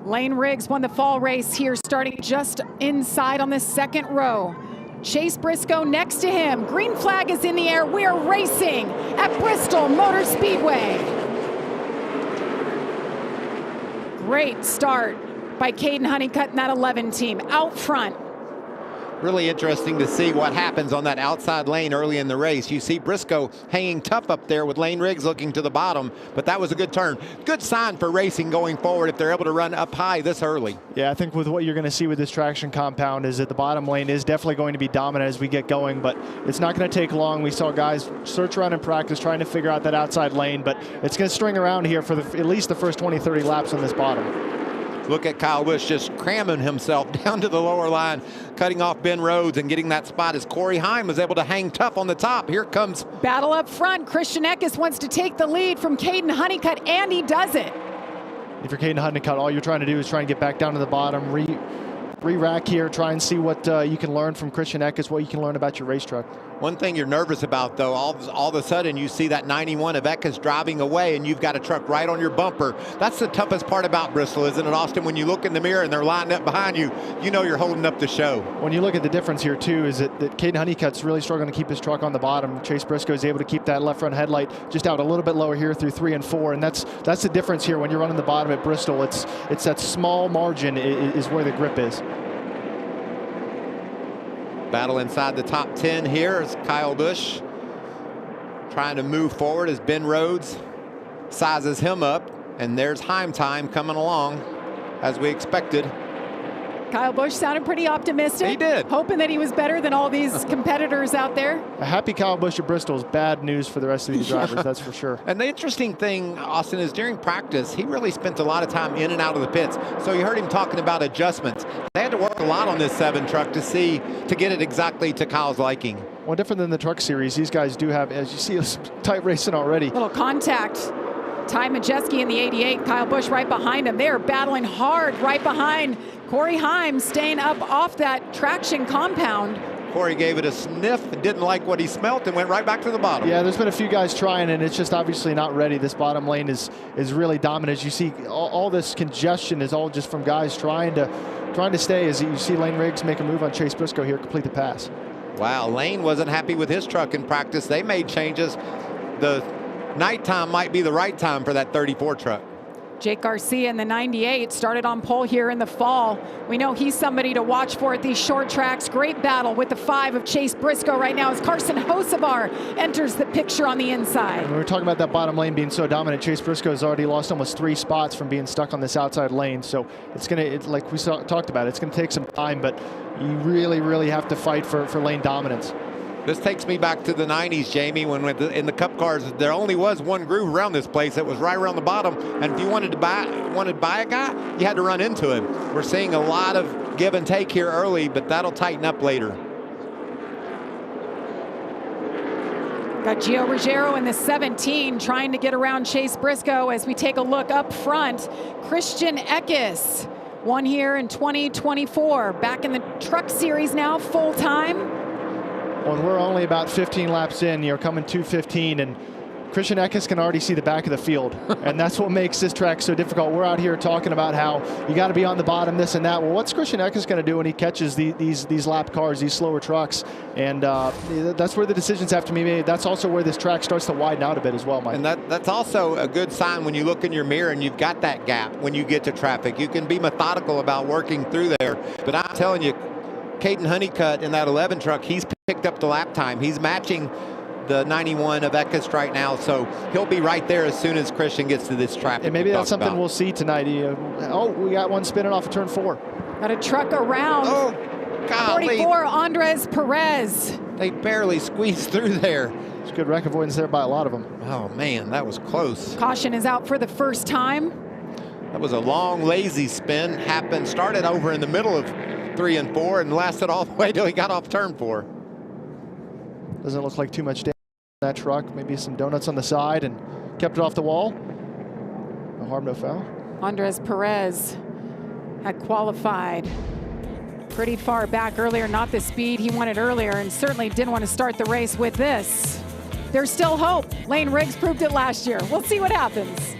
Lane Riggs won the fall race here, starting just inside on the second row. Chase Briscoe next to him. Green flag is in the air. We are racing at Bristol Motor Speedway. Great start by Caden Honeycutt and that 11 team out front. Really interesting to see what happens on that outside lane early in the race. You see Briscoe hanging tough up there with Lane Riggs looking to the bottom, but that was a good turn. Good sign for racing going forward if they're able to run up high this early. Yeah, I think with what you're going to see with this traction compound is that the bottom lane is definitely going to be dominant as we get going, but it's not going to take long. We saw guys search around in practice trying to figure out that outside lane, but it's going to string around here for at least the first 20, 30 laps on this bottom. Look at Kyle Busch just cramming himself down to the lower line, cutting off Ben Rhodes and getting that spot as Corey Heim was able to hang tough on the top. Here comes battle up front. Christian Eckes wants to take the lead from Caden Honeycutt, and he does it. If you're Caden Honeycutt, all you're trying to do is try and get back down to the bottom, re-rack here, try and see what you can learn from Christian Eckes, what you can learn about your race truck. One thing you're nervous about, though, all of a sudden you see that 91 of Eckes driving away and you've got a truck right on your bumper. That's the toughest part about Bristol, isn't it, Austin? When you look in the mirror and they're lining up behind you, you know you're holding up the show. When you look at the difference here, too, is that Caden Honeycutt's really struggling to keep his truck on the bottom. Chase Briscoe is able to keep that left front headlight just out a little bit lower here through 3 and 4, and that's the difference here when you're running the bottom at Bristol. It's that small margin is where the grip is. Battle inside the top 10 here is Kyle Busch trying to move forward as Ben Rhodes sizes him up, and there's Heim time coming along as we expected. Kyle Busch sounded pretty optimistic. He did. Hoping that he was better than all these competitors out there. A happy Kyle Busch at Bristol is bad news for the rest of these drivers, that's for sure. And the interesting thing, Austin, is during practice, he really spent a lot of time in and out of the pits. So you heard him talking about adjustments. They had to work a lot on this 7 truck to get it exactly to Kyle's liking. Well, different than the truck series, these guys do have, as you see, some tight racing already. Little contact. Ty Majeski in the 88, Kyle Busch right behind him. They are battling hard right behind Corey Heim, staying up off that traction compound. Corey gave it a sniff and didn't like what he smelt and went right back to the bottom. Yeah, there's been a few guys trying, and it's just obviously not ready. This bottom lane is really dominant. As you see, all this congestion is all just from guys trying to stay. As you see Lane Riggs make a move on Chase Briscoe here, complete the pass. Wow, Lane wasn't happy with his truck in practice. They made changes. The nighttime might be the right time for that 34 truck. Jake Garcia in the 98 started on pole here in the fall. We know he's somebody to watch for at these short tracks. Great battle with the 5 of Chase Briscoe right now as Carson Hocevar enters the picture on the inside. And we were talking about that bottom lane being so dominant. Chase Briscoe has already lost almost 3 spots from being stuck on this outside lane. So it's like we talked about, it's going to take some time, but you really, really have to fight for lane dominance. This takes me back to the 90s, Jamie, when in the Cup cars, there only was one groove around this place. It was right around the bottom, and if you wanted to buy a guy, you had to run into him. We're seeing a lot of give and take here early, but that'll tighten up later. Got Gio Ruggiero in the 17 trying to get around Chase Briscoe as we take a look up front. Christian Eckes won here in 2024. Back in the truck series now, full time. When we're only about 15 laps in, you're coming 2:15, and Christian Eckes can already see the back of the field, and that's what makes this track so difficult. We're out here talking about how you got to be on the bottom, this and that. Well, what's Christian Eckes going to do when he catches these lap cars, these slower trucks? And that's where the decisions have to be made. That's also where this track starts to widen out a bit as well, Mike. And that's also a good sign when you look in your mirror and you've got that gap when you get to traffic. You can be methodical about working through there, but I'm telling you, Caden Honeycutt in that 11 truck, he's picked up the lap time. He's matching the 91 of Eckes right now, so he'll be right there as soon as Christian gets to this traffic. And maybe that's something we'll see tonight. We got one spinning off of turn 4. Got a truck around. Oh, golly. 44, Andres Perez. They barely squeezed through there. It's good wreck avoidance there by a lot of them. Oh, man, that was close. Caution is out for the first time. That was a long, lazy spin. Started over in the middle of 3 and 4 and lasted all the way till he got off turn 4. Doesn't look like too much damage on that truck. Maybe some donuts on the side and kept it off the wall. No harm, no foul. Andres Perez had qualified pretty far back earlier, not the speed he wanted earlier, and certainly didn't want to start the race with this. There's still hope. Lane Riggs proved it last year. We'll see what happens.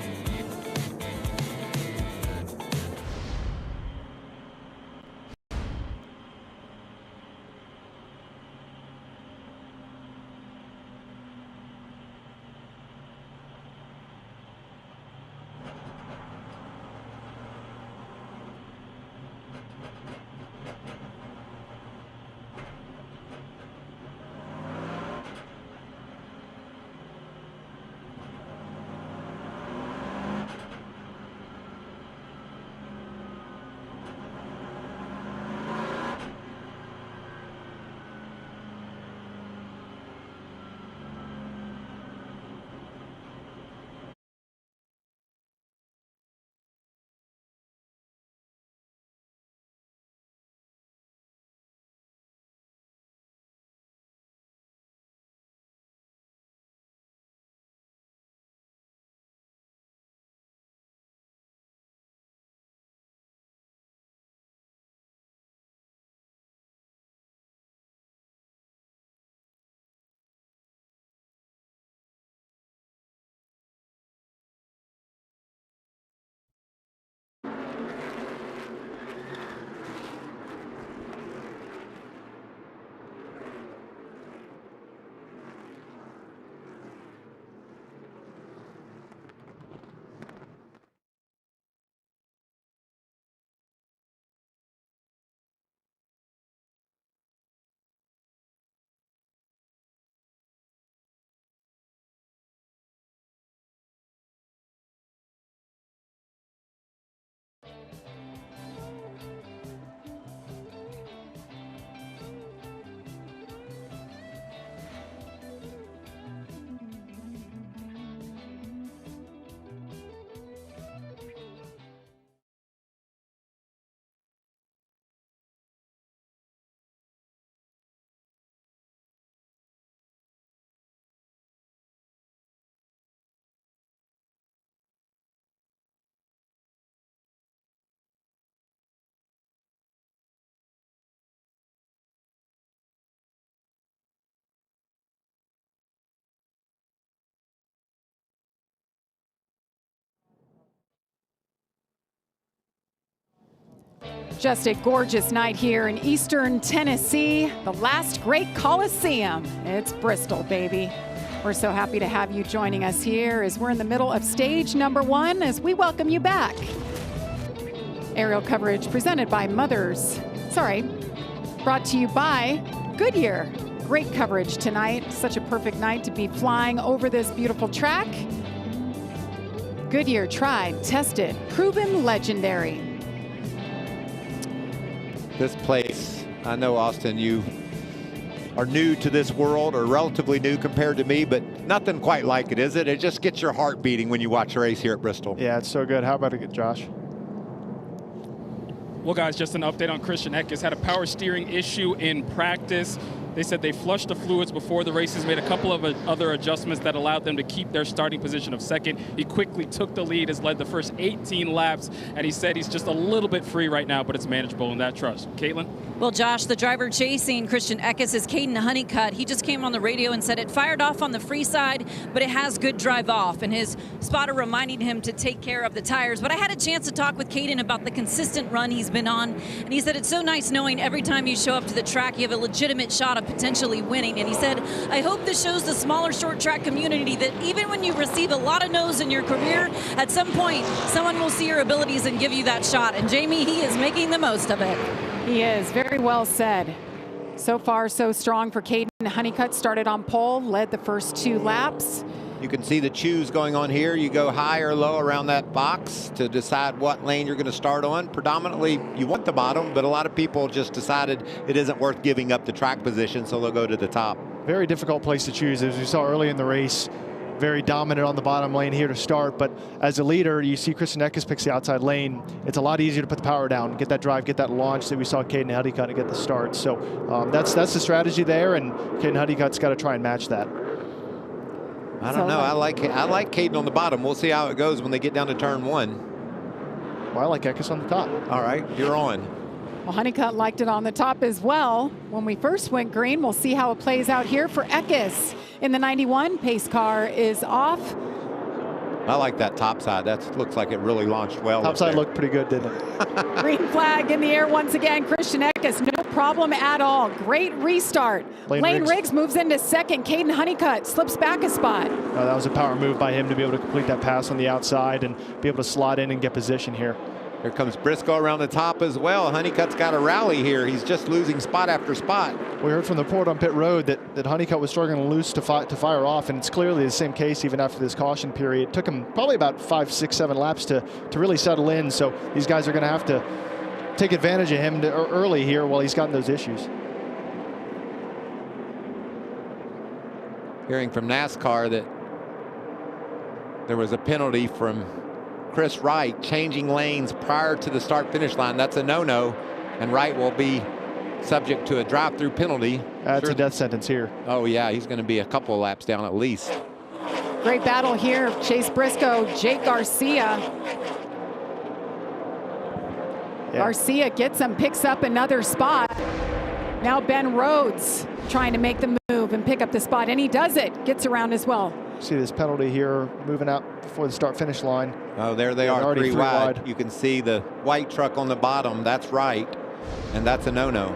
Just a gorgeous night here in Eastern Tennessee, the last great Coliseum. It's Bristol, baby. We're so happy to have you joining us here as we're in the middle of stage number 1 as we welcome you back. Aerial coverage presented by brought to you by Goodyear. Great coverage tonight. Such a perfect night to be flying over this beautiful track. Goodyear, tried, tested, proven legendary. This place, I know, Austin, you are new to this world, or relatively new compared to me, but nothing quite like it, is it? It just gets your heart beating when you watch a race here at Bristol. Yeah, it's so good. How about it, Josh? Well, guys, just an update on Christian Eckes. Had a power steering issue in practice. They said they flushed the fluids before the races, made a couple of other adjustments that allowed them to keep their starting position of second. He quickly took the lead, has led the first 18 laps, and he said he's just a little bit free right now, but it's manageable in that trust. Caitlin? Well, Josh, the driver chasing Christian Eckes is Caden Honeycutt. He just came on the radio and said it fired off on the free side, but it has good drive off, and his spotter reminding him to take care of the tires. But I had a chance to talk with Caden about the consistent run he's been on, and he said it's so nice knowing every time you show up to the track, you have a legitimate shot of potentially winning. And he said, I hope this shows the smaller short track community that even when you receive a lot of no's in your career, at some point, someone will see your abilities and give you that shot. And Jamie, he is making the most of it. He is, very well said. So far, so strong for Caden Honeycutt. Started on pole, led the first 2 laps. You can see the choose going on here. You go high or low around that box to decide what lane you're going to start on. Predominantly, you want the bottom, but a lot of people just decided it isn't worth giving up the track position, so they'll go to the top. Very difficult place to choose. As we saw early in the race, very dominant on the bottom lane here to start, but as a leader, you see Christian Eckes picks the outside lane. It's a lot easier to put the power down, get that drive, get that launch that we saw Caden Honeycutt to get the start. So that's the strategy there, and Caden Honeycutt's got to try and match that. I don't know. I like Caden on the bottom. We'll see how it goes when they get down to turn 1. Well, I like Eckes on the top. All right, you're on. Well, Honeycutt liked it on the top as well. When we first went green, we'll see how it plays out here for Eckes. In the 91, pace car is off. I like that top side. That looks like it really launched well. Top side looked pretty good, didn't it? Green flag in the air once again. Christian Eckes, no problem at all. Great restart. Lane Riggs moves into second. Caden Honeycutt slips back a spot. That was a power move by him to be able to complete that pass on the outside and be able to slot in and get position here. Here comes Briscoe around the top as well. Honeycutt's got a rally here. He's just losing spot after spot. We heard from the report on pit road that Honeycutt was struggling loose to fire off, and it's clearly the same case even after this caution period. It took him probably about 5, 6, 7 laps to really settle in, so these guys are going to have to take advantage of him early here while he's gotten those issues. Hearing from NASCAR that there was a penalty from Chris Wright changing lanes prior to the start-finish line. That's a no-no, and Wright will be subject to a drive-through penalty. That's a death sentence here. Oh yeah, he's going to be a couple of laps down at least. Great battle here. Chase Briscoe, Jake Garcia. Yeah. Garcia gets him, picks up another spot. Now Ben Rhodes trying to make the move and pick up the spot, and he does it. Gets around as well. See this penalty here moving out before the start-finish line. Oh, there they are, 3 wide. You can see the white truck on the bottom. That's right, and that's a no-no.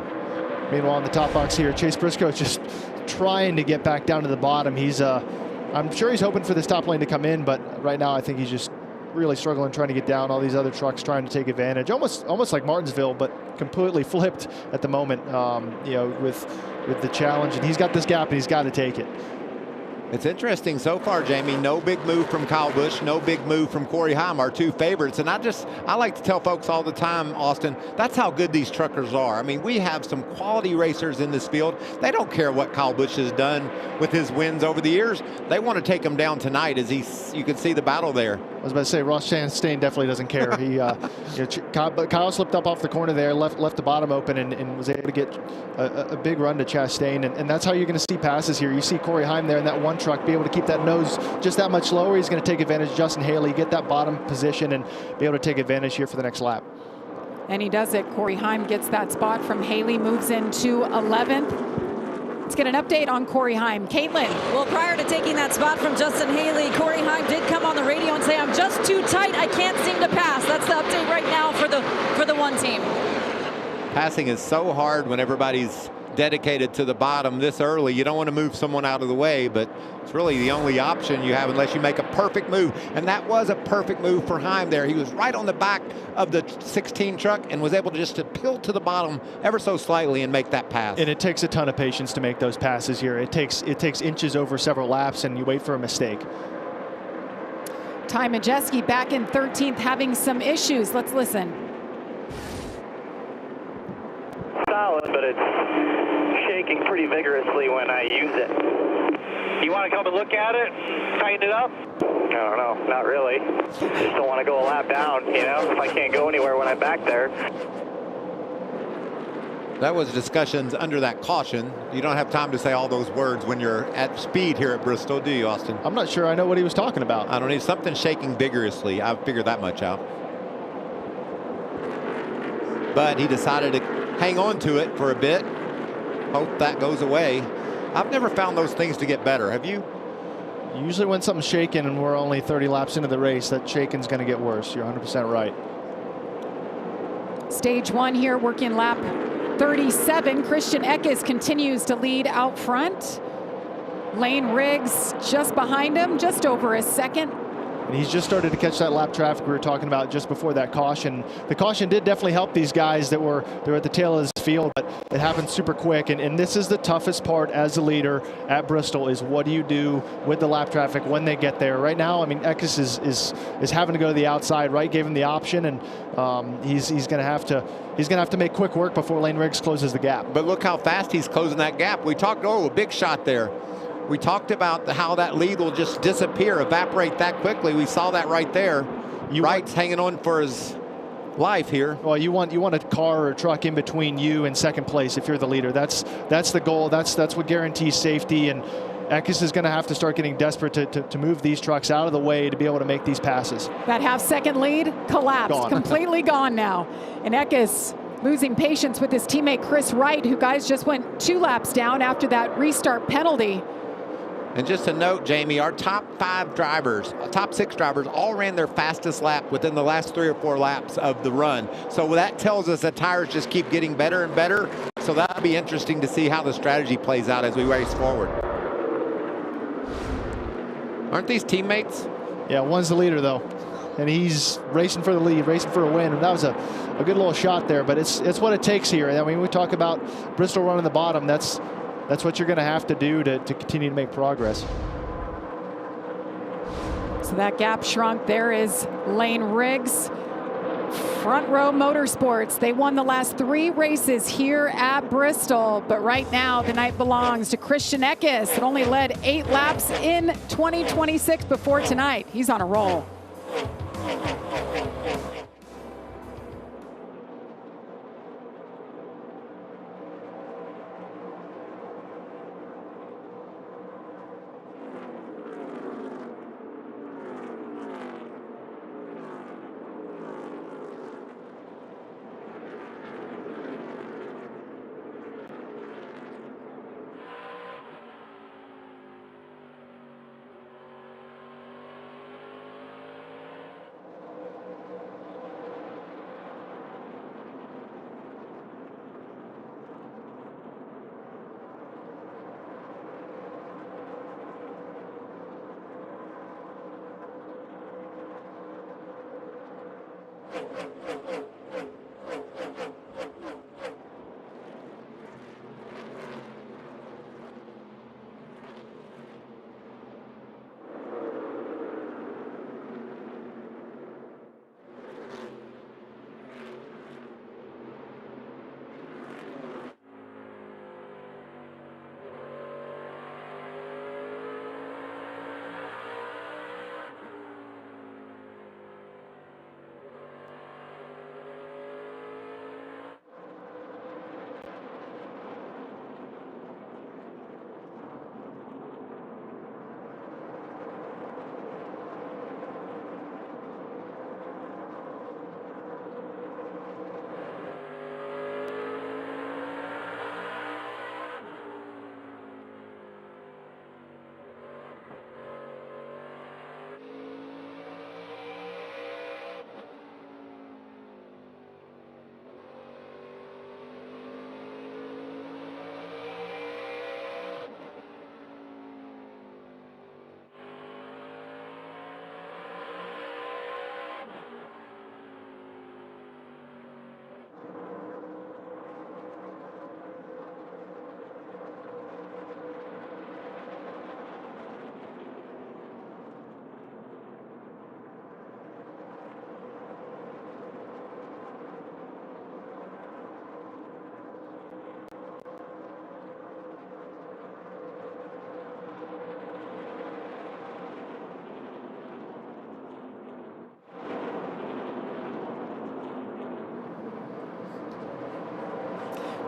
Meanwhile, in the top box here, Chase Briscoe is just trying to get back down to the bottom. He's, I'm sure he's hoping for this top lane to come in, but right now I think he's just really struggling trying to get down. All these other trucks trying to take advantage, almost like Martinsville, but completely flipped at the moment. You know, with the challenge, and he's got this gap, and he's got to take it. It's interesting so far, Jamie. No big move from Kyle Busch, no big move from Corey Heim, our 2 favorites. And I like to tell folks all the time, Austin, that's how good these truckers are. I mean, we have some quality racers in this field. They don't care what Kyle Busch has done with his wins over the years. They want to take him down tonight, as you can see the battle there. I was about to say, Ross Chastain definitely doesn't care. He, you know, Kyle slipped up off the corner there, left the bottom open, and was able to get a big run to Chastain. And that's how you're going to see passes here. You see Corey Heim there in that one truck be able to keep that nose just that much lower. He's going to take advantage of Justin Haley, get that bottom position, and be able to take advantage here for the next lap. And he does it. Corey Heim gets that spot from Haley, moves into 11th. Let's get an update on Corey Heim. Caitlin. Well, prior to taking that spot from Justin Haley, Corey Heim did come on the radio and say, I'm just too tight. I can't seem to pass. That's the update right now for the one team. Passing is so hard when everybody's dedicated to the bottom this early. You don't want to move someone out of the way, but it's really the only option you have unless you make a perfect move. And that was a perfect move for Heim there. He was right on the back of the 16 truck and was able to just to peel to the bottom ever so slightly and make that pass. And it takes a ton of patience to make those passes here. It takes inches over several laps, and you wait for a mistake. Ty Majeski back in 13th, having some issues. Let's listen. Solid, but it's shaking pretty vigorously when I use it. You want to come and look at it? Tighten it up? I don't know, not really. Just don't want to go a lap down, you know, if I can't go anywhere when I'm back there. That was discussions under that caution. You don't have time to say all those words when you're at speed here at Bristol, do you, Austin? I'm not sure I know what he was talking about. I don't need something shaking vigorously. I've figured that much out. But he decided to hang on to it for a bit. Hope that goes away. I've never found those things to get better. Have you? Usually when something's shaking and we're only 30 laps into the race, that shaking's going to get worse. You're 100% right. Stage 1 here, working lap 37. Christian Eckes continues to lead out front. Lane Riggs just behind him, just over a second. And he's just started to catch that lap traffic we were talking about just before that caution. The caution did definitely help these guys that were at the tail of this field, but it happened super quick. And this is the toughest part as a leader at Bristol, is what do you do with the lap traffic when they get there? Right now, I mean, Eckes is having to go to the outside, right? Gave him the option, and he's going to have to make quick work before Lane Riggs closes the gap. But look how fast he's closing that gap. We talked, a big shot there. We talked about how that lead will just disappear, evaporate that quickly. We saw that right there. Wright's hanging on for his life here. Well, you want a car or a truck in between you and second place if you're the leader. That's the goal. That's what guarantees safety. And Eckes is going to have to start getting desperate to move these trucks out of the way to be able to make these passes. That half-second lead collapsed, completely gone now. And Eckes losing patience with his teammate Chris Wright, who guys just went 2 laps down after that restart penalty. And just a note, Jamie, our top 5 drivers, top 6 drivers, all ran their fastest lap within the last 3 or 4 laps of the run. So that tells us that tires just keep getting better and better. So that'll be interesting to see how the strategy plays out as we race forward. Aren't these teammates? Yeah, one's the leader though, and he's racing for the lead, racing for a win. And that was a good little shot there, but it's what it takes here. I mean, we talk about Bristol running the bottom. That's what you're going to have to do to continue to make progress. So that gap shrunk. There is Lane Riggs. Front Row Motorsports. They won the last 3 races here at Bristol, but right now the night belongs to Christian Eckes, that only led 8 laps in 2026 before tonight. He's on a roll.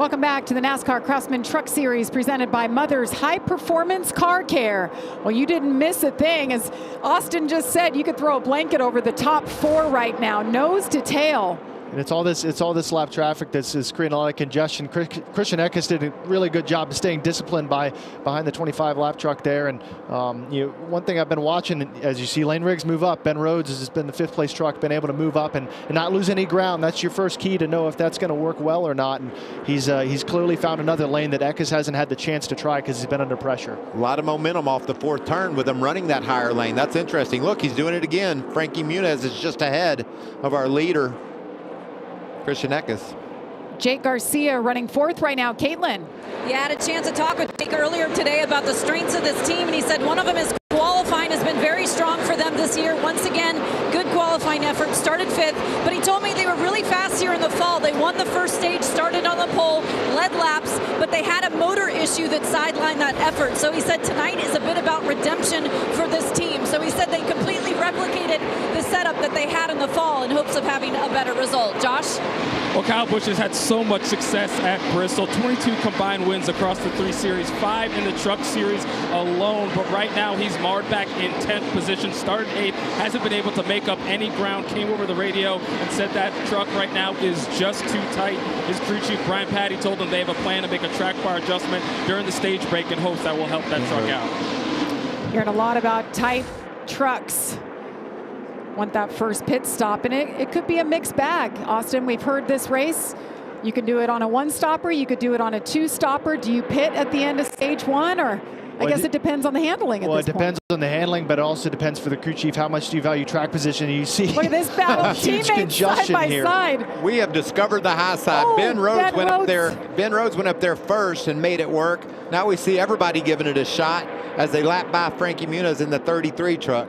Welcome back to the NASCAR Craftsman Truck Series presented by Mother's High Performance Car Care. Well, you didn't miss a thing. As Austin just said, you could throw a blanket over the top 4 right now, nose to tail. And it's all this lap traffic that's creating a lot of congestion. Christian Eckes did a really good job of staying disciplined behind the 25 lap truck there. And one thing I've been watching, as you see Lane Riggs move up, Ben Rhodes has been the 5th place truck, been able to move up and not lose any ground. That's your first key to know if that's going to work well or not. And he's clearly found another lane that Eckes hasn't had the chance to try because he's been under pressure. A lot of momentum off the 4th turn with him running that higher lane. That's interesting. Look, he's doing it again. Frankie Muniz is just ahead of our leader, Christian Eckes. Jake Garcia running 4th right now. Caitlin. Yeah, I had a chance to talk with Jake earlier today about the strengths of this team, and he said one of them is qualifying has been very strong for them this year. Once again, good qualifying effort. Started 5th, but he told me they were really fast here in the fall. They won the first stage, started on the pole, led laps, but they had a motor issue that sidelined that effort. So he said tonight is a bit about redemption for this team. So he said they completely replicated the setup that they had in the fall in hopes of having a better result. Josh? Well, Kyle Busch has had so much success at Bristol. 22 combined wins across the 3 series, 5 in the truck series alone. But right now he's marred back in 10th position, started 8th, hasn't been able to make up any ground, came over the radio and said that truck right now is just too tight. His crew chief, Brian Patty, told them they have a plan to make a track bar adjustment during the stage break in hopes that will help that truck out. Hearing a lot about tight trucks. Want that first pit stop, and it could be a mixed bag. Austin, we've heard this race. You can do it on a 1-stopper, you could do it on a 2-stopper. Do you pit at the end of stage 1, or I guess it depends on the handling at this point. Well, it depends on the handling, but it also depends for the crew chief. How much do you value track position? You see, look at this battle of teammates side by side. We have discovered the high side. Oh, Ben Rhodes went Rhodes. up there. Ben Rhodes went up there first and made it work. Now we see everybody giving it a shot as they lap by Frankie Muniz in the 33 truck.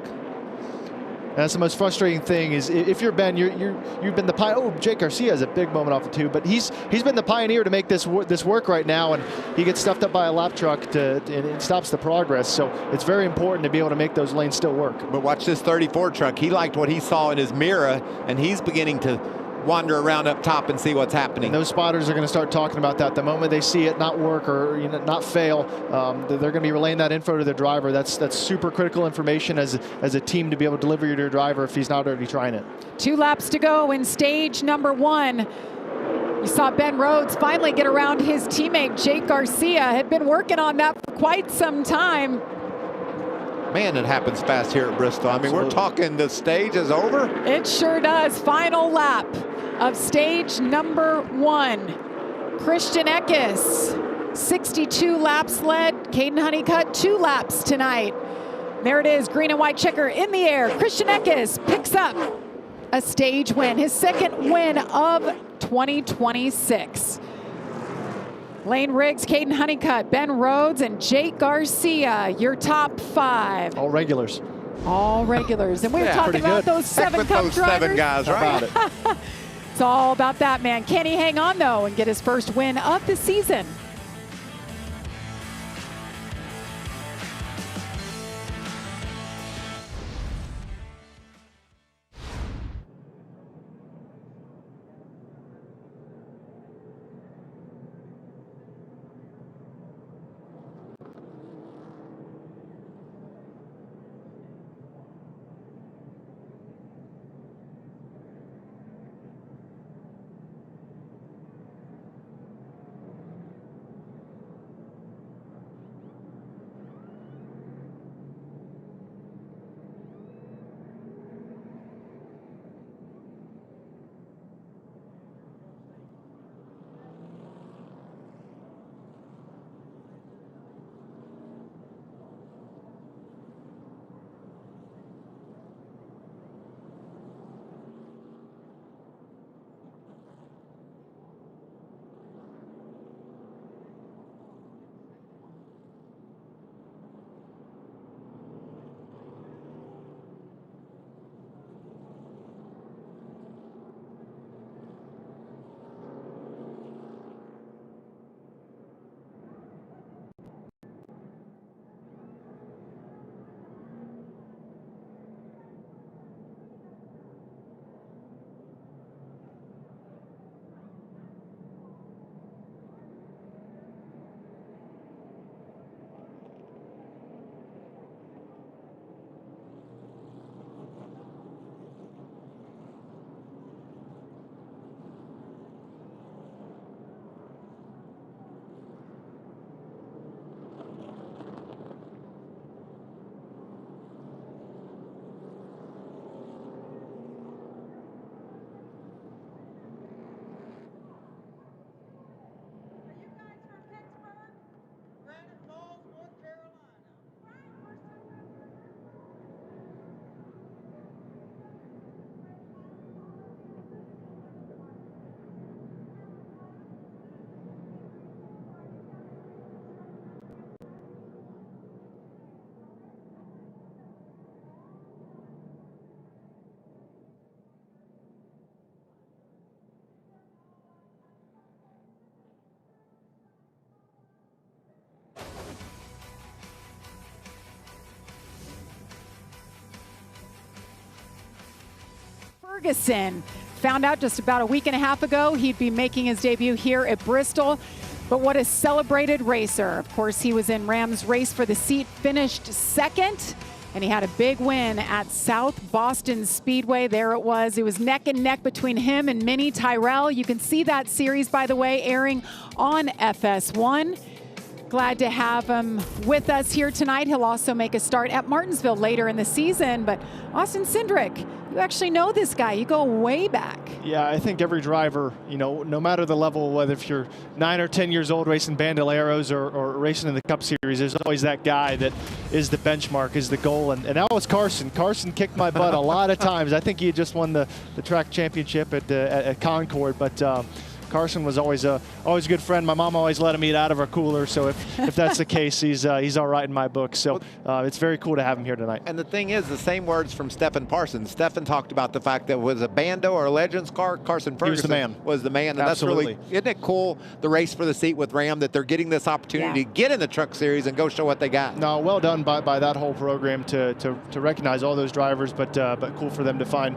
That's the most frustrating thing is if you're Ben, you've been the pioneer. Oh, Jake Garcia has a big moment off the 2, but he's been the pioneer to make this work right now, and he gets stuffed up by a lap truck and it stops the progress. So it's very important to be able to make those lanes still work. But watch this 34 truck. He liked what he saw in his mirror, and he's beginning to wander around up top and see what's happening. And those spotters are going to start talking about that. The moment they see it not work or not fail, they're going to be relaying that info to their driver. That's super critical information as a team to be able to deliver to your driver if he's not already trying it. 2 laps to go in stage number 1. You saw Ben Rhodes finally get around his teammate Jake Garcia. Had been working on that for quite some time. Man, it happens fast here at Bristol. I mean, we're talking the stage is over. It sure does. Final lap of stage number 1. Christian Eckes, 62 laps led. Caden Honeycutt, 2 laps tonight. There it is, green and white checker in the air. Christian Eckes picks up a stage win, his 2nd win of 2026. Lane Riggs, Caden Honeycutt, Ben Rhodes, and Jake Garcia, your top 5. All regulars. All regulars. And we were talking about those 7 Cup those drivers. 7 guys, right? It's all about that, man. Can he hang on, though, and get his first win of the season? Ferguson. Found out just about a week and a half ago he'd be making his debut here at Bristol. But what a celebrated racer. Of course, he was in Ram's race for the seat, finished second, and he had a big win at South Boston Speedway. There it was. It was neck and neck between him and Minnie Tyrell. You can see that series, by the way, airing on FS1. Glad to have him with us here tonight. He'll also make a start at Martinsville later in the season. But Austin Cindric, you actually know this guy. You go way back. Yeah, I think every driver, you know, no matter the level, whether if you're 9 or 10 years old racing Bandoleros or racing in the Cup Series, there's always that guy that is the benchmark, is the goal. And that was Carson. Carson kicked my butt a lot of times. I think he had just won the track championship at Concord, but Carson was always a good friend. My mom always let him eat out of our cooler, so if that's the case, he's all right in my book. So it's very cool to have him here tonight. And the thing is, the same words from Stephen Parsons. Stephen talked about the fact that it was a Bando or a Legends car, Carson Ferguson was the man. And Absolutely. That's really, isn't it cool, the race for the seat with Ram, that they're getting this opportunity to get in the Truck Series and go show what they got. No, well done by that whole program to recognize all those drivers, but cool for them to find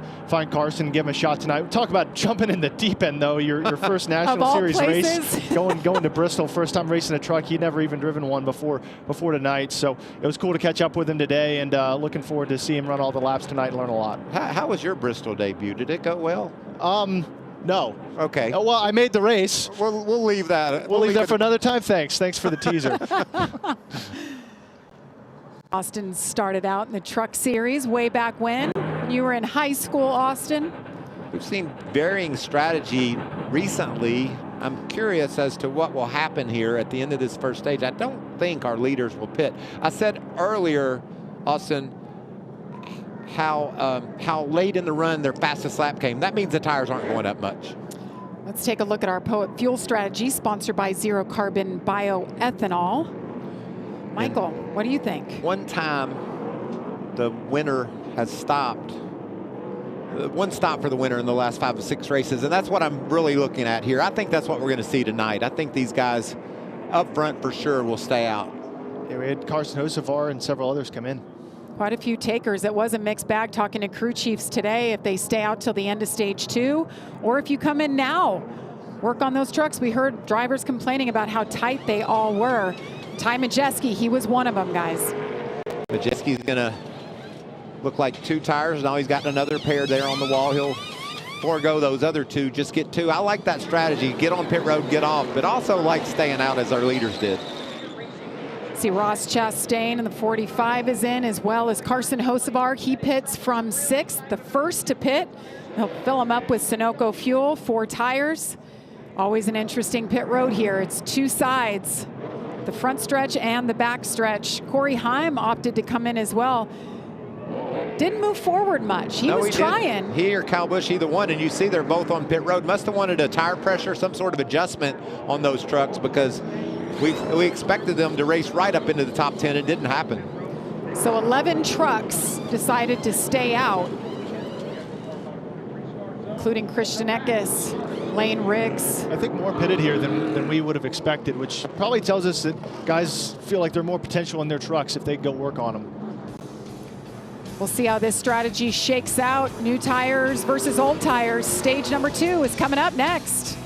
Carson and give him a shot tonight. Talk about jumping in the deep end, though. Your first National Series race, going to Bristol, first time racing a truck. He'd never even driven one before tonight, so it was cool to catch up with him today, and looking forward to see him run all the laps tonight and learn a lot. How was your Bristol debut? Did it go well? No. Okay. Well, I made the race. We'll leave that. We'll leave that for another time. Thanks for the teaser. Austin started out in the Truck Series way back when. You were in high school, Austin. We've seen varying strategy recently. I'm curious as to what will happen here at the end of this first stage. I don't think our leaders will pit. I said earlier, Austin, how late in the run their fastest lap came. That means the tires aren't going up much. Let's take a look at our Poet Fuel strategy, sponsored by Zero Carbon Bioethanol. Michael, what do you think? One time the winner has stopped. One stop for the winner in the last 5 or 6 races, and that's what I'm really looking at here. I think that's what we're going to see tonight. I think these guys up front for sure will stay out. Yeah, we had Carson Hocevar and several others come in. Quite a few takers. It was a mixed bag talking to crew chiefs today, if they stay out till the end of stage 2, or if you come in now, work on those trucks. We heard drivers complaining about how tight they all were. Ty Majeski, he was one of them, guys. Majeski's going to look like 2 tires. Now he's got another pair there on the wall. He'll forego those other 2, just get 2. I like that strategy. Get on pit road, get off, but also like staying out as our leaders did. See Ross Chastain in the 45 is in, as well as Carson Hocevar. He pits from 6th, the first to pit. He'll fill him up with Sunoco fuel, 4 tires. Always an interesting pit road here. It's 2 sides, the front stretch and the back stretch. Corey Heim opted to come in as well. Didn't move forward much. He was trying. He or Kyle Busch, either one, and you see they're both on pit road. Must have wanted a tire pressure, some sort of adjustment on those trucks, because we expected them to race right up into the top 10. It didn't happen. So 11 trucks decided to stay out, including Christian Eckes, Lane Riggs. I think more pitted here than we would have expected, which probably tells us that guys feel like there's more potential in their trucks if they go work on them. We'll see how this strategy shakes out. New tires versus old tires. Stage number 2 is coming up next.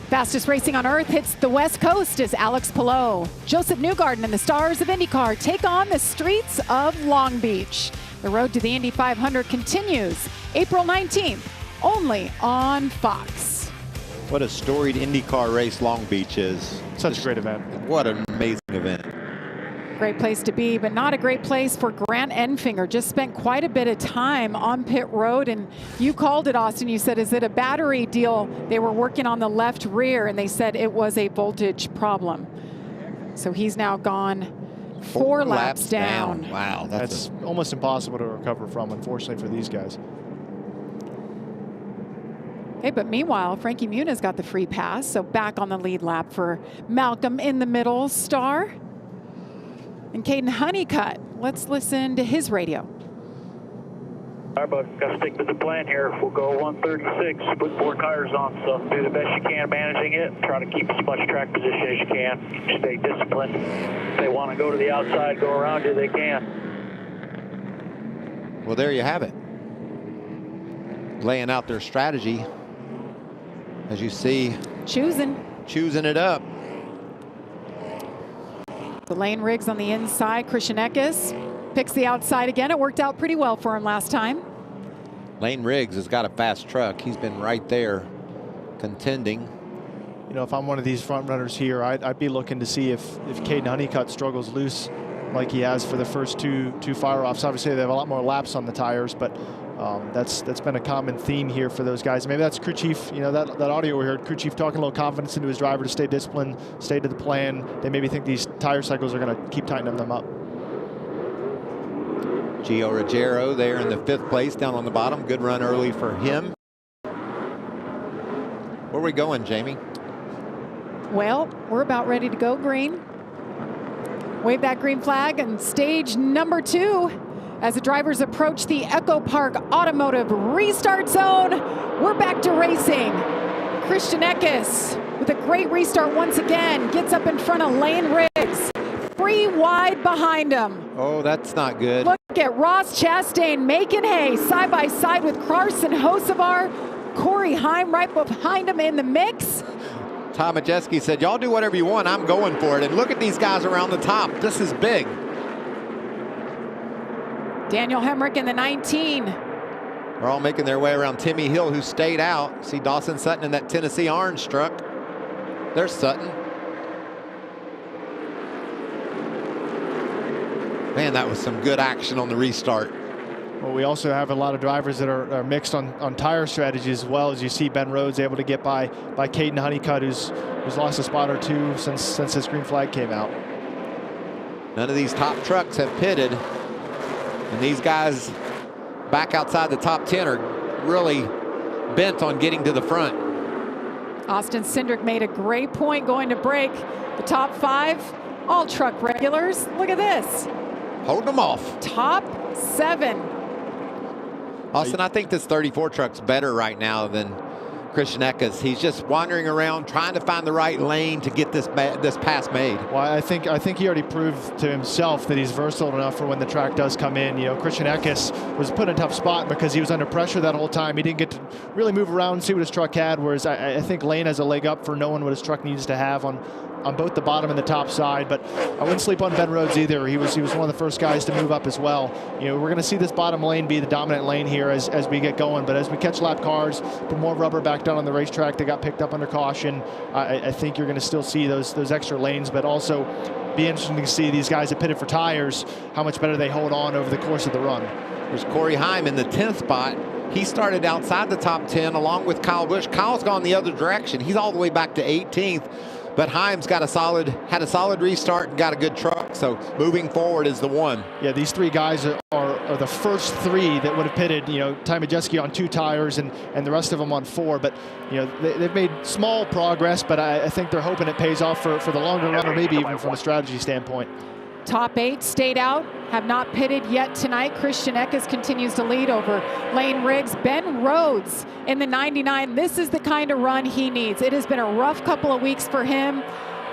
Fastest racing on earth hits the West Coast as Alex Palou, Joseph Newgarden, and the stars of IndyCar take on the streets of Long Beach. The road to the Indy 500 continues April 19th, only on Fox. What a storied IndyCar race Long Beach is. Such a great event. What an amazing event. Great place to be, but not a great place for Grant Enfinger. Just spent quite a bit of time on pit road, and you called it, Austin. You said, is it a battery deal? They were working on the left rear, and they said it was a voltage problem. So he's now gone four laps down. Wow, that's almost impossible to recover from, unfortunately, for these guys. Okay, but meanwhile, Frankie Muniz got the free pass, so back on the lead lap for Malcolm in the middle star. And Caden Honeycutt, let's listen to his radio. All right, bud, got to stick to the plan here. We'll go 136, put 4 tires on, so do the best you can managing it. Try to keep as much track position as you can. Stay disciplined. If they want to go to the outside, go around you, they can. Well, there you have it. Laying out their strategy. As you see, choosing it up. The Lane Riggs on the inside. Christian Eckes picks the outside again. It worked out pretty well for him last time. Lane Riggs has got a fast truck. He's been right there contending. You know, if I'm one of these front runners here, I'd be looking to see if Caden Honeycutt struggles loose like he has for the first two fire-offs. Obviously, they have a lot more laps on the tires, but that's been a common theme here for those guys. Maybe that's crew chief, you know, that audio we heard, crew chief talking a little confidence into his driver to stay disciplined, stay to the plan. They maybe think these tire cycles are going to keep tightening them up. Gio Ruggiero there in the 5th place down on the bottom. Good run early for him. Where are we going, Jamie? Well, we're about ready to go green. Wave that green flag and stage number 2. As the drivers approach the Echo Park Automotive restart zone, we're back to racing. Christian Eckes with a great restart once again, gets up in front of Lane Riggs. 3 wide behind him. Oh, that's not good. Look at Ross Chastain making hay side by side with Carson Hocevar. Corey Heim right behind him in the mix. Tom Majeski said, y'all do whatever you want, I'm going for it. And look at these guys around the top. This is big. Daniel Hemrick in the 19. They're all making their way around Timmy Hill, who stayed out. See Dawson Sutton in that Tennessee orange truck. There's Sutton. Man, that was some good action on the restart. Well, we also have a lot of drivers that are mixed on tire strategy as well. As you see, Ben Rhodes able to get by Caden Honeycutt, who's lost a spot or 2 since this green flag came out. None of these top trucks have pitted. And these guys back outside the top 10 are really bent on getting to the front. Austin Cindric made a great point going to break. The top 5, all truck regulars. Look at this. Holding them off. Top 7. Austin, I think this 34 truck's better right now than Christian Eckes. He's just wandering around trying to find the right lane to get this pass made. Well, I think he already proved to himself that he's versatile enough for when the track does come in. You know, Christian Eckes was put in a tough spot because he was under pressure that whole time. He didn't get to really move around and see what his truck had, whereas I think Lane has a leg up for knowing what his truck needs to have on both the bottom and the top side. But I wouldn't sleep on Ben Rhodes either. He was one of the first guys to move up as well. You know, we're going to see this bottom lane be the dominant lane here as we get going. But as we catch lap cars, put more rubber back down on the racetrack, they got picked up under caution. I think you're going to still see those extra lanes, but also be interesting to see these guys that pitted for tires, how much better they hold on over the course of the run. There's Corey Heim in the 10th spot. He started outside the top 10 along with Kyle Busch. Kyle's gone the other direction. He's all the way back to 18th. But Heim's got had a solid restart and got a good truck. So moving forward is the one. Yeah, these 3 guys are the first 3 that would have pitted. You know, Ty Majeski on 2 tires and the rest of them on 4. But you know, they've made small progress. But I think they're hoping it pays off for the longer run, or maybe even from a strategy standpoint. Top 8 stayed out, have not pitted yet tonight. Christian Eckes continues to lead over Lane Riggs. Ben Rhodes in the 99. This is the kind of run he needs. It has been a rough couple of weeks for him.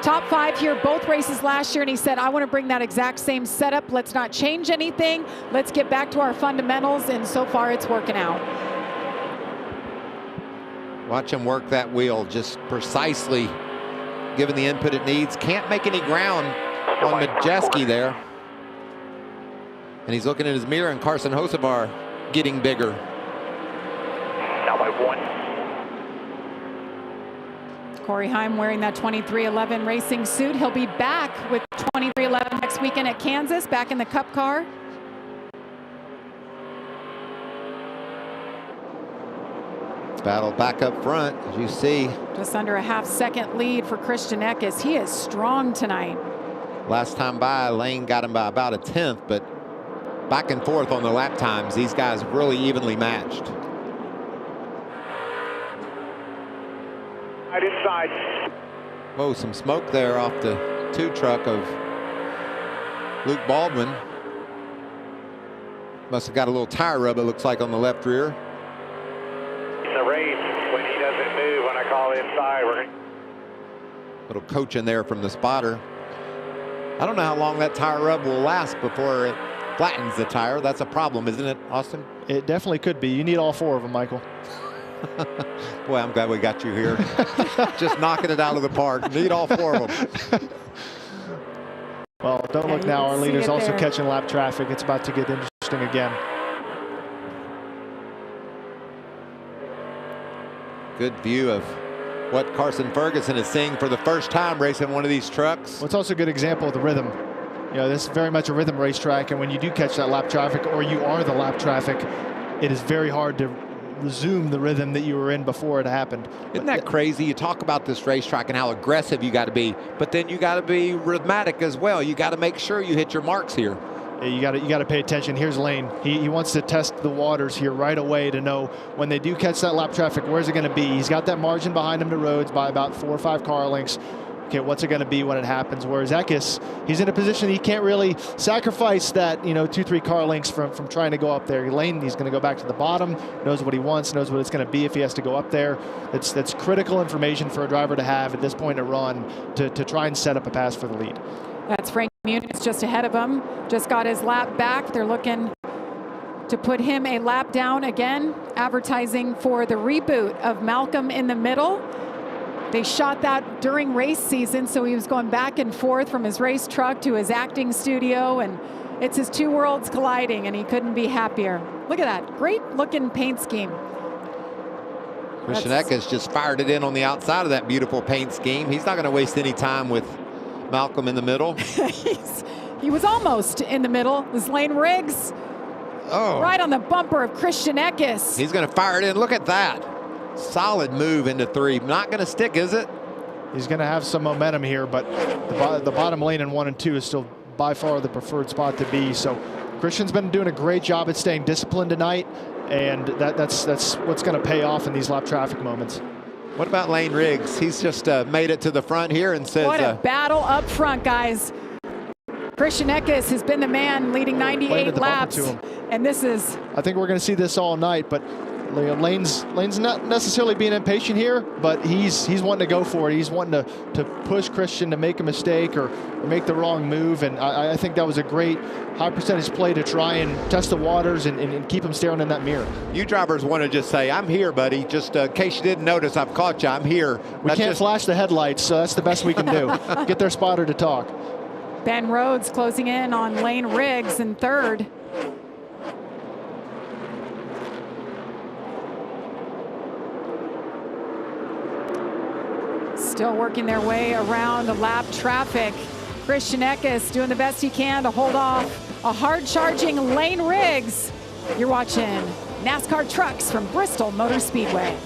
Top 5 here, both races last year, and he said, I want to bring that exact same setup. Let's not change anything. Let's get back to our fundamentals, and so far it's working out. Watch him work that wheel, just precisely given the input it needs. Can't make any ground on Majeski there. And he's looking at his mirror, and Carson Hocevar getting bigger. Now by 1. Corey Heim wearing that 2311 racing suit. He'll be back with 2311 next weekend at Kansas, back in the Cup car. Battle back up front, as you see. Just under a half-second lead for Christian Eckes. He is strong tonight. Last time by, Lane got him by about a 10th, but back and forth on the lap times, these guys really evenly matched. Right inside. Whoa, some smoke there off the 2 truck of Luke Baldwin. Must have got a little tire rub, it looks like, on the left rear. The race, when he doesn't move, when I call inside, we're Little coach in there from the spotter. I don't know how long that tire rub will last before it flattens the tire. That's a problem, isn't it, Austin? It definitely could be. You need all 4 of them, Michael. Boy, I'm glad we got you here. Just knocking it out of the park. Need all 4 of them. Well, don't look now. Our leader's also catching lap traffic. It's about to get interesting again. Good view of what Carson Ferguson is seeing for the first time racing one of these trucks. Well, it's also a good example of the rhythm. You know, this is very much a rhythm racetrack, and when you do catch that lap traffic, or you are the lap traffic, it is very hard to resume the rhythm that you were in before it happened. Isn't that crazy? You talk about this racetrack and how aggressive you got to be, but then you got to be rhythmic as well. You got to make sure you hit your marks here. You got to pay attention. Here's Lane. He wants to test the waters here right away to know when they do catch that lap traffic, where's it going to be? He's got that margin behind him to Rhodes by about 4 or 5 car lengths. Okay, what's it going to be when it happens? Whereas Eckes, he's in a position he can't really sacrifice that, 2-3 car lengths from trying to go up there. Lane, he's going to go back to the bottom, knows what he wants, knows what it's going to be if he has to go up there. That's critical information for a driver to have at this point in a run to try and set up a pass for the lead. That's Frank Muniz just ahead of him. Just got his lap back. They're looking to put him a lap down again, advertising for the reboot of Malcolm in the Middle. They shot that during race season, so he was going back and forth from his race truck to his acting studio, and it's his 2 worlds colliding, and he couldn't be happier. Look at that, great looking paint scheme. Christian Eckes just fired it in on the outside of that beautiful paint scheme. He's not going to waste any time with Malcolm in the Middle. He was almost in the middle. This Lane Riggs, right on the bumper of Christian Eckes. He's going to fire it in. Look at that. Solid move into 3. Not going to stick, is it? He's going to have some momentum here, but the bottom lane in 1 and 2 is still by far the preferred spot to be. So Christian's been doing a great job at staying disciplined tonight, and that's what's going to pay off in these lap traffic moments. What about Lane Riggs? He's just made it to the front here and says... What a battle up front, guys. Christian Eckes has been the man leading 98 laps, and this is... I think we're going to see this all night, but Lane's not necessarily being impatient here, but he's wanting to go for it. He's wanting to push Christian to make a mistake or make the wrong move, and I think that was a great high percentage play to try and test the waters and keep him staring in that mirror. You drivers want to just say, I'm here, buddy. Just in case you didn't notice, I've caught you. I'm here. We can't flash the headlights, so that's the best we can do. Get their spotter to talk. Ben Rhodes closing in on Lane Riggs in 3rd. Still working their way around the lap traffic. Christian Eckes doing the best he can to hold off a hard-charging Lane Riggs. You're watching NASCAR Trucks from Bristol Motor Speedway.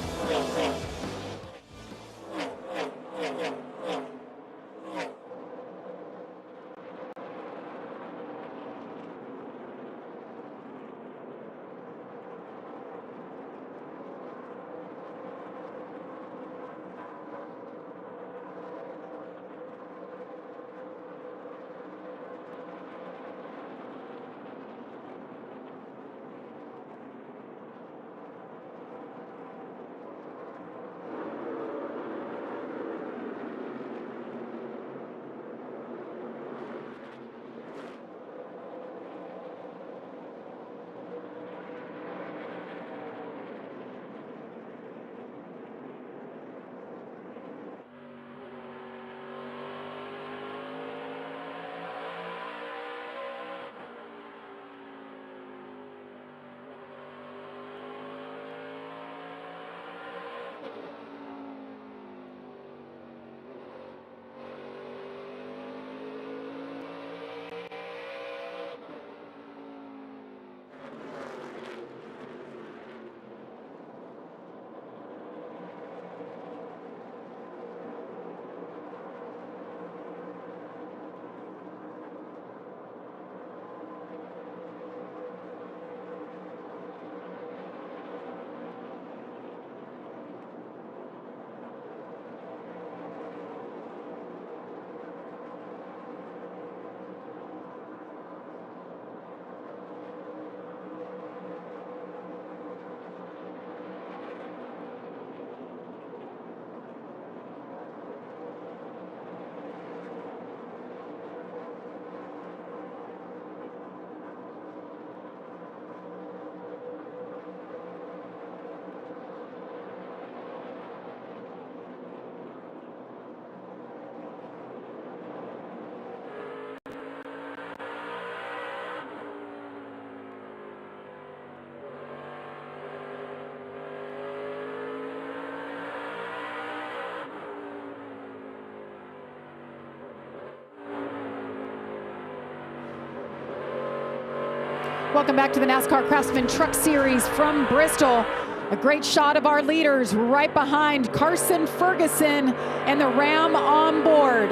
Welcome back to the NASCAR Craftsman Truck Series from Bristol. A great shot of our leaders right behind Carson Ferguson and the Ram on board.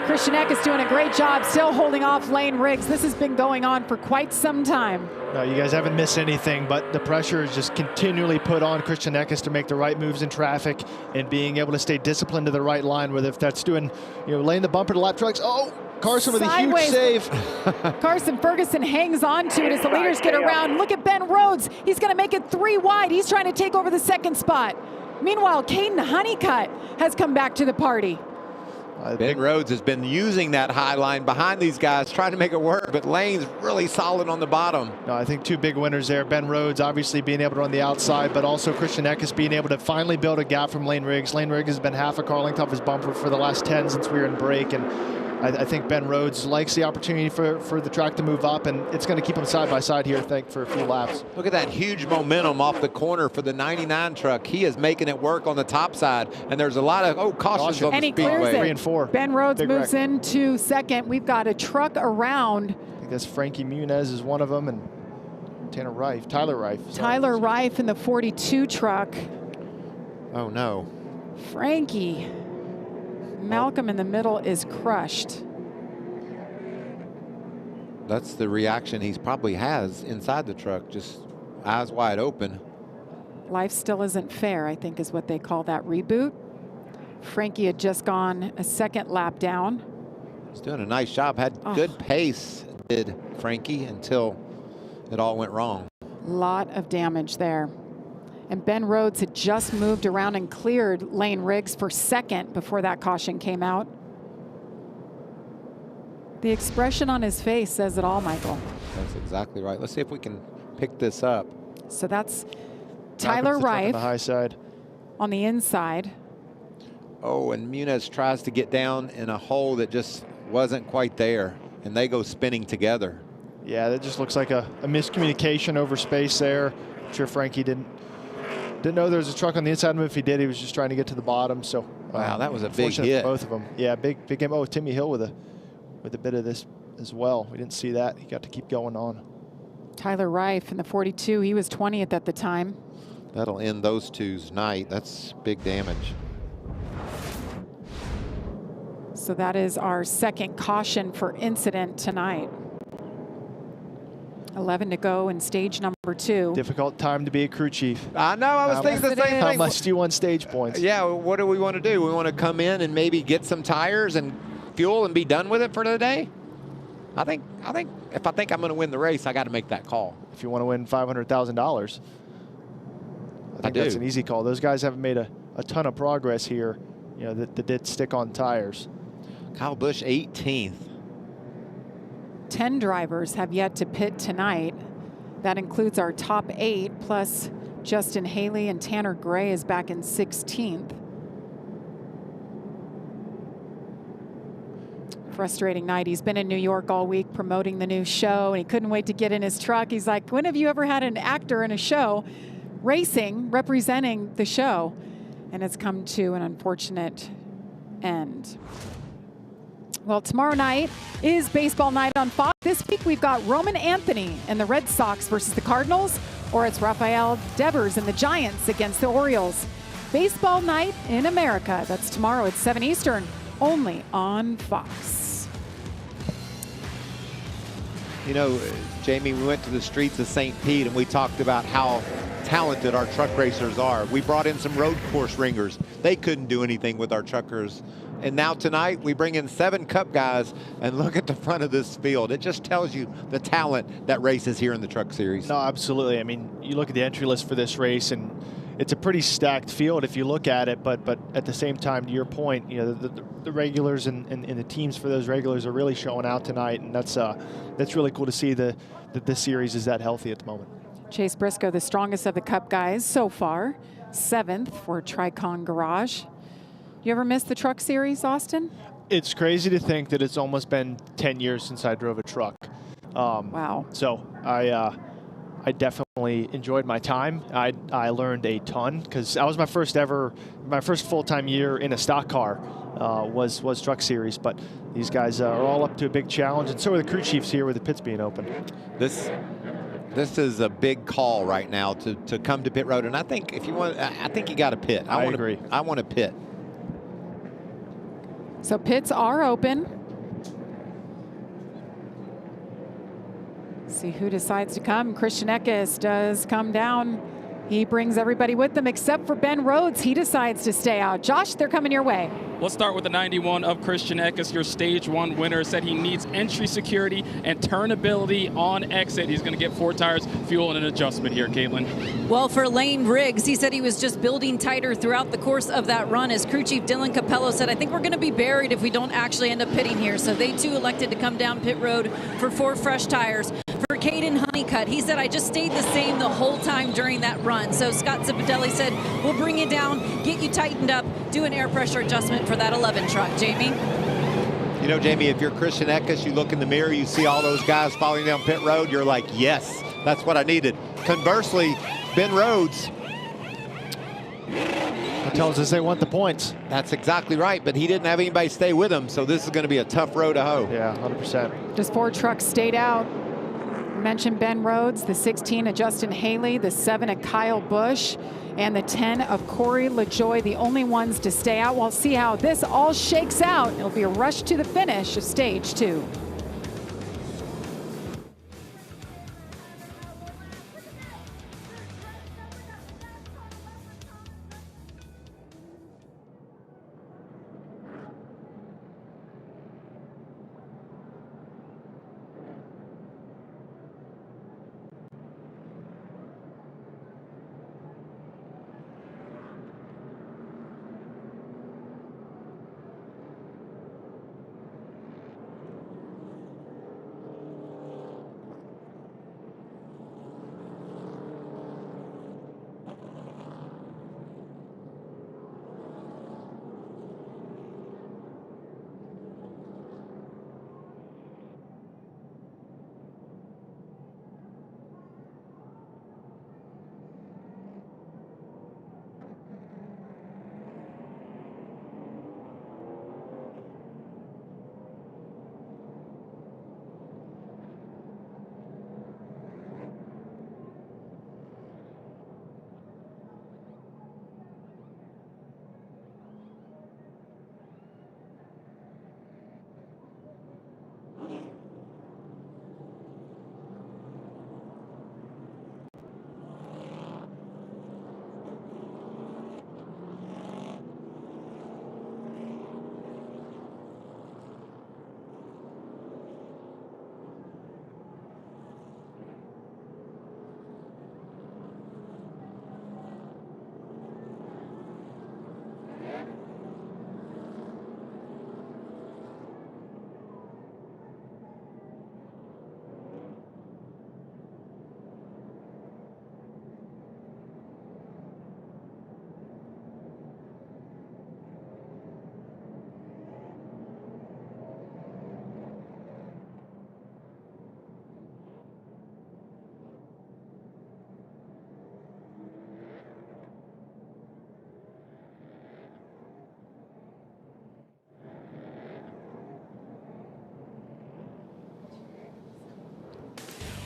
Christian Eck is doing a great job still holding off Lane Riggs. This has been going on for quite some time. No, you guys haven't missed anything, but the pressure is just continually put on Christian Eck to make the right moves in traffic and being able to stay disciplined to the right line, whether if that's doing, laying the bumper to lap trucks. Oh, Carson with Sideways. a huge save. Carson Ferguson hangs on to it as the leaders get around. Look at Ben Rhodes. He's going to make it 3 wide. He's trying to take over the second spot. Meanwhile, Caden Honeycutt has come back to the party. Ben Rhodes has been using that high line behind these guys, trying to make it work, but Lane's really solid on the bottom. No, I think 2 big winners there. Ben Rhodes obviously being able to run the outside, but also Christian Eck being able to finally build a gap from Lane Riggs. Lane Riggs has been half a car length off his bumper for the last 10 since we were in break, and I think Ben Rhodes likes the opportunity for the track to move up, and it's going to keep them side by side here, I think, for a few laps. Look at that huge momentum off the corner for the 99 truck. He is making it work on the top side, and there's a lot of cautions on and the he clears Speedway. it. 3 and 4. Ben Rhodes Big moves wreck. into second. We've got a truck around. I think that's Frankie Muniz is one of them, and Tyler Rife. Sorry. Tyler Rife in the 42 truck. Oh, no. Frankie. Malcolm in the middle is crushed. That's the reaction he probably has inside the truck, just eyes wide open. Life still isn't fair, I think is what they call that reboot. Frankie had just gone a second lap down. He's doing a nice job. Had good pace, did Frankie, until it all went wrong. Lot of damage there. And Ben Rhodes had just moved around and cleared Lane Riggs for second before that caution came out. The expression on his face says it all, Michael. That's exactly right. Let's see if we can pick this up. So that's Tyler Malcolm's the truck on Rife the high side. on the inside. Oh, and Muniz tries to get down in a hole that just wasn't quite there, and they go spinning together. Yeah, that just looks like a miscommunication over space there. I'm sure Frankie didn't know there was a truck on the inside of him. If he did, he was just trying to get to the bottom. So wow, that was a big unfortunate hit. for both of them. Yeah, big game. Oh, Timmy Hill with a bit of this as well. We didn't see that. He got to keep going on. Tyler Rife in the 42. He was 20th at the time. That'll end those two's night. That's big damage. So that is our second caution for incident tonight. 11 to go in stage number 2. Difficult time to be a crew chief. I know, I was thinking the same How thing. much do you want stage points? Yeah, what do we want to do? We want to come in and maybe get some tires and fuel and be done with it for the day? I think if I think I'm going to win the race, I got to make that call. If you want to win $500,000, I think that's an easy call. Those guys haven't made a ton of progress here, that did stick on tires. Kyle Busch 18th. 10 drivers have yet to pit tonight. That includes our top 8, plus Justin Haley and Tanner Gray is back in 16th. Frustrating night. He's been in New York all week promoting the new show, and he couldn't wait to get in his truck. He's like, when have you ever had an actor in a show racing, representing the show? And it's come to an unfortunate end. Well, tomorrow night is baseball night on Fox. This week we've got Roman Anthony and the Red Sox versus the Cardinals, or it's Rafael Devers and the Giants against the Orioles. Baseball night in America. That's tomorrow at 7 Eastern, only on Fox. Jamie, we went to the streets of St. Pete and we talked about how talented our truck racers are. We brought in some road course ringers. They couldn't do anything with our truckers. And now tonight we bring in 7 Cup guys, and look at the front of this field. It just tells you the talent that races here in the Truck Series. No, absolutely. I mean, you look at the entry list for this race, and it's a pretty stacked field if you look at it. But at the same time, to your point, the regulars and the teams for those regulars are really showing out tonight, and that's really cool to see that this series is that healthy at the moment. Chase Briscoe, the strongest of the Cup guys so far, 7th for Tricon Garage. You ever miss the Truck Series, Austin? It's crazy to think that it's almost been 10 years since I drove a truck. Wow. So I definitely enjoyed my time. I learned a ton because that was my first full-time year in a stock car was Truck Series. But these guys are all up to a big challenge, and so are the crew chiefs here with the pits being open. This This is a big call right now to come to pit road, and I think if you want, I think you got to pit. I agree. I want to pit. So pits are open. See who decides to come. Christian Eckes does come down. He brings everybody with them except for Ben Rhodes. He decides to stay out. Josh, they're coming your way. Let's start with the 91 of Christian Eckes, your stage 1 winner. Said he needs entry security and turnability on exit. He's going to get 4 tires, fuel, and an adjustment here, Caitlin. Well, for Lane Briggs, he said he was just building tighter throughout the course of that run. As crew chief Dylan Capello said, I think we're going to be buried if we don't actually end up pitting here. So they too elected to come down pit road for 4 fresh tires. For Caden Honeycutt, he said, I just stayed the same the whole time during that run. So Scott Zipadelli said, we'll bring you down, get you tightened up, do an air pressure adjustment for that 11 truck. Jamie? You know, Jamie, if you're Christian Eckes, you look in the mirror, you see all those guys falling down pit road, you're like, yes, that's what I needed. Conversely, Ben Rhodes. That tells us they want the points. That's exactly right, but he didn't have anybody stay with him, so this is going to be a tough road to hoe. Yeah, 100%. Just 4 trucks stayed out. Mentioned Ben Rhodes, the 16 of Justin Haley, the 7 of Kyle Busch, and the 10 of Corey LaJoie, the only ones to stay out. We'll see how this all shakes out. It'll be a rush to the finish of stage 2.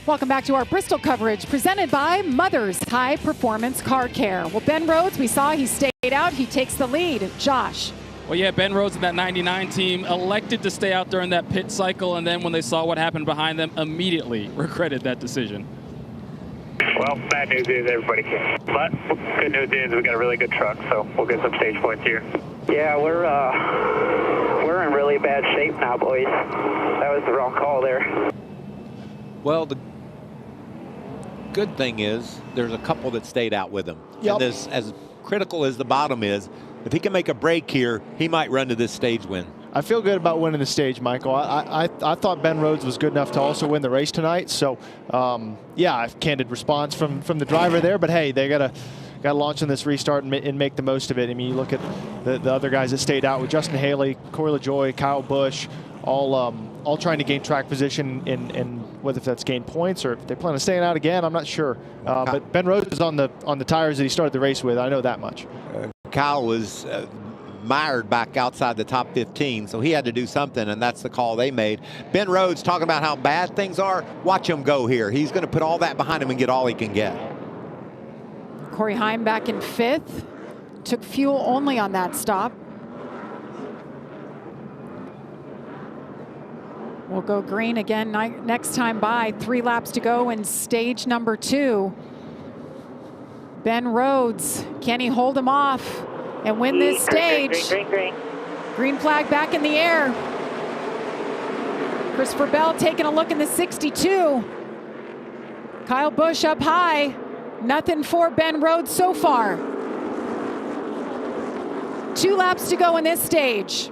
Welcome back to our Bristol coverage presented by Mother's High Performance Car Care. Well, Ben Rhodes, we saw he stayed out. He takes the lead. Josh. Well, yeah, Ben Rhodes and that 99 team elected to stay out during that pit cycle, and then when they saw what happened behind them, immediately regretted that decision. Well, bad news is everybody can. But good news is we got a really good truck, so we'll get some stage points here. Yeah, we're in really bad shape now, boys. That was the wrong call there. Well, the good thing is there's a couple that stayed out with him. Yep. And this, as critical as the bottom is, if he can make a break here, he might run to this stage win. I feel good about winning the stage, Michael. I thought Ben Rhodes was good enough to also win the race tonight. So, yeah, a candid response from the driver there. But, hey, they got to launch in this restart and make the most of it. I mean, you look at the other guys that stayed out with Justin Haley, Corey LaJoie, Kyle Busch, all trying to gain track position in whether that's gain points or if they plan on staying out again, I'm not sure. But Ben Rhodes is on the tires that he started the race with. I know that much. Kyle was mired back outside the top 15, so he had to do something, and that's the call they made. Ben Rhodes talking about how bad things are. Watch him go here. He's going to put all that behind him and get all he can get. Corey Heim back in 5th. Took fuel only on that stop. We'll go green again next time by. 3 laps to go in stage number 2. Ben Rhodes, can he hold him off and win this stage? Green. Green flag back in the air. Christopher Bell taking a look in the 62. Kyle Busch up high. Nothing for Ben Rhodes so far. 2 laps to go in this stage.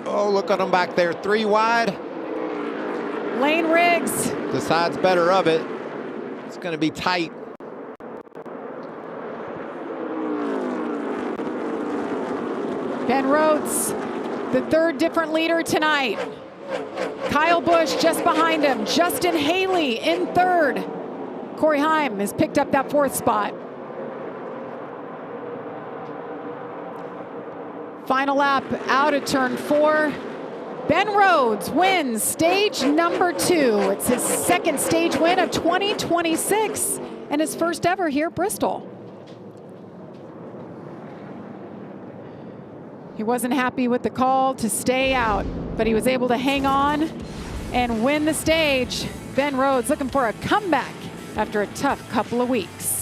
Oh, look at him back there, 3 wide. Lane Riggs. Decides better of it. It's going to be tight. Ben Rhodes, the 3rd different leader tonight. Kyle Busch just behind him. Justin Haley in 3rd. Corey Heim has picked up that 4th spot. Final lap out of turn 4. Ben Rhodes wins stage number 2. It's his 2nd stage win of 2026 and his first ever here at Bristol. He wasn't happy with the call to stay out, but he was able to hang on and win the stage. Ben Rhodes looking for a comeback after a tough couple of weeks.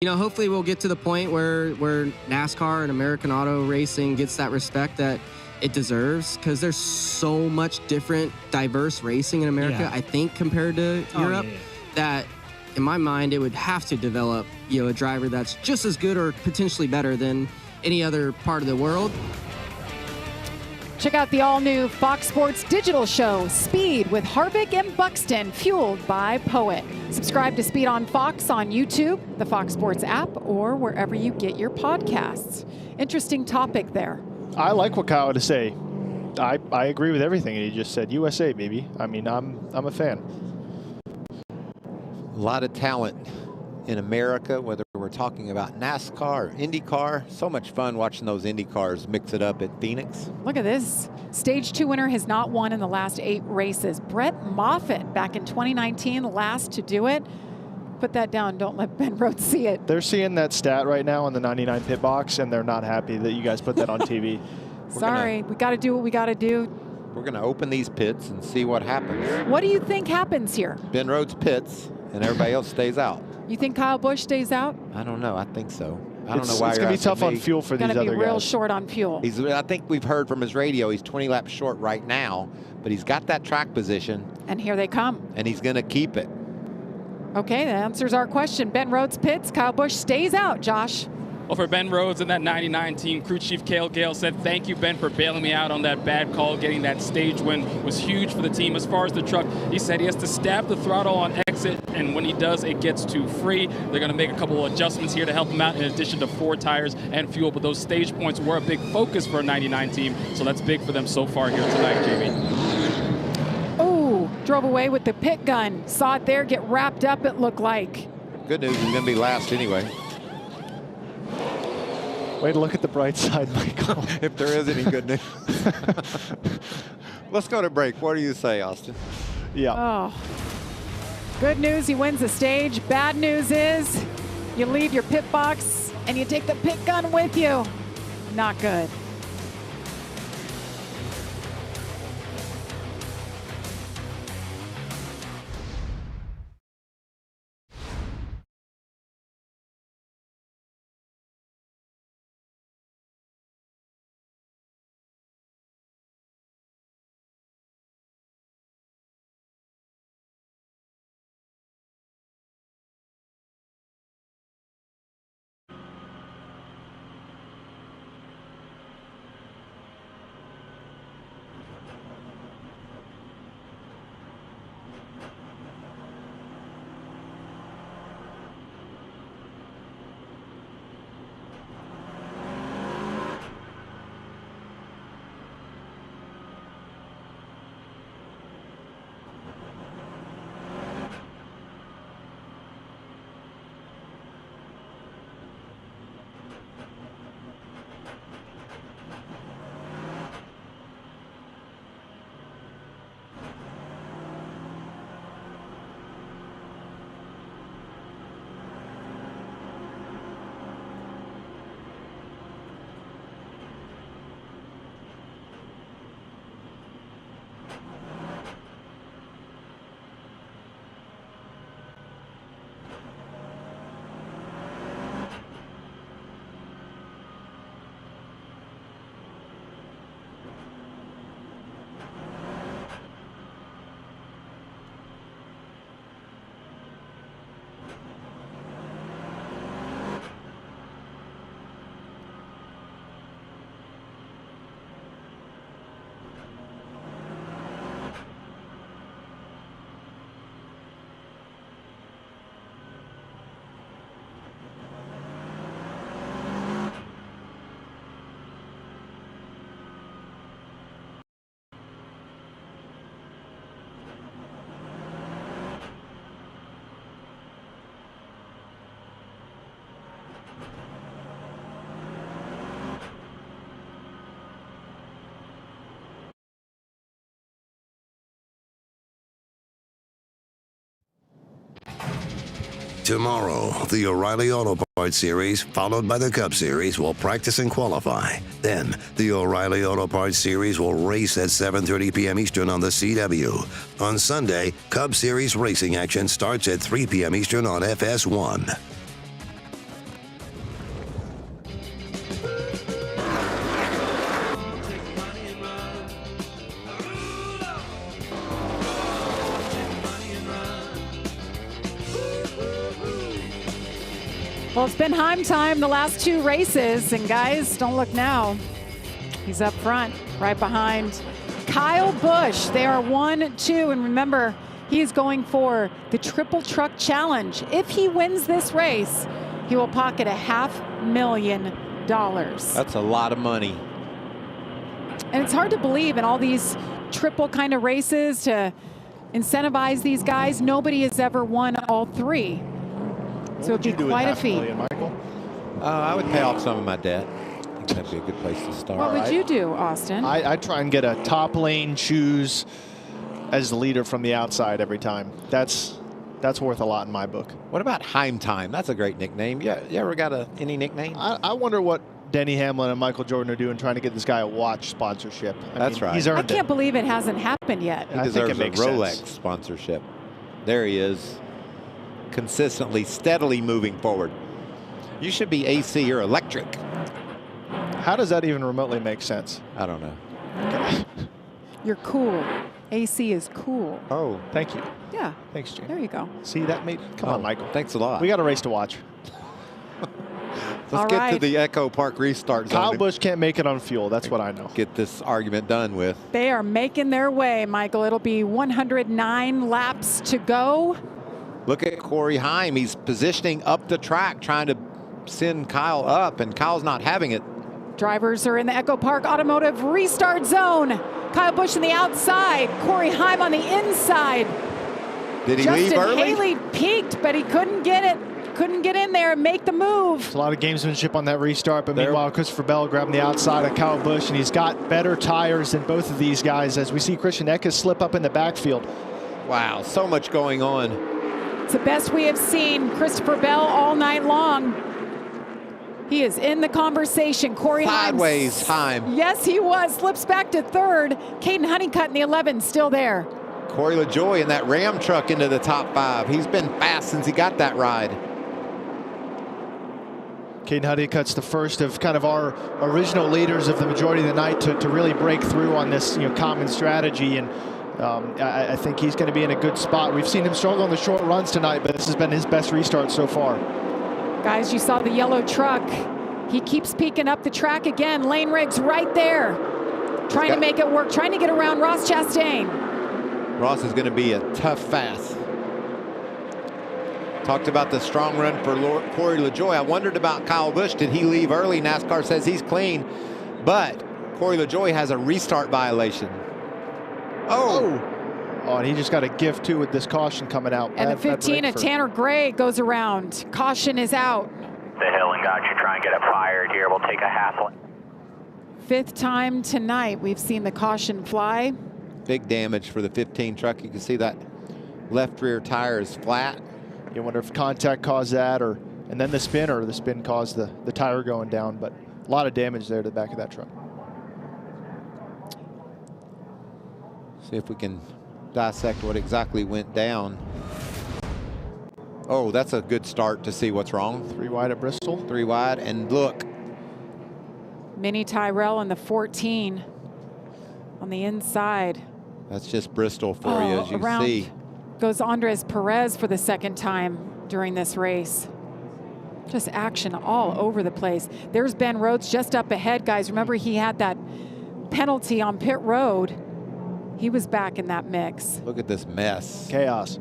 You know, hopefully we'll get to the point where NASCAR and American auto racing gets that respect that it deserves, because there's so much different, diverse racing in America, I think, compared to Europe, that in my mind, it would have to develop, you know, a driver that's just as good or potentially better than any other part of the world. Check out the all-new Fox Sports digital show, Speed, with Harvick and Buxton, fueled by Poet. Subscribe to Speed on Fox on YouTube, the Fox Sports app, or wherever you get your podcasts. Interesting topic there. I like what Kyle had to say. I agree with everything he just said. USA, baby. I mean, I'm a fan. A lot of talent in America, whether we're talking about NASCAR or IndyCar. So much fun watching those Indy cars mix it up at Phoenix. Look at this. Stage 2 winner has not won in the last 8 races. Brett Moffitt back in 2019, last to do it. Put that down. Don't let Ben Rhodes see it. They're seeing that stat right now in the 99 pit box, and they're not happy that you guys put that on TV. Sorry, we got to do what we got to do. We're going to open these pits and see what happens. What do you think happens here? Ben Rhodes pits, and everybody else stays out. You think Kyle Busch stays out? I don't know. I think so. I don't know why it's you're going to be tough asking me. on fuel for these other guys. Going to be real short on fuel. I think we've heard from his radio he's 20 laps short right now, but he's got that track position. And here they come. And he's going to keep it. Okay, that answers our question. Ben Rhodes pits, Kyle Busch stays out, Josh. Well, for Ben Rhodes and that 99 team, crew chief Cale Gale said, "Thank you, Ben, for bailing me out on that bad call. Getting that stage win was huge for the team." As far as the truck, he said he has to stab the throttle on exit, and when he does, it gets too free. They're going to make a couple of adjustments here to help him out, in addition to 4 tires and fuel. But those stage points were a big focus for a 99 team, so that's big for them so far here tonight, Jamie. Drove away with the pit gun. Saw it there get wrapped up, it looked like. Good news, he's going to be last anyway. Way to look at the bright side, Michael. If there is any good news. Let's go to break. What do you say, Austin? Yeah. Oh. Good news, he wins the stage. Bad news is you leave your pit box and you take the pit gun with you. Not good. Tomorrow, the O'Reilly Auto Parts Series, followed by the Cup Series, will practice and qualify. Then, the O'Reilly Auto Parts Series will race at 7:30 p.m. Eastern on the CW. On Sunday, Cup Series racing action starts at 3 p.m. Eastern on FS1. Well, it's been Heim time the last 2 races, and guys, don't look now. He's up front, right behind Kyle Busch. They are 1-2, and remember, he is going for the Triple Truck Challenge. If he wins this race, he will pocket $500,000. That's a lot of money. And it's hard to believe in all these triple kind of races to incentivize these guys. Nobody has ever won all 3. So it'd be quite a feat. $500,000, Michael? I would pay off some of my debt. I think that'd be a good place to start. What would you do, Austin? I'd try and get a top lane choose as the leader from the outside every time. That's worth a lot in my book. What about Heim Time? That's a great nickname. You ever got any nickname? I wonder what Denny Hamlin and Michael Jordan are doing trying to get this guy a watch sponsorship. That's right. He's earned I can't believe it hasn't happened yet. He I think deserves it makes a Rolex sense. sponsorship. There he is, consistently, steadily moving forward. You should be AC or electric. How does that even remotely make sense? I don't know. Okay. You're cool. AC is cool. Oh, thank you. Yeah. Thanks, Gene. There you go. See, that made... Come on, Michael. Thanks a lot. We got a race to watch. Let's All get to right. the Echo Park restart zone. Kyle Busch can't make it on fuel. That's what I know. Get this argument done with. They are making their way, Michael. It'll be 109 laps to go. Look at Corey Heim. He's positioning up the track, trying to send Kyle up, and Kyle's not having it. Drivers are in the Echo Park Automotive restart zone. Kyle Busch on the outside. Corey Heim on the inside. Did he Justin leave early? Haley peaked, but he couldn't get it. Couldn't get in there and make the move. There's a lot of gamesmanship on that restart, but meanwhile, Christopher Bell grabbing the outside of Kyle Busch, and he's got better tires than both of these guys as we see Christian Eckes slip up in the backfield. Wow, so much going on. It's the best we have seen Christopher Bell all night long. He is in the conversation. Corey Sideways Heim. Yes, he was. Slips back to third. Caden Honeycutt in the 11, still there. Corey LaJoie in that Ram truck into the top 5. He's been fast since he got that ride. Caden Honeycutt's the first of kind of our original leaders of the majority of the night to really break through on this common strategy, and I think he's going to be in a good spot. We've seen him struggle on the short runs tonight, but this has been his best restart so far. Guys, you saw the yellow truck. He keeps peeking up the track again. Lane Riggs right there, trying to make it work, trying to get around Ross Chastain. Ross is going to be a tough fast. Talked about the strong run for Corey LaJoie. I wondered about Kyle Busch. Did he leave early? NASCAR says he's clean, but Corey LaJoie has a restart violation. Oh, and he just got a gift too with this caution coming out. And the 15 of Tanner Gray goes around. Caution is out. The hill and got you. Try and get it fired here. We'll take a half lap. 5th time tonight we've seen the caution fly. big damage for the 15 truck. You can see that left rear tire is flat. You wonder if contact caused that, and then the spin caused the tire going down, but a lot of damage there to the back of that truck. See if we can dissect what exactly went down. Oh, that's a good start to see what's wrong. 3 wide at Bristol. 3 wide, and look. Mini Tyrell in the 14 on the inside. That's just Bristol for you, as you around see. Goes Andres Perez for the 2nd time during this race. Just action all over the place. There's Ben Rhodes just up ahead, guys. Remember, he had that penalty on pit road. He was back in that mix. Look at this mess. Chaos.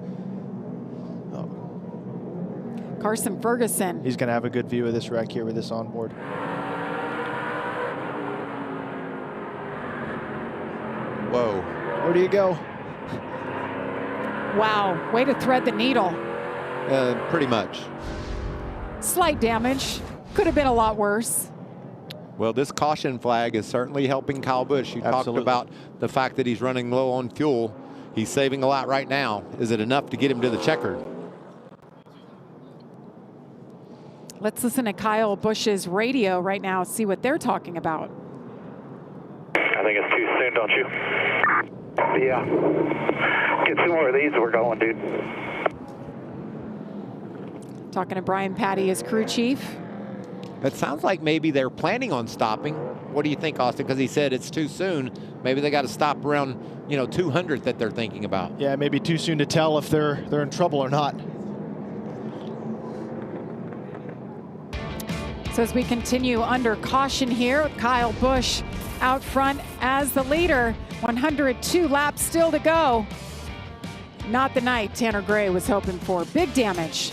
Carson Ferguson. He's going to have a good view of this wreck here with this onboard. Whoa. Where do you go? Wow, way to thread the needle. Pretty much. Slight damage. Could have been a lot worse. Well, this caution flag is certainly helping Kyle Busch. You talked about the fact that he's running low on fuel. He's saving a lot right now. Is it enough to get him to the checkered? Let's listen to Kyle Busch's radio right now, see what they're talking about. I think it's too soon, don't you? Yeah. Get 2 more of these, we're going, dude. Talking to Brian Patty, his crew chief. It sounds like maybe they're planning on stopping. What do you think, Austin? Because he said it's too soon. Maybe they got to stop around, 200 that they're thinking about. Yeah, maybe too soon to tell if they're in trouble or not. So as we continue under caution here, with Kyle Busch out front as the leader, 102 laps still to go. Not the night Tanner Gray was hoping for. Big damage.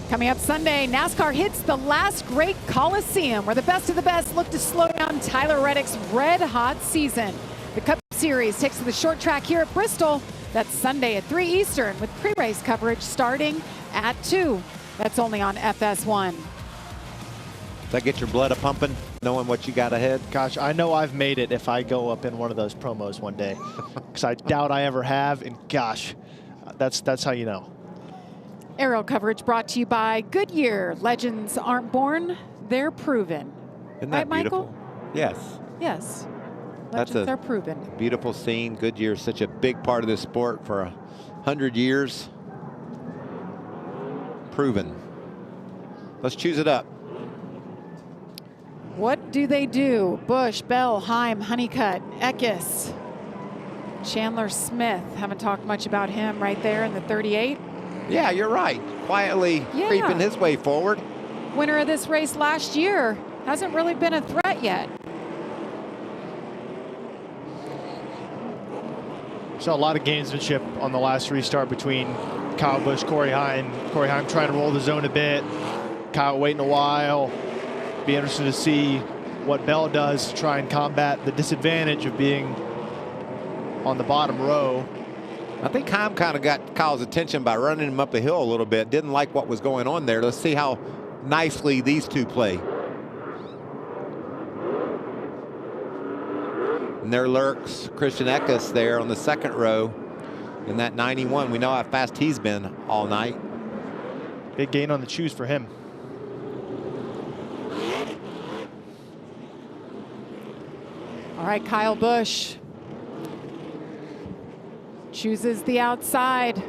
Coming up Sunday, NASCAR hits the last great Coliseum, where the best of the best look to slow down Tyler Reddick's red-hot season. The Cup Series takes to the short track here at Bristol. That's Sunday at 3 Eastern, with pre-race coverage starting at 2. That's only on FS1. Does that get your blood a-pumping, knowing what you got ahead? Gosh, I know I've made it if I go up in one of those promos one day, because I doubt I ever have, and gosh, that's how you know. Aerial coverage brought to you by Goodyear. Legends aren't born, they're proven. Isn't that right, beautiful? Michael? Yes. Yes. That's Legends are proven. Beautiful scene. Goodyear is such a big part of this sport for 100 years. Proven. Let's choose it up. What do they do? Busch, Bell, Heim, Honeycutt, Eckes, Chandler Smith. Haven't talked much about him right there in the 38. Yeah, you're right. Quietly creeping his way forward. Winner of this race last year. Hasn't really been a threat yet. Saw a lot of gamesmanship on the last restart between Kyle Busch, Corey Heim. Corey Heim trying to roll the zone a bit. Kyle waiting a while. Be interested to see what Bell does to try and combat the disadvantage of being on the bottom row. I think Heim kind of got Kyle's attention by running him up the hill a little bit. Didn't like what was going on there. Let's see how nicely these two play. And there lurks Christian Eckes there on the second row in that 91. We know how fast he's been all night. Big gain on the choose for him. All right, Kyle Busch chooses the outside.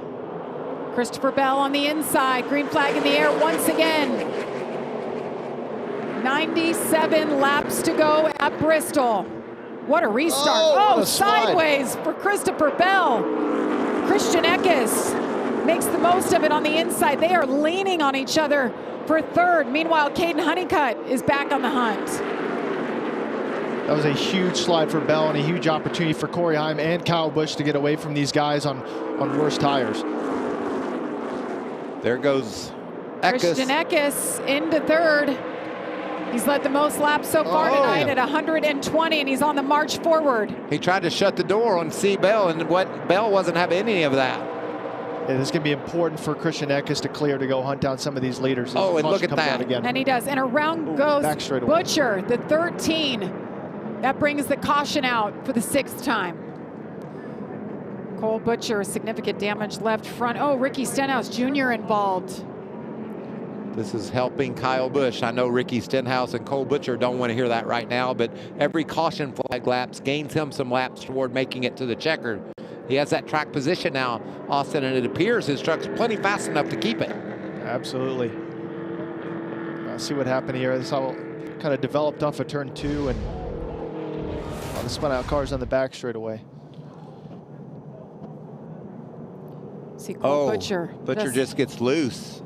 Christopher Bell on the inside. Green flag in the air once again. 97 laps to go at Bristol. What a restart. Oh, sideways for Christopher Bell. Christian Eckes makes the most of it on the inside. They are leaning on each other for third. Meanwhile, Caden Honeycutt is back on the hunt. That was a huge slide for Bell and a huge opportunity for Corey Heim and Kyle Busch to get away from these guys on worse tires. There goes Eckes. Christian Eckes into third. He's led the most laps so far tonight at 120, and he's on the march forward. He tried to shut the door on C. Bell, and Bell wasn't having any of that. Yeah, this is going to be important for Christian Eckes to clear to go hunt down some of these leaders. Oh, and look at that. Again. And he does. And around goes Butcher, the 13. That brings the caution out for the 6th time. Cole Butcher, significant damage left front. Oh, Ricky Stenhouse Jr. involved. This is helping Kyle Busch. I know Ricky Stenhouse and Cole Butcher don't want to hear that right now, but every caution flag laps gains him some laps toward making it to the checkered. He has that track position now, Austin, and it appears his truck's plenty fast enough to keep it. Absolutely. See what happened here. This all kind of developed off of turn 2, and the spun out cars on the back straight away. See Cole Butcher. Butcher just gets loose.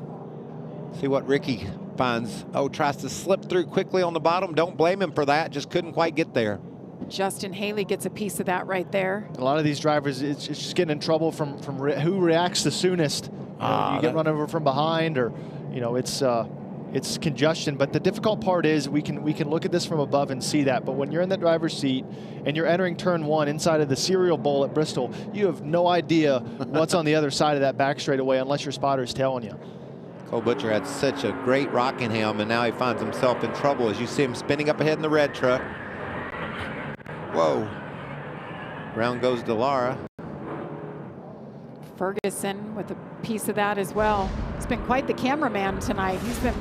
See what Ricky finds. Oh, tries to slip through quickly on the bottom. Don't blame him for that. Just couldn't quite get there. Justin Haley gets a piece of that right there. A lot of these drivers, it's just getting in trouble from who reacts the soonest. You get run over from behind, or it's congestion. But the difficult part is we can look at this from above and see that. But when you're in the driver's seat and you're entering turn 1 inside of the cereal bowl at Bristol, you have no idea what's on the other side of that back straightaway unless your spotter's telling you. Cole Butcher had such a great Rockingham, and now he finds himself in trouble as you see him spinning up ahead in the red truck. Whoa. Round goes Delara. Ferguson with a piece of that as well. He's been quite the cameraman tonight. He's been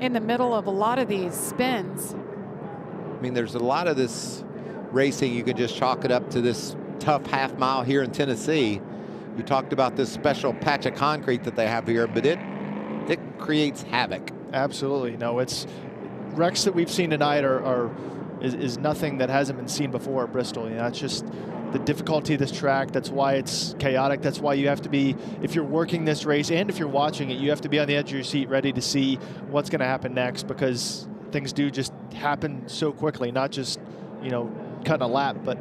in the middle of a lot of these spins. I mean, there's a lot of this racing. You can just chalk it up to this tough half mile here in Tennessee. You talked about this special patch of concrete that they have here, but it creates havoc. Absolutely. No, it's wrecks that we've seen tonight is nothing that hasn't been seen before at Bristol. It's just the difficulty of this track. That's why it's chaotic. That's why you have to be, if you're working this race and if you're watching it, you have to be on the edge of your seat ready to see what's going to happen next, because things do just happen so quickly, not just, cutting a lap, but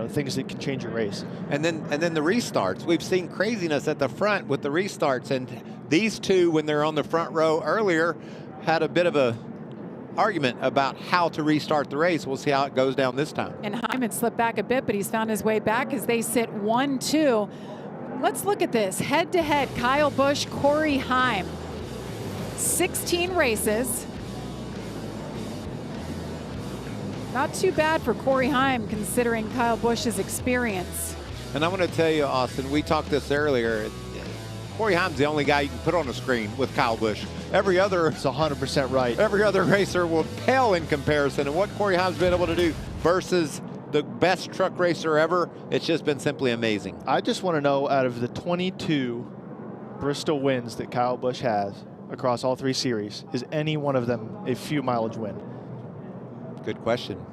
things that can change your race. And then the restarts. We've seen craziness at the front with the restarts, and these two, when they're on the front row earlier, had a bit of a argument about how to restart the race. We'll see how it goes down this time. And Hyman slipped back a bit, but he's found his way back as they sit 1-2. Let's look at this. Head-to-head, Kyle Busch, Corey Heim. 16 races. Not too bad for Corey Heim, considering Kyle Busch's experience. And I want to tell you, Austin, we talked this earlier. Corey Heim's the only guy you can put on the screen with Kyle Busch. Every other, it's 100% right. Every other racer will pale in comparison. And what Corey Heim's been able to do versus the best truck racer ever, it's just been simply amazing. I just want to know, out of the 22 Bristol wins that Kyle Busch has across all 3 series, is any one of them a few mileage win? Good question.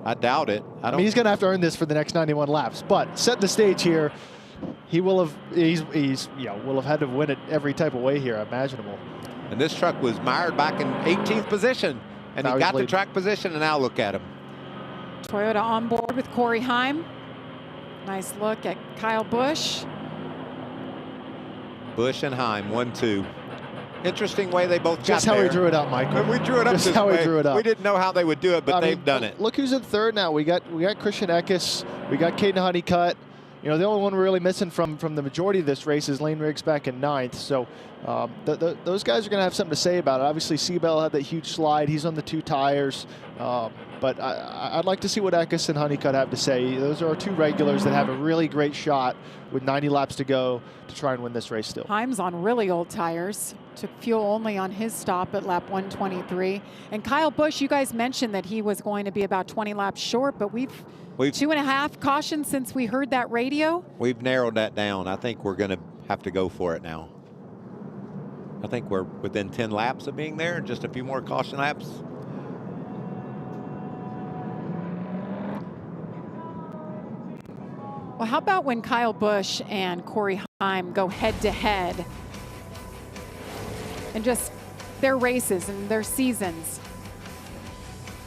I doubt it. I mean, he's going to have to earn this for the next 91 laps. But set the stage here. He will have. Will have had to win it every type of way here, imaginable. And this truck was mired back in 18th position, and he got the track position. And now look at him. Toyota on board with Corey Heim. Nice look at Kyle Busch. Busch and Heim, 1-2. Interesting way they both just got there. Just how we drew it up, Michael. We drew it up just this how way. We drew it up. We didn't know how they would do it, but they've done it. Look who's in third now. We got Christian Eckes. We got Caden Honeycutt. The only one we're really missing from the majority of this race is Lane Riggs back in 9th. So those guys are going to have something to say about it. Obviously, Seabell had that huge slide. He's on the 2 tires. But I'd like to see what Eckes and Honeycutt have to say. Those are our 2 regulars that have a really great shot with 90 laps to go to try and win this race still. Heim's on really old tires. Took fuel only on his stop at lap 123. And Kyle Busch, you guys mentioned that he was going to be about 20 laps short, but we've 2.5 cautions since we heard that radio. We've narrowed that down. I think we're going to have to go for it now. I think we're within 10 laps of being there, just a few more caution laps. Well, how about when Kyle Busch and Corey Heim go head-to-head and just their races and their seasons?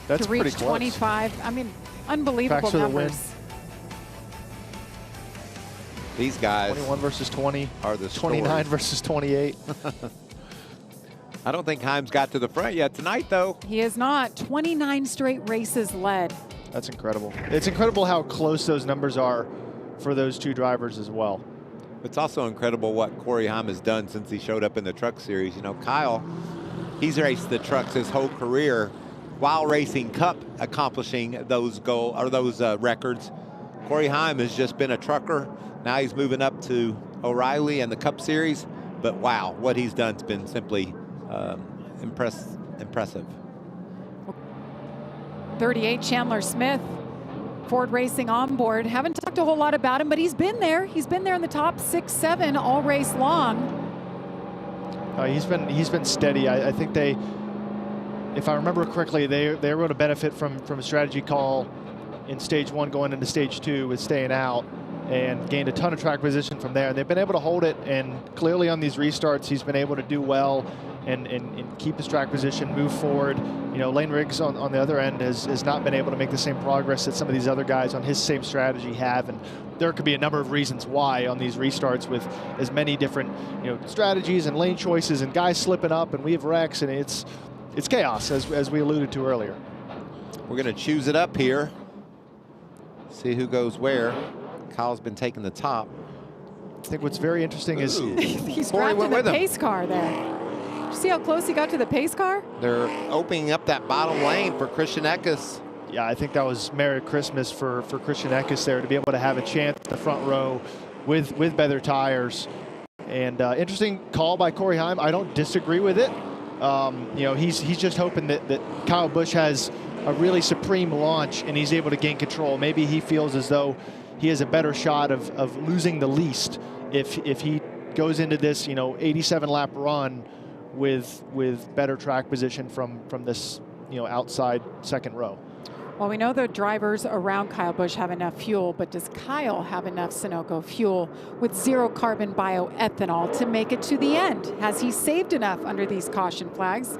That's to reach pretty close. 25. I mean, unbelievable numbers. These guys 21 versus 20 are the 29 versus 28. I don't think Heim's got to the front yet tonight, though. He is not. 29 straight races led. That's incredible. It's incredible how close those numbers are for those 2 drivers as well. It's also incredible what Corey Heim has done since he showed up in the truck series. Kyle, he's raced the trucks his whole career while racing Cup, accomplishing those records. Corey Heim has just been a trucker. Now he's moving up to O'Reilly and the Cup series. But wow, what he's done has been simply impressive. 38, Chandler Smith, Ford Racing on board. Haven't talked a whole lot about him, but he's been there. He's been there in the top 6, 7 all race long. He's been steady. I think they, if I remember correctly, they were able to benefit from a strategy call in stage 1 going into stage 2 with staying out, and gained a ton of track position from there. And they've been able to hold it, and clearly on these restarts, he's been able to do well and keep his track position, move forward. Lane Riggs on the other end has not been able to make the same progress that some of these other guys on his same strategy have. And there could be a number of reasons why on these restarts with as many different strategies and lane choices and guys slipping up, and we have wrecks, and it's chaos, as we alluded to earlier. We're going to choose it up here. See who goes where. Kyle's been taking the top. I think what's very interesting is he's grabbed to the pace car there. See how close he got to the pace car? They're opening up that bottom lane for Christian Eckes. Yeah, I think that was Merry Christmas for Christian Eckes there, to be able to have a chance in the front row with better tires. And interesting call by Corey Heim. I don't disagree with it. He's just hoping that Kyle Busch has a really supreme launch and he's able to gain control. Maybe he feels as though he has a better shot of losing the least if he goes into this 87 lap run with better track position from this outside second row. Well, we know the drivers around Kyle Busch have enough fuel, but does Kyle have enough Sunoco fuel with zero carbon bioethanol to make it to the end? Has he saved enough under these caution flags?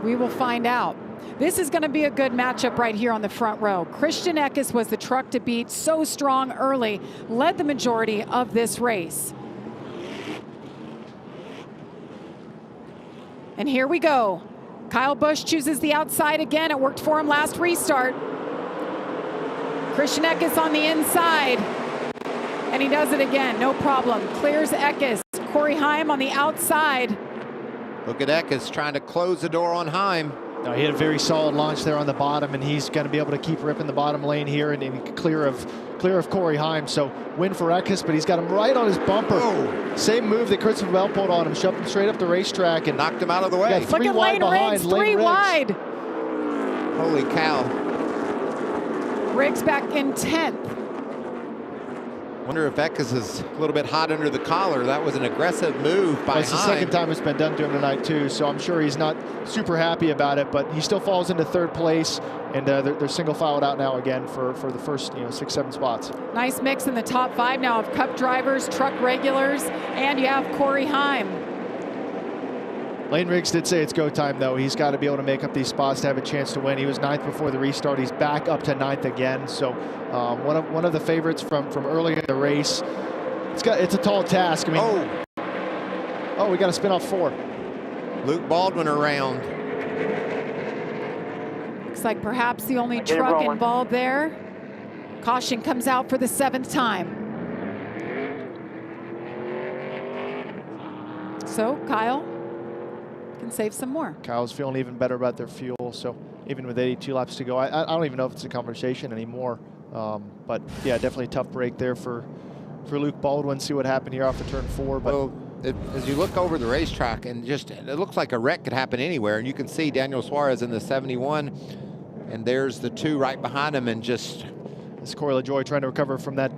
We will find out. This is going to be a good matchup right here on the front row. Christian Eckes was the truck to beat, so strong early, led the majority of this race. And here we go. Kyle Busch chooses the outside again. It worked for him last restart. Christian Eckes on the inside. And he does it again, no problem. Clears Eckes. Corey Heim on the outside. Look at Eckes trying to close the door on Heim. No, he had a very solid launch there on the bottom, and he's going to be able to keep ripping the bottom lane here and clear of Corey Heim. So win for Eckes, but he's got him right on his bumper. Oh. Same move that Christopher Bell pulled on him, shoved him straight up the racetrack and knocked him out of the way. Look at Lane Riggs, three wide. Holy cow. Riggs back in 10th. Wonder if Eckes is a little bit hot under the collar. That was an aggressive move by Heim. It's the second time it's been done to him tonight, too, so I'm sure he's not super happy about it, but he still falls into third place, and they're single filed out now again for the first 6, 7 spots. Nice mix in the top 5 now of Cup drivers, truck regulars, and you have Corey Heim. Lane Riggs did say it's go time, though. He's got to be able to make up these spots to have a chance to win. He was 9th before the restart. He's back up to 9th again. So one of the favorites from earlier in the race. It's a tall task. I mean, we got to spin off 4. Luke Baldwin around. Looks like perhaps the only truck involved there. Caution comes out for the 7th time. So Kyle can save some more. Kyle's feeling even better about their fuel, so even with 82 laps to go, I don't even know if it's a conversation anymore. But yeah, definitely a tough break there for Luke Baldwin. See what happened here off of turn 4. But well, as you look over the racetrack, and it looks like a wreck could happen anywhere, and you can see Daniel Suarez in the 71, and there's the 2 right behind him, and just it's Corey LaJoie trying to recover from that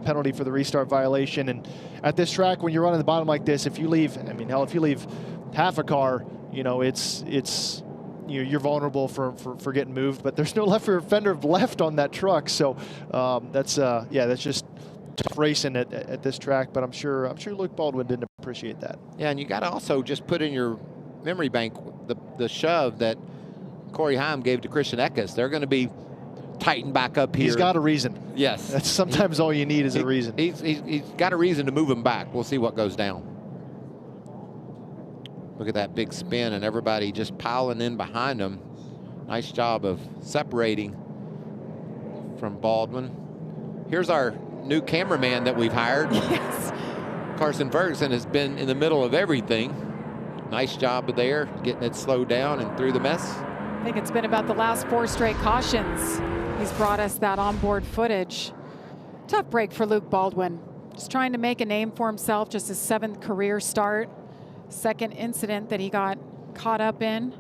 penalty for the restart violation. And at this track, when you're running the bottom like this, if you leave, I mean, hell, if you leave half a car, it's you're vulnerable for getting moved, but there's no left rear fender left on that truck. So that's just tough racing at this track, but I'm sure Luke Baldwin didn't appreciate that. Yeah, and you got to also just put in your memory bank the shove that Corey Heim gave to Christian Eckes. They're going to be tightened back up here. He's got a reason. Yes. That's sometimes all you need is a reason. He's got a reason to move him back. We'll see what goes down. Look at that big spin and everybody just piling in behind him. Nice job of separating from Baldwin. Here's our new cameraman that we've hired. Yes. Carson Ferguson has been in the middle of everything. Nice job there, getting it slowed down and through the mess. I think it's been about the last 4 straight cautions. He's brought us that onboard footage. Tough break for Luke Baldwin. Just trying to make a name for himself, just his 7th career start. 2nd incident that he got caught up in.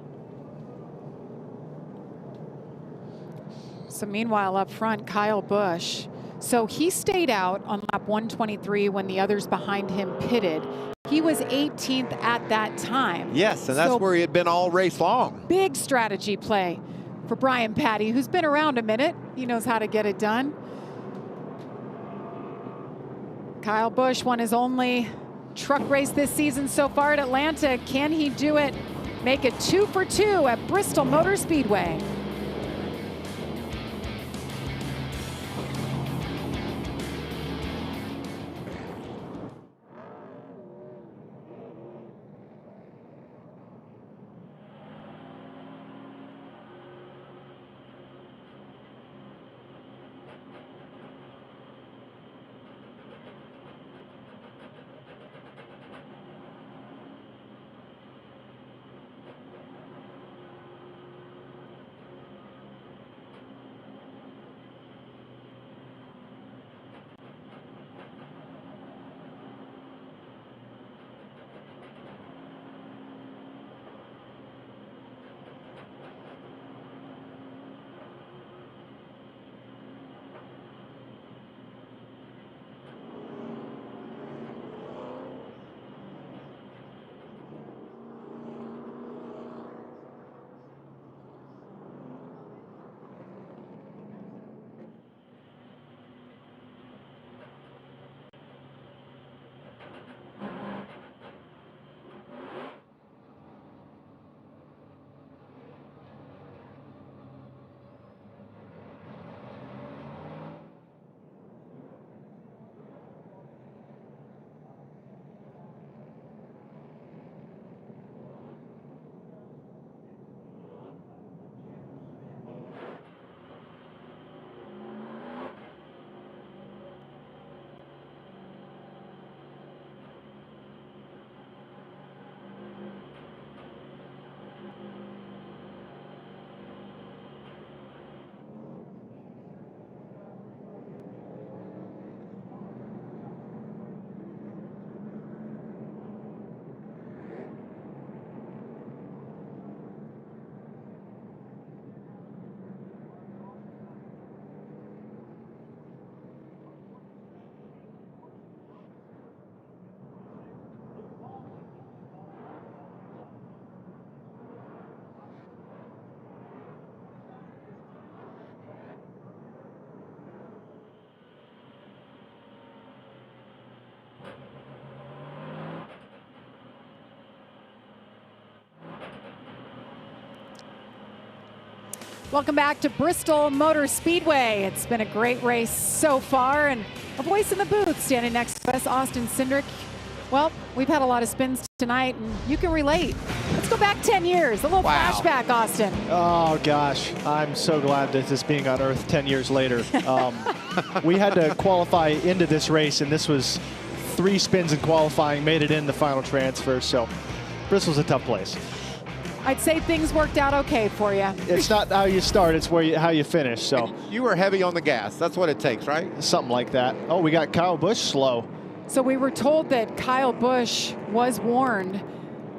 So meanwhile up front, Kyle Busch. So he stayed out on lap 123 when the others behind him pitted. He was 18th at that time. Yes, and that's where he had been all race long. Big strategy play for Brian Patty, who's been around a minute. He knows how to get it done. Kyle Busch won his only truck race this season so far at Atlanta. Can he do it? Make it 2 for 2 at Bristol Motor Speedway. Welcome back to Bristol Motor Speedway. It's been a great race so far, and a voice in the booth standing next to us, Austin Cindric. Well, we've had a lot of spins tonight, and you can relate. Let's go back 10 years, a little flashback, Austin. Oh, gosh. I'm so glad that this is being unearthed 10 years later. We had to qualify into this race, and this was 3 spins in qualifying, made it in the final transfer, so Bristol's a tough place. I'd say things worked out okay for you. It's not how you start, it's how you finish. So and you were heavy on the gas. That's what it takes, right? Something like that. Oh, we got Kyle Busch slow. So we were told that Kyle Busch was warned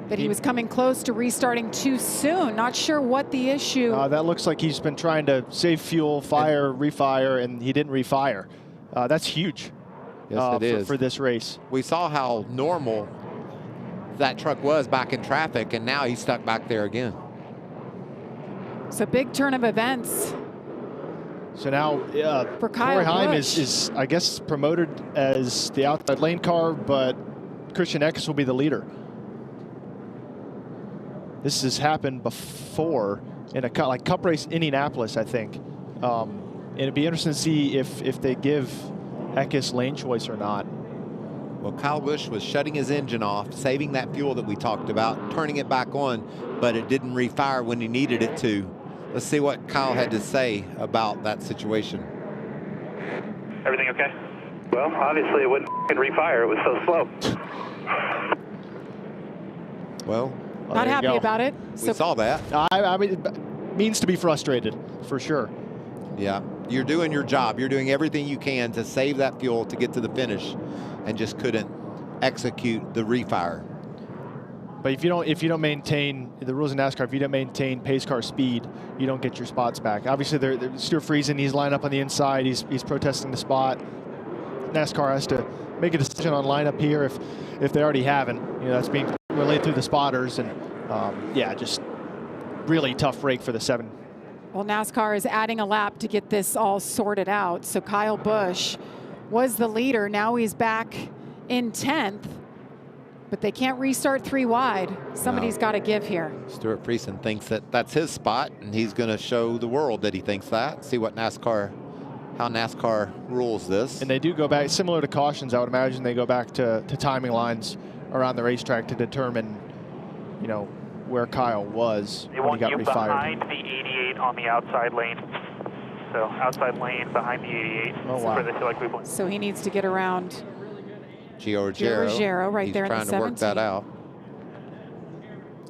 that he was coming close to restarting too soon. Not sure what the issue. That looks like he's been trying to save fuel, refire, and he didn't refire. That's huge. Yes, it is. For this race. We saw how normal that truck was back in traffic, and now he's stuck back there again. So big turn of events. So now for Kyle Corey Heim Busch. is, I guess, promoted as the outside lane car, but Christian Eckes will be the leader. This has happened before in a cup race in Indianapolis, I think. And it'd be interesting to see if they give Eckes lane choice or not. Well, Kyle Busch was shutting his engine off, saving that fuel that we talked about, turning it back on, but it didn't refire when he needed it to. Let's see what Kyle had to say about that situation. Everything okay? Well, obviously it wouldn't refire. It was so slow. Well, not happy about it. We saw that. I mean, it means to be frustrated, for sure. Yeah, you're doing your job. You're doing everything you can to save that fuel to get to the finish, and just couldn't execute the refire. But if you don't maintain the rules of NASCAR, if you don't maintain pace car speed, you don't get your spots back. Obviously, Stuart Friesen, he's lined up on the inside. He's protesting the spot. NASCAR has to make a decision on lineup here if they already haven't. You know, that's being relayed through the spotters, and yeah, just really tough break for the 7. Well, NASCAR is adding a lap to get this all sorted out. So Kyle Busch was the leader. Now he's back in 10th, but they can't restart 3 wide. Somebody's got to give here. Stuart Friesen thinks that that's his spot, and he's going to show the world that he thinks that. See what how NASCAR rules this. And they do go back, similar to cautions, I would imagine they go back to timing lines around the racetrack to determine, you know, where Kyle was when he got refired. Behind the 88 on the outside lane. So outside lane behind the 88. Oh, wow. Where they feel like we want. So he needs to get around Gio Ruggiero right there in the 17. He's trying to work that out.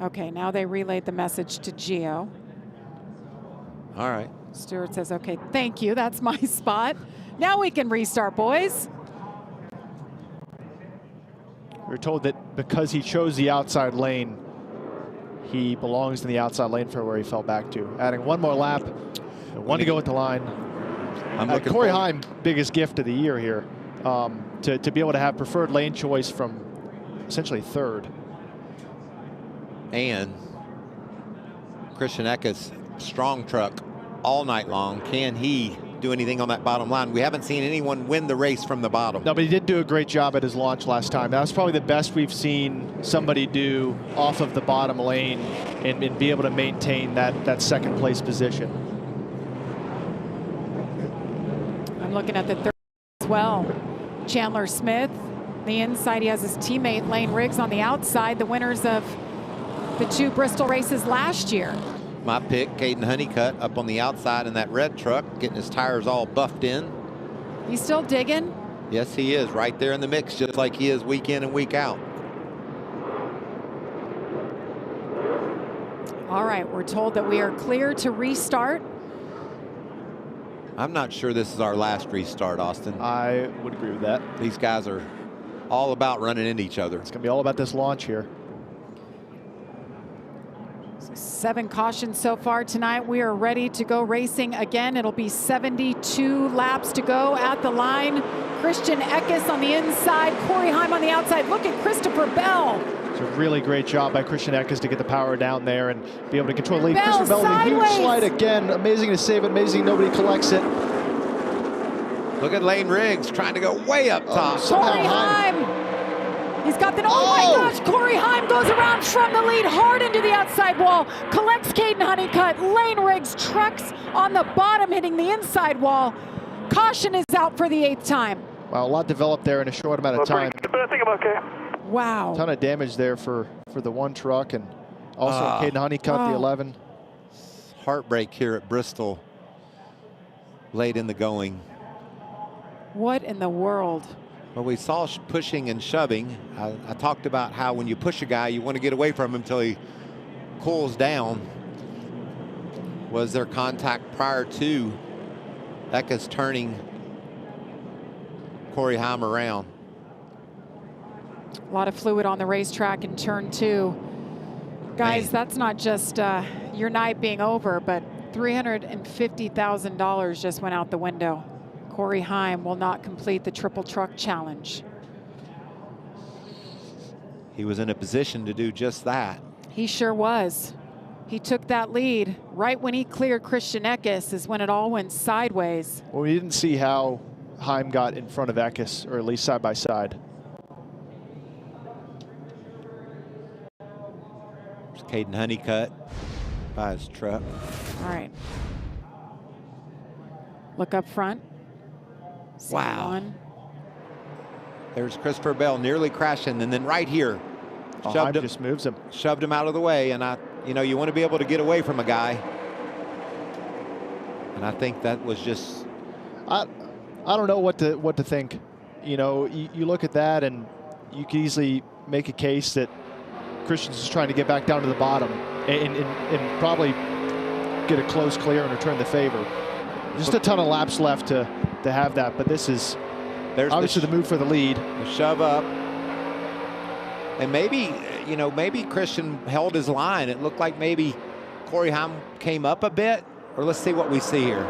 Okay, now they relayed the message to Gio. All right. Stewart says, okay, thank you. That's my spot. Now we can restart, boys. We're told that because he chose the outside lane, he belongs in the outside lane for where he fell back to. Adding 1 more lap, and 1 to go at the line. Corey Heim, biggest gift of the year here, to be able to have preferred lane choice from essentially 3rd. And Christian Eckes, strong truck all night long. Can he do anything on that bottom line? We haven't seen anyone win the race from the bottom. No, but he did do a great job at his launch last time. That was probably the best we've seen somebody do off of the bottom lane and be able to maintain that 2nd place position. I'm looking at the 3rd as well. Chandler Smith, the inside. He has his teammate Lane Riggs on the outside, the winners of the 2 Bristol races last year. My pick, Caden Honeycutt, up on the outside in that red truck, getting his tires all buffed in. He's still digging? Yes, he is, right there in the mix, just like he is week in and week out. All right, we're told that we are clear to restart. I'm not sure this is our last restart, Austin. I would agree with that. These guys are all about running into each other. It's going to be all about this launch here. 7 cautions so far tonight. We are ready to go racing again. It'll be 72 laps to go at the line. Christian Eckes on the inside, Corey Heim on the outside. Look at Christopher Bell. It's a really great job by Christian Eckes to get the power down there and be able to control the lead. Bell Christopher Bell, a huge slide again. Amazing to save it. Amazing nobody collects it. Look at Lane Riggs trying to go way up top. Corey Heim. He's got the, oh my gosh, Corey Heim goes around from the lead, hard into the outside wall, collects Caden Honeycutt, Lane Riggs, trucks on the bottom, hitting the inside wall. Caution is out for the 8th time. Wow, a lot developed there in a short amount of time. But I think I'm okay. Wow. A ton of damage there for the one truck, and also Caden Honeycutt, the 11. Heartbreak here at Bristol late in the going. What in the world? Well, we saw pushing and shoving. I talked about how when you push a guy, you want to get away from him until he cools down. Was there contact prior to Eckes turning Corey Heim around? A lot of fluid on the racetrack in turn 2. Guys, that's not just your night being over, but $350,000 just went out the window. Corey Heim will not complete the triple truck challenge. He was in a position to do just that. He sure was. He took that lead right when he cleared Christian Eckes is when it all went sideways. Well, we didn't see how Heim got in front of Eckes, or at least side by side. There's Caden Honeycutt by his truck. All right. Look up front. Wow. One. There's Christopher Bell nearly crashing, and then right here, Heim just moves him. Shoved him out of the way, and you want to be able to get away from a guy. And I think that was just. I don't know what to think. You know, you look at that, and you could easily make a case that Christian's is trying to get back down to the bottom and probably get a close clear and return the favor. Just a ton of laps left to have that, but this is obviously the move for the lead. The shove up. And maybe Christian held his line. It looked like maybe Corey Heim came up a bit, or let's see what we see here.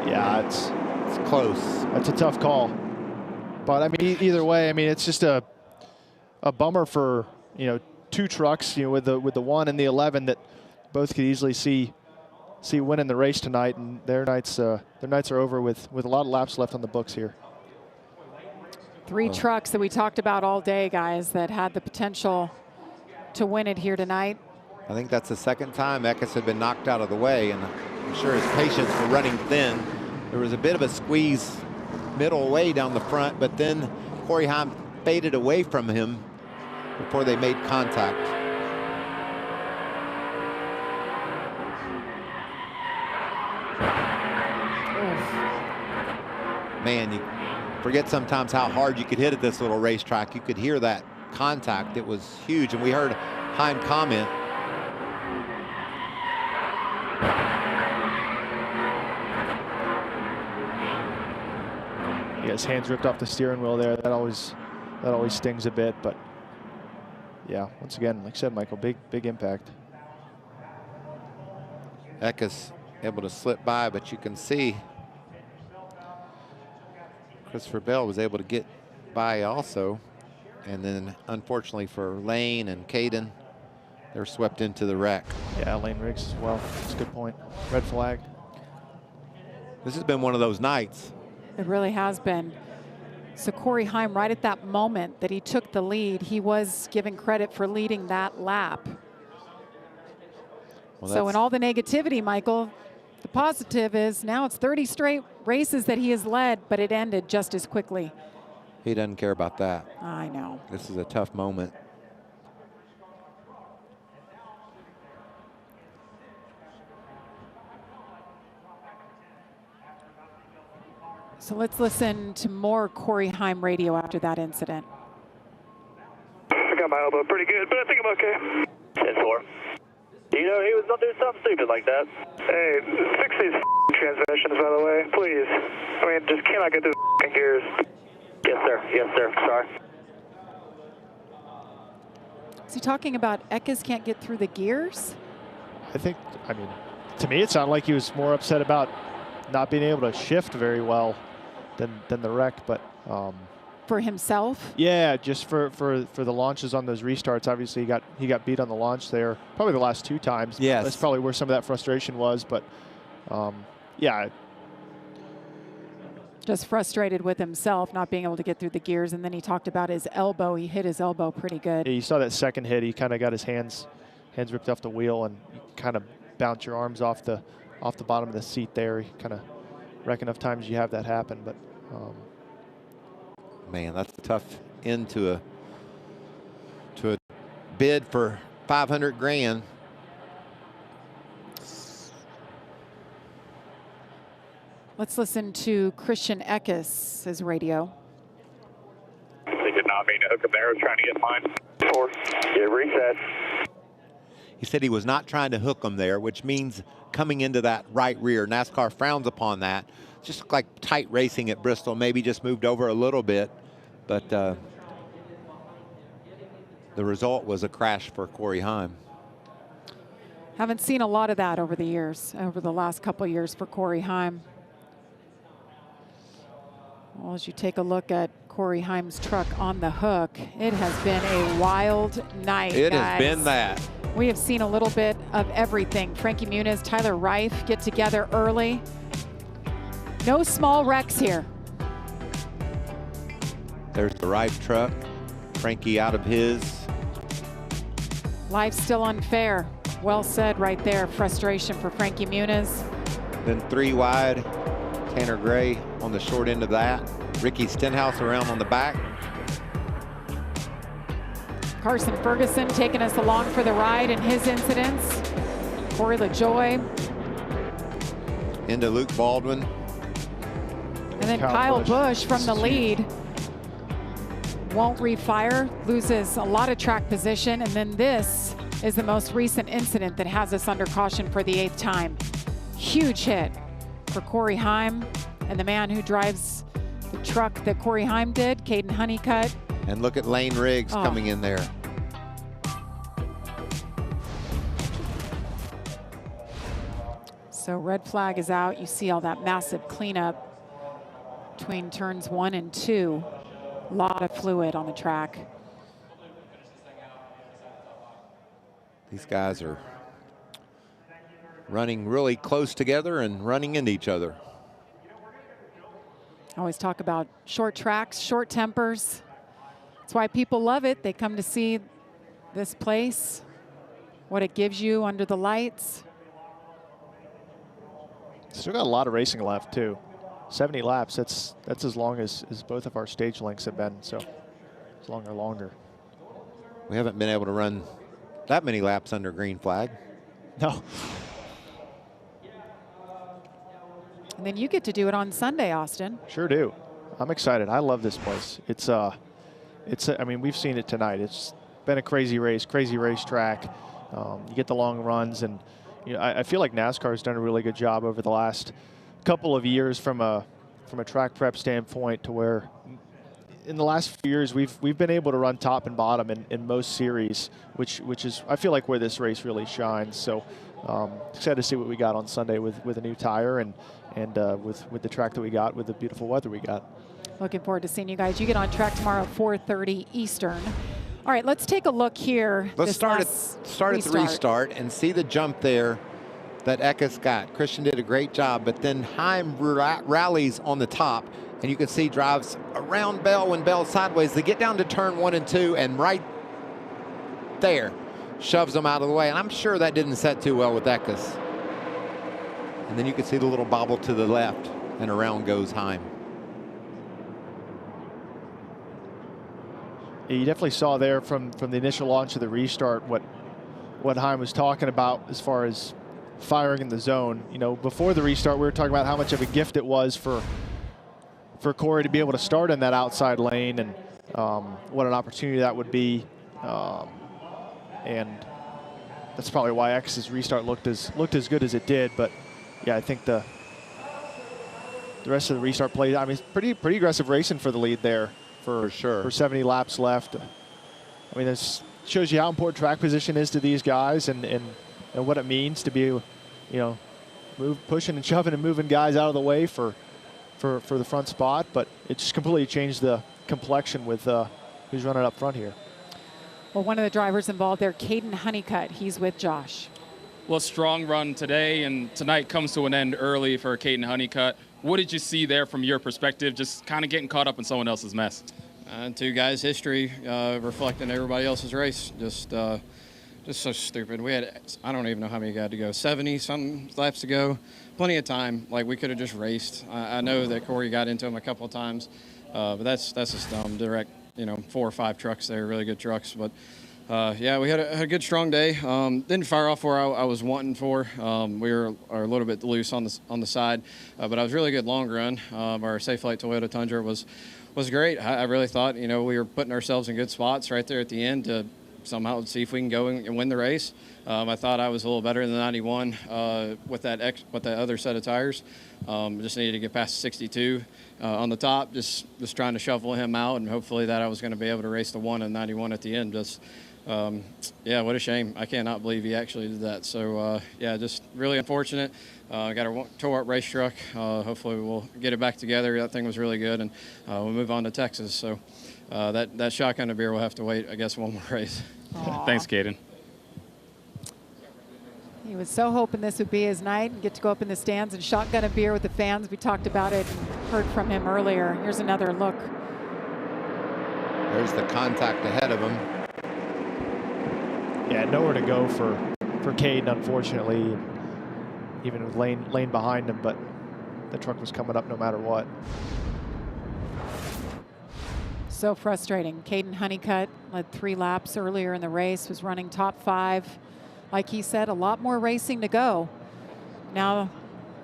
Yeah, it's close. That's a tough call. But I mean, either way, I mean, it's just a bummer for, 2 trucks, with the 1 and the 11 that both could easily see winning the race tonight, and their nights are over with a lot of laps left on the books here. 3 trucks that we talked about all day, guys, that had the potential to win it here tonight. I think that's the second time Eckes had been knocked out of the way, and I'm sure his patience for running thin. There was a bit of a squeeze middle way down the front, but then Corey Heim faded away from him before they made contact. Man, you forget sometimes how hard you could hit at this little racetrack. You could hear that contact. It was huge, and we heard Heim comment. Yeah, his hands ripped off the steering wheel there. That always stings a bit, but yeah, once again, like I said, Michael, big impact. Eckes able to slip by, but you can see Christopher Bell was able to get by also. And then unfortunately for Lane and Caden, they're swept into the wreck. Yeah, Lane Riggs as well. That's a good point. Red flag. This has been one of those nights. It really has been. So Corey Heim, right at that moment that he took the lead, he was given credit for leading that lap. Well, so in all the negativity, Michael, the positive is now it's 30 straight races that he has led, but it ended just as quickly. He doesn't care about that. I know. This is a tough moment. So let's listen to more Corey Heim radio after that incident. I got my elbow pretty good, but I think I'm okay. 10-4. He was not doing something stupid like that. Hey, fix these transmissions, by the way, please. I mean, just cannot get through the gears. Yes, sir. Yes, sir. Sorry. Is he talking about Eckes can't get through the gears? I mean, to me, it sounded like he was more upset about not being able to shift very well than the wreck, but for himself? Yeah, just for the launches on those restarts. Obviously, he got beat on the launch there, probably the last 2 times. Yes, that's probably where some of that frustration was. But yeah, Just frustrated with himself not being able to get through the gears, and then he talked about his elbow. He hit his elbow pretty good. Yeah, you saw that second hit. He kind of got his hands ripped off the wheel and kind of bounce your arms off the bottom of the seat there. You kind of reckon enough times you have that happen, but man, that's a tough end to a bid for 500 grand. Let's listen to Christian Eckes' radio. They did not mean to hook him there. I was trying to get mine. 4. Get reset. He said he was not trying to hook him there, which means coming into that right rear. NASCAR frowns upon that. Just looked like tight racing at Bristol. Maybe just moved over a little bit, but the result was a crash for Corey Heim. Haven't seen a lot of that over the years, over the last couple of years for Corey Heim. Well, as you take a look at Corey Heim's truck on the hook, it has been a wild night, It guys. has been that. We have seen a little bit of everything. Frankie Muniz, Tyler Reif get together early. No small wrecks here. There's the Rife truck. Frankie out of his. Life's still unfair. Well said right there. Frustration for Frankie Muniz. Then 3 wide. Tanner Gray on the short end of that. Ricky Stenhouse around on the back. Carson Ferguson taking us along for the ride in his incidents. Corey LaJoy. Into Luke Baldwin. And then Kyle Busch from the lead. Won't refire, loses a lot of track position. And then this is the most recent incident that has us under caution for the 8th time. Huge hit for Corey Heim and the man who drives the truck that Corey Heim did, Caden Honeycutt. And look at Lane Riggs coming in there. So red flag is out. You see all that massive cleanup between turns 1 and 2. A lot of fluid on the track. These guys are running really close together and running into each other. I always talk about short tracks, short tempers. That's why people love it. They come to see this place, what it gives you under the lights. Still got a lot of racing left too. 70 laps, that's as long as both of our stage lengths have been, so it's longer. We haven't been able to run that many laps under green flag. No. And then you get to do it on Sunday, Austin. Sure do. I'm excited. I love this place. I mean, we've seen it tonight. It's been a crazy racetrack. You get the long runs, and you know, I feel like NASCAR has done a really good job over the last couple of years from a track prep standpoint, to where in the last few years we've been able to run top and bottom in most series, which is, I feel like, where this race really shines. So excited to see what we got on Sunday with a new tire and with the track that we got, with the beautiful weather we got. Looking forward to seeing you guys. You get on track tomorrow at 4:30 Eastern. All right, let's take a look here. Let's start at the restart and see the jump there that Eckes got. Christian did a great job, but then Heim rallies on the top, and you can see drives around Bell when Bell's sideways. They get down to turn 1 and 2, and right there shoves them out of the way. And I'm sure that didn't set too well with Eckes. And then you can see the little bobble to the left, and around goes Heim. You definitely saw there from the initial launch of the restart what Heim was talking about as far as firing in the zone. You know, before the restart, we were talking about how much of a gift it was for Corey to be able to start in that outside lane, and what an opportunity that would be. And that's probably why Eckes' restart looked as good as it did. But yeah, I think the rest of the restart play, I mean, it's pretty aggressive racing for the lead there for sure. For 70 laps left. I mean, this shows you how important track position is to these guys, and what it means to be, you know, pushing and shoving and moving guys out of the way for the front spot. But it just completely changed the complexion with who's running up front here. Well, one of the drivers involved there, Caden Honeycutt, he's with Josh. Well, strong run today, and tonight comes to an end early for Caden Honeycutt. What did you see there from your perspective, just kind of getting caught up in someone else's mess? Two guys' history reflecting everybody else's race. Just so stupid. We had, I don't even know how many got to go, 70-something laps to go. Plenty of time. Like, we could have just raced. I know that Corey got into him a couple of times, but that's just dumb. Direct, 4 or 5 trucks there, really good trucks. But yeah, we had a good, strong day. Didn't fire off where I was wanting for. We were a little bit loose on the side, but I was really good long run. Our Safe Flight Toyota Tundra was great. I really thought, we were putting ourselves in good spots right there at the end to somehow see if we can go and win the race. I thought I was a little better than the 91 with that other set of tires. Just needed to get past 62 on the top, just trying to shuffle him out, and hopefully that I was going to be able to race the 1 and 91 at the end. Yeah, what a shame. I cannot believe he actually did that. So, yeah, just really unfortunate. Got a tore-up race truck. Hopefully we'll get it back together. That thing was really good, and we'll move on to Texas. So that shotgun of beer will have to wait, I guess, one more race. Thanks, Caden. He was so hoping this would be his night and get to go up in the stands and shotgun a beer with the fans. We talked about it and heard from him earlier. Here's another look. There's the contact ahead of him. Yeah, nowhere to go for Caden, unfortunately, even with lane behind him, but the truck was coming up no matter what. So frustrating. Caden Honeycutt led 3 laps earlier in the race, was running top 5. Like he said, a lot more racing to go. Now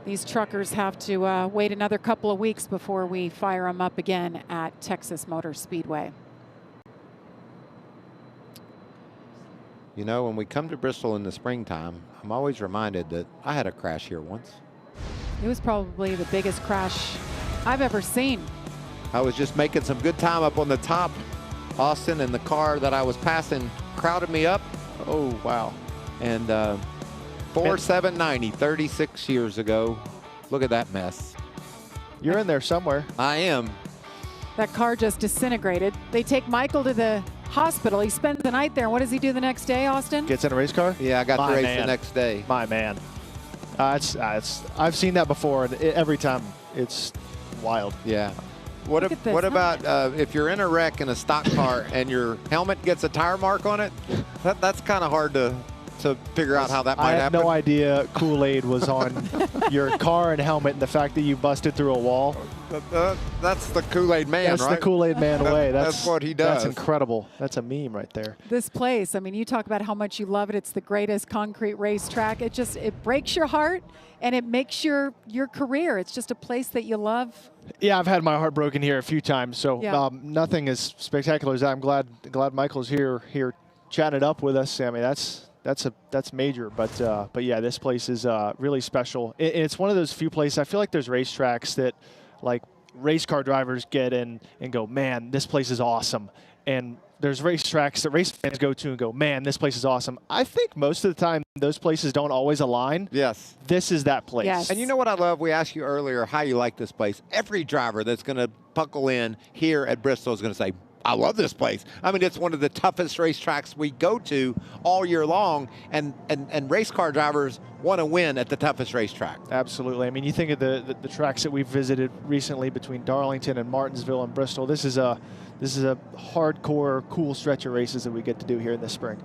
these truckers have to wait another couple of weeks before we fire them up again at Texas Motor Speedway. When we come to Bristol in the springtime, I'm always reminded that I had a crash here once. It was probably the biggest crash I've ever seen. I was just making some good time up on the top, Austin, and the car that I was passing crowded me up. Oh, wow. And 4.790, 36 years ago. Look at that mess. You're in there somewhere. I am. That car just disintegrated. They take Michael to the hospital. He spends the night there. What does he do the next day, Austin? Gets in a race car? Yeah, I got to race the next day. My man. I've seen that before, and every time it's wild. Yeah. What about if you're in a wreck in a stock car and your helmet gets a tire mark on it? That's kind of hard to figure out how that might happen. I had no idea Kool-Aid was on your car and helmet, and the fact that you busted through a wall. That's the Kool-Aid man, That's right? the Kool-Aid man way. That's what he does. That's incredible. That's a meme right there. This place, I mean, you talk about how much you love it. It's the greatest concrete racetrack. It breaks your heart, and it makes your career. It's just a place that you love. Yeah, I've had my heart broken here a few times, so Yeah. Nothing as spectacular as that. I'm glad Michael's here chatting it up with us. I mean, that's major, but yeah, this place is really special. It's one of those few places. I feel like there's racetracks that like race car drivers get in and go, man, this place is awesome. And there's racetracks that race fans go to and go, man, this place is awesome. I think most of the time those places don't always align. Yes. This is that place. Yes. And you know what I love? We asked you earlier how you like this place. Every driver that's going to buckle in here at Bristol is going to say, I love this place. I mean, it's one of the toughest racetracks we go to all year long, and race car drivers want to win at the toughest racetrack. Absolutely. I mean, you think of the tracks that we've visited recently between Darlington and Martinsville and Bristol. This is a hardcore, cool stretch of races that we get to do here in the spring.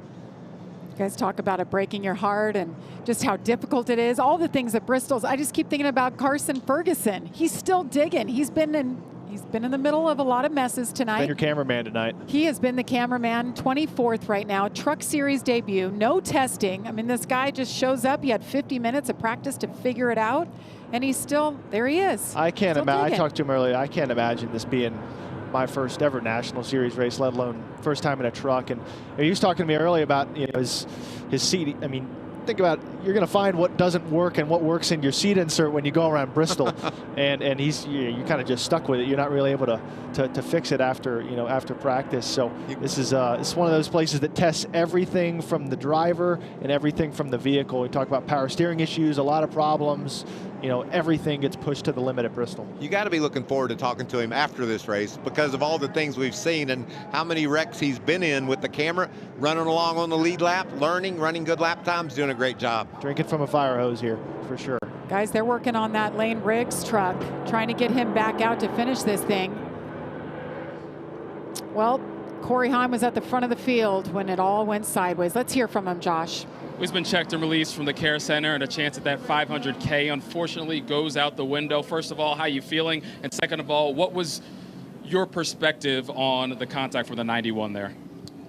You guys talk about it breaking your heart and just how difficult it is. All the things at Bristol's. I just keep thinking about Carson Ferguson. He's still digging. He's been in the middle of a lot of messes tonight. Been your cameraman tonight. He has been the cameraman, 24th right now. Truck Series debut, no testing. I mean, this guy just shows up. He had 50 minutes of practice to figure it out, and he's still, there he is. I can't imagine. I talked to him earlier. I can't imagine this being my first ever National Series race, let alone first time in a truck. And he was talking to me earlier about his seat. I mean, think about, you're going to find what doesn't work and what works in your seat insert when you go around Bristol, and you kind of just stuck with it. You're not really able to fix it after practice. So this is it's one of those places that tests everything from the driver and everything from the vehicle. We talk about power steering issues, a lot of problems. Everything gets pushed to the limit at Bristol. You got to be looking forward to talking to him after this race because of all the things we've seen and how many wrecks he's been in with the camera, running along on the lead lap, running good lap times, doing a great job. Drinking from a fire hose here, for sure. Guys, they're working on that Lane Riggs truck, trying to get him back out to finish this thing. Well, Corey Heim was at the front of the field when it all went sideways. Let's hear from him, Josh. He's been checked and released from the care center, and a chance at that 500K unfortunately goes out the window. First of all, how you feeling? And second of all, what was your perspective on the contact for the 91 there?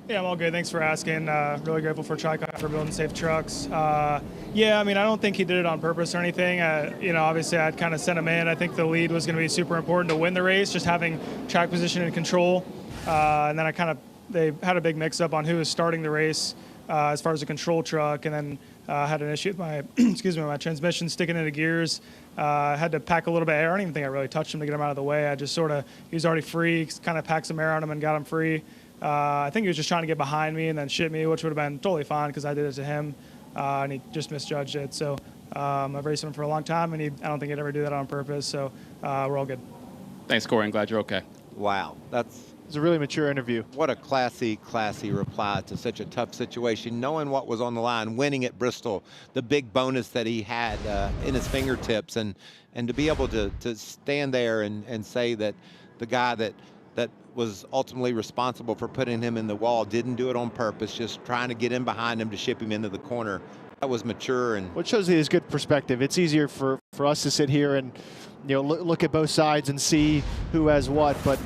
Yeah, I'm all good. Thanks for asking. Really grateful for Tricon for building safe trucks. Yeah, I mean, I don't think he did it on purpose or anything. You know, obviously I'd kind of sent him in. I think the lead was going to be super important to win the race, just having track position and control. And then they had a big mix-up on who was starting the race as far as the control truck, and then had an issue with my, my transmission sticking into gears. Had to pack a little bit of air. I don't even think I really touched him to get him out of the way. I just he was already free, kind of packed some air on him and got him free. I think he was just trying to get behind me and then shit me, which would have been totally fine because I did it to him, and he just misjudged it. So I've raced him for a long time, and I don't think he'd ever do that on purpose. So we're all good. Thanks, Corey. I'm glad you're okay. Wow, It's a really mature interview. what a classy reply to such a tough situation, knowing what was on the line, winning at Bristol, the big bonus that he had in his fingertips, and to be able to stand there and say that the guy that was ultimately responsible for putting him in the wall didn't do it on purpose, just trying to get in behind him to ship him into the corner. That was mature. And what shows he has good perspective. It's easier for us to sit here and look at both sides and see who has what, but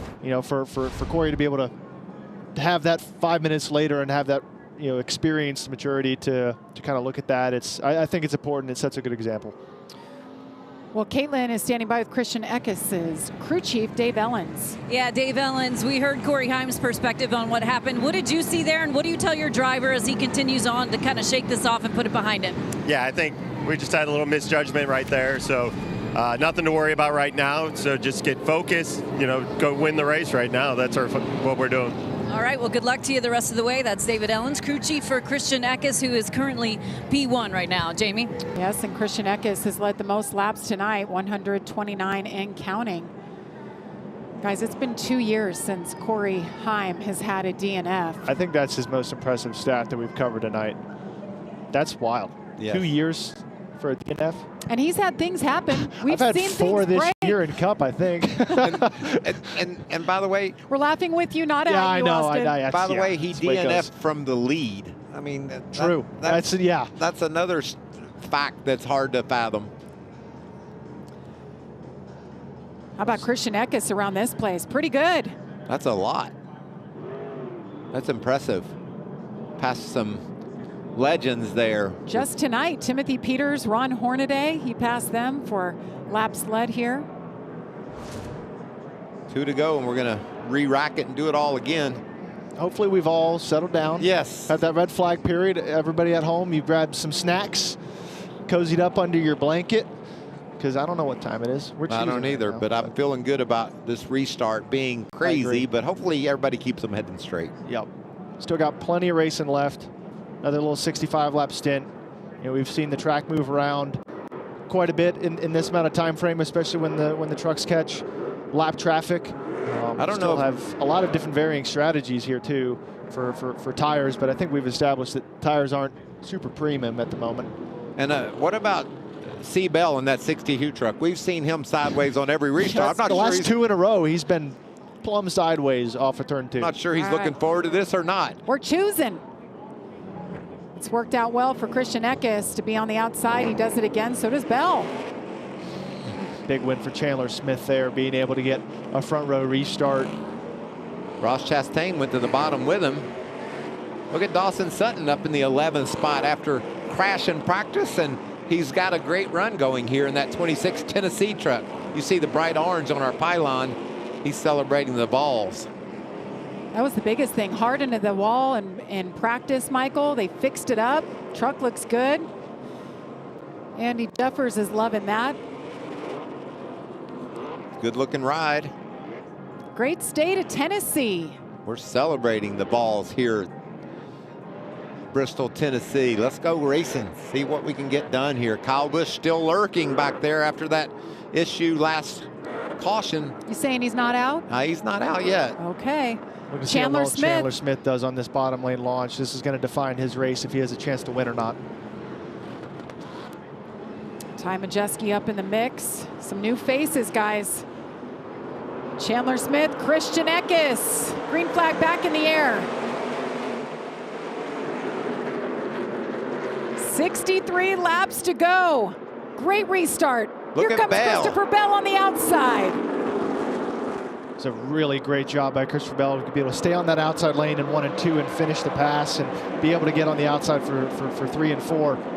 for Corey to be able to have that 5 minutes later and have that experience, maturity to kind of look at that, I think it's important. It sets a good example. Well, Caitlin is standing by with Christian Eckes' crew chief, Dave Ellens. Yeah, Dave Ellens, we heard Corey Heim's perspective on what happened. What did you see there, and what do you tell your driver as he continues on to kind of shake this off and put it behind him? Yeah, I think we just had a little misjudgment right there, so nothing to worry about right now. So just get focused, go win the race right now. That's what we're doing. All right, well, good luck to you the rest of the way. That's David Ellens, crew chief for Christian Eckes, who is currently P1 right now. Jamie? Yes, and Christian Eckes has led the most laps tonight, 129 and counting. Guys, it's been 2 years since Corey Heim has had a DNF. I think that's his most impressive stat that we've covered tonight. That's wild. Yes. 2 years for a DNF. And he's had things happen. We've I've had seen 4 things this break. year in Cup, I think. and by the way, we're laughing with you, not at yeah, you, I know. Austin. by the way, he that's the way it DNF'd goes. from the lead. I mean, True. That's another fact that's hard to fathom. How about Christian Eckes around this place? Pretty good. That's a lot. That's impressive. Past some legends there. Just tonight, Timothy Peters, Ron Hornaday, he passed them for laps led here. 2 to go, and we're going to re-rack it and do it all again. Hopefully we've all settled down. Yes. Had that red flag period. Everybody at home, you grabbed some snacks, cozied up under your blanket, because I don't know what time it is. I don't either, but I'm feeling good about this restart being crazy, but hopefully everybody keeps them heading straight. Yep. Still got plenty of racing left. Another little 65-lap stint. We've seen the track move around quite a bit in this amount of time frame, especially when the trucks catch lap traffic. I don't know. Have a lot of different varying strategies here too for tires, but I think we've established that tires aren't super premium at the moment. And what about C. Bell in that 62 truck? We've seen him sideways on every restart. I'm not the sure last 2 in a row, he's been plumb sideways off of turn 2. Not sure he's All looking right. forward to this or not. We're choosing. It's worked out well for Christian Eckes to be on the outside. He does it again, so does Bell. Big win for Chandler Smith there, being able to get a front row restart. Ross Chastain went to the bottom with him. Look at Dawson Sutton up in the 11th spot after crash in practice, and he's got a great run going here in that 26 Tennessee truck. You see the bright orange on our pylon. He's celebrating the balls. That was the biggest thing. Hard into the wall in practice, Michael. They fixed it up. Truck looks good. Andy Jeffers is loving that. Good looking ride. Great state of Tennessee. We're celebrating the balls here at Bristol, Tennessee. Let's go racing, see what we can get done here. Kyle Busch still lurking back there after that issue last caution. You saying he's not out? He's not out yet. Okay. We're gonna see how Chandler well Smith. Chandler Smith does on this bottom lane launch. This is going to define his race if he has a chance to win or not. Ty Majeski up in the mix. Some new faces, guys. Chandler Smith, Christian Eckes. Green flag back in the air. 63 laps to go. Great restart. Here comes Christopher Bell on the outside. It's a really great job by Christopher Bell to be able to stay on that outside lane in 1 and 2 and finish the pass and be able to get on the outside for 3 and 4.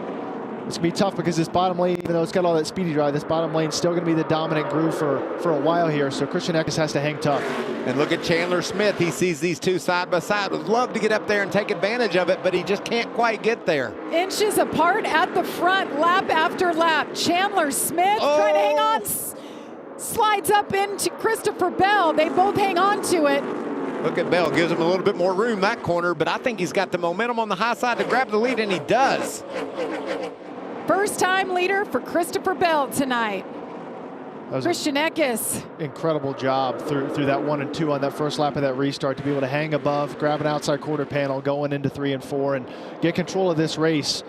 It's going to be tough because this bottom lane, even though it's got all that speedy drive, this bottom lane's still going to be the dominant groove for a while here. So Christian Eckes has to hang tough. And look at Chandler Smith. He sees these two side by side. Would love to get up there and take advantage of it, but he just can't quite get there. Inches apart at the front, lap after lap. Chandler Smith trying to hang on. Slides up into Christopher Bell. They both hang on to it. Look at Bell. Gives him a little bit more room that corner, but I think he's got the momentum on the high side to grab the lead, and he does. First time leader for Christopher Bell tonight. Christian Eckes. Incredible job through that 1 and 2 on that first lap of that restart to be able to hang above, grab an outside quarter panel, going into 3 and 4, and get control of this race.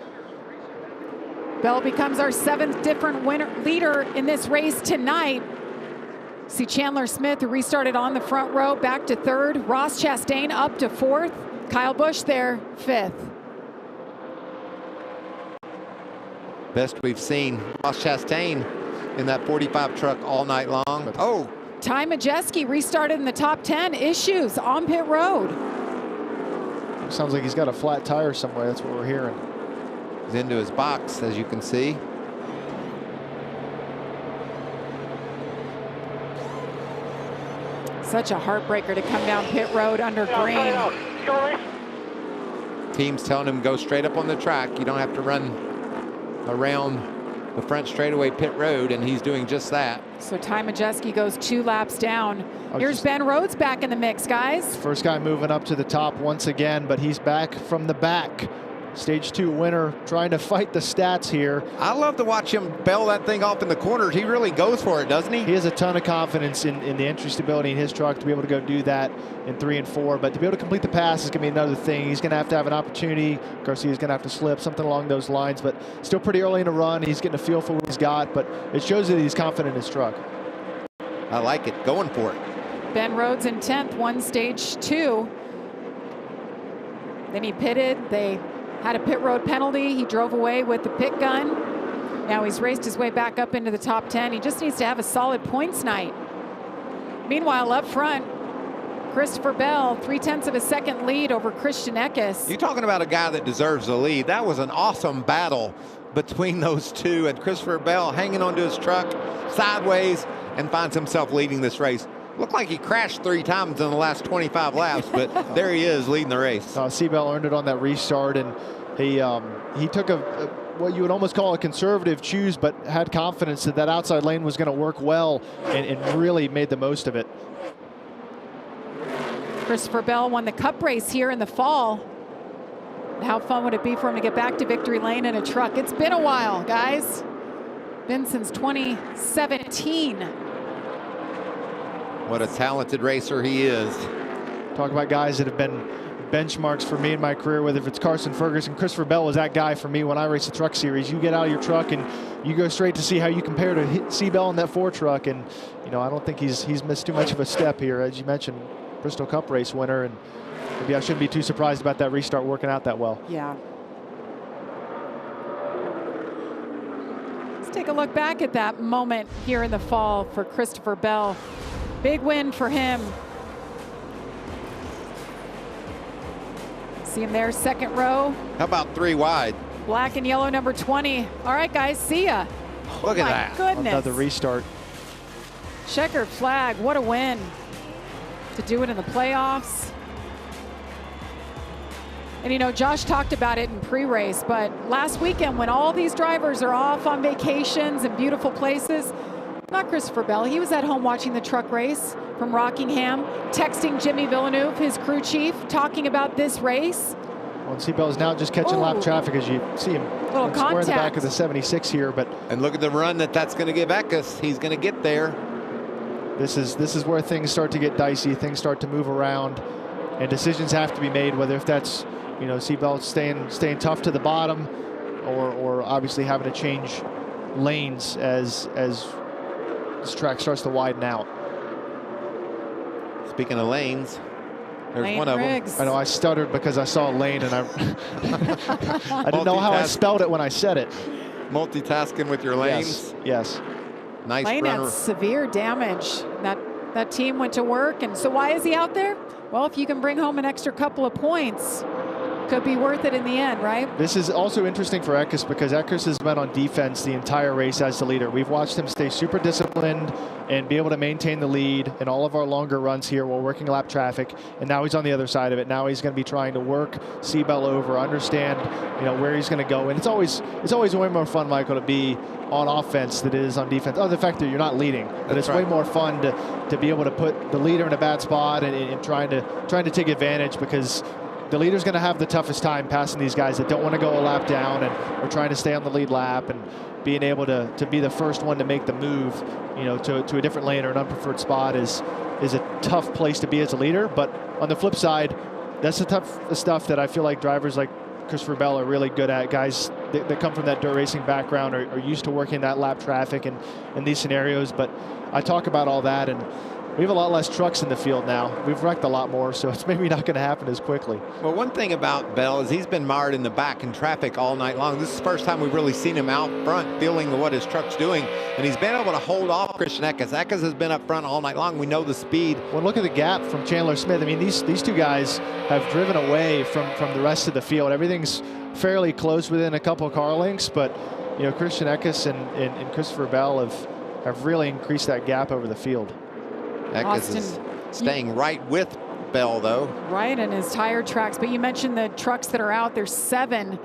Bell becomes our 7th different leader in this race tonight. See Chandler Smith, who restarted on the front row, back to 3rd. Ross Chastain up to 4th. Kyle Busch there, 5th. Best we've seen Ross Chastain in that 45 truck all night long. Oh. Ty Majeski restarted in the top 10. Issues on pit road. Sounds like he's got a flat tire somewhere. That's what we're hearing. He's into his box, as you can see. Such a heartbreaker to come down pit road under green. Team's telling him go straight up on the track. You don't have to run around the front straightaway pit road, and he's doing just that. So Ty Majeski goes 2 laps down. Here's Ben Rhodes back in the mix, guys. First guy moving up to the top once again, but he's back from the back. Stage 2 winner, trying to fight the stats here. I love to watch him bell that thing off in the corners. He really goes for it, doesn't he? He has a ton of confidence in the entry stability in his truck to be able to go do that in 3 and 4. But to be able to complete the pass is going to be another thing. He's going to have an opportunity. Garcia's going to have to slip, something along those lines. But still pretty early in the run. He's getting a feel for what he's got. But it shows that he's confident in his truck. I like it. Going for it. Ben Rhodes in 10th, won stage 2. Then he pitted. They had a pit road penalty. He drove away with the pit gun. Now he's raced his way back up into the top 10. He just needs to have a solid points night. Meanwhile, up front, Christopher Bell, 0.3 of a second lead over Christian Eckes. You're talking about a guy that deserves the lead. That was an awesome battle between those two, and Christopher Bell hanging onto his truck sideways and finds himself leading this race. Looked like he crashed 3 times in the last 25 laps, but there he is leading the race. Seabell earned it on that restart, and he took what you would almost call a conservative choose, but had confidence that that outside lane was going to work well and really made the most of it. Christopher Bell won the Cup race here in the fall. How fun would it be for him to get back to victory lane in a truck? It's been a while, guys. Been since 2017. What a talented racer he is. Talk about guys that have been benchmarks for me in my career, whether if it's Carson Ferguson. Christopher Bell was that guy for me when I raced the truck series. You get out of your truck and you go straight to see how you compare to Seabell in that 4 truck. And, you know, I don't think he's missed too much of a step here. As you mentioned, Bristol Cup race winner. And maybe I shouldn't be too surprised about that restart working out that well. Yeah. Let's take a look back at that moment here in the fall for Christopher Bell. Big win for him. See him there, 2nd row. How about 3 wide? Black and yellow number 20. All right, guys, see ya. Look at that. Goodness. Another restart. Checkered flag, what a win. To do it in the playoffs. And you know, Josh talked about it in pre-race, but last weekend when all these drivers are off on vacations and beautiful places, not Christopher Bell, he was at home watching the truck race from Rockingham, texting Jimmy Villeneuve, his crew chief, talking about this race. Well, Seabell is now just catching lap traffic as you see him square in the back of the 76 here. And look at the run that's going to give Eckes. He's going to get there. This is where things start to get dicey. Things start to move around, and decisions have to be made. Whether if that's, you know, Seabell staying tough to the bottom, or obviously having to change lanes as this track starts to widen out. Speaking of lanes, there's Lane one of them. Riggs. I know I stuttered because I saw lane and I didn't know how I spelled it when I said it. Multitasking with your lanes. Yes. Nice Lane runner. had severe damage. That team went to work, and so why is he out there? Well, if you can bring home an extra couple of points, could be worth it in the end, right? This is also interesting for Eckes because Eckes has been on defense the entire race as the leader. We've watched him stay super disciplined and be able to maintain the lead in all of our longer runs here while working lap traffic. And now he's on the other side of it. Now he's going to be trying to work Seabell over, understand, where he's going to go. And it's always way more fun, Michael, to be on offense than it is on defense. Oh, the fact that you're not leading, but it's way more fun to be able to put the leader in a bad spot and trying to take advantage, because the leader's going to have the toughest time passing these guys that don't want to go a lap down and are trying to stay on the lead lap, and being able to be the first one to make the move, to a different lane or an unpreferred spot is a tough place to be as a leader. But on the flip side, that's the tough stuff that I feel like drivers like Christopher Bell are really good at. Guys that come from that dirt racing background are used to working that lap traffic and in these scenarios. But I talk about all that, and we have a lot less trucks in the field now. We've wrecked a lot more, so it's maybe not going to happen as quickly. Well, one thing about Bell is he's been mired in the back in traffic all night long. This is the first time we've really seen him out front feeling what his truck's doing, and he's been able to hold off Christian Eckes. Eckes has been up front all night long. We know the speed. Well, look at the gap from Chandler Smith. I mean, these two guys have driven away from the rest of the field. Everything's fairly close within a couple of car lengths, but Christian Eckes and Christopher Bell have really increased that gap over the field. Eckes is staying right with Bell, though. Right, and his tire tracks. But you mentioned the trucks that are out. There's 7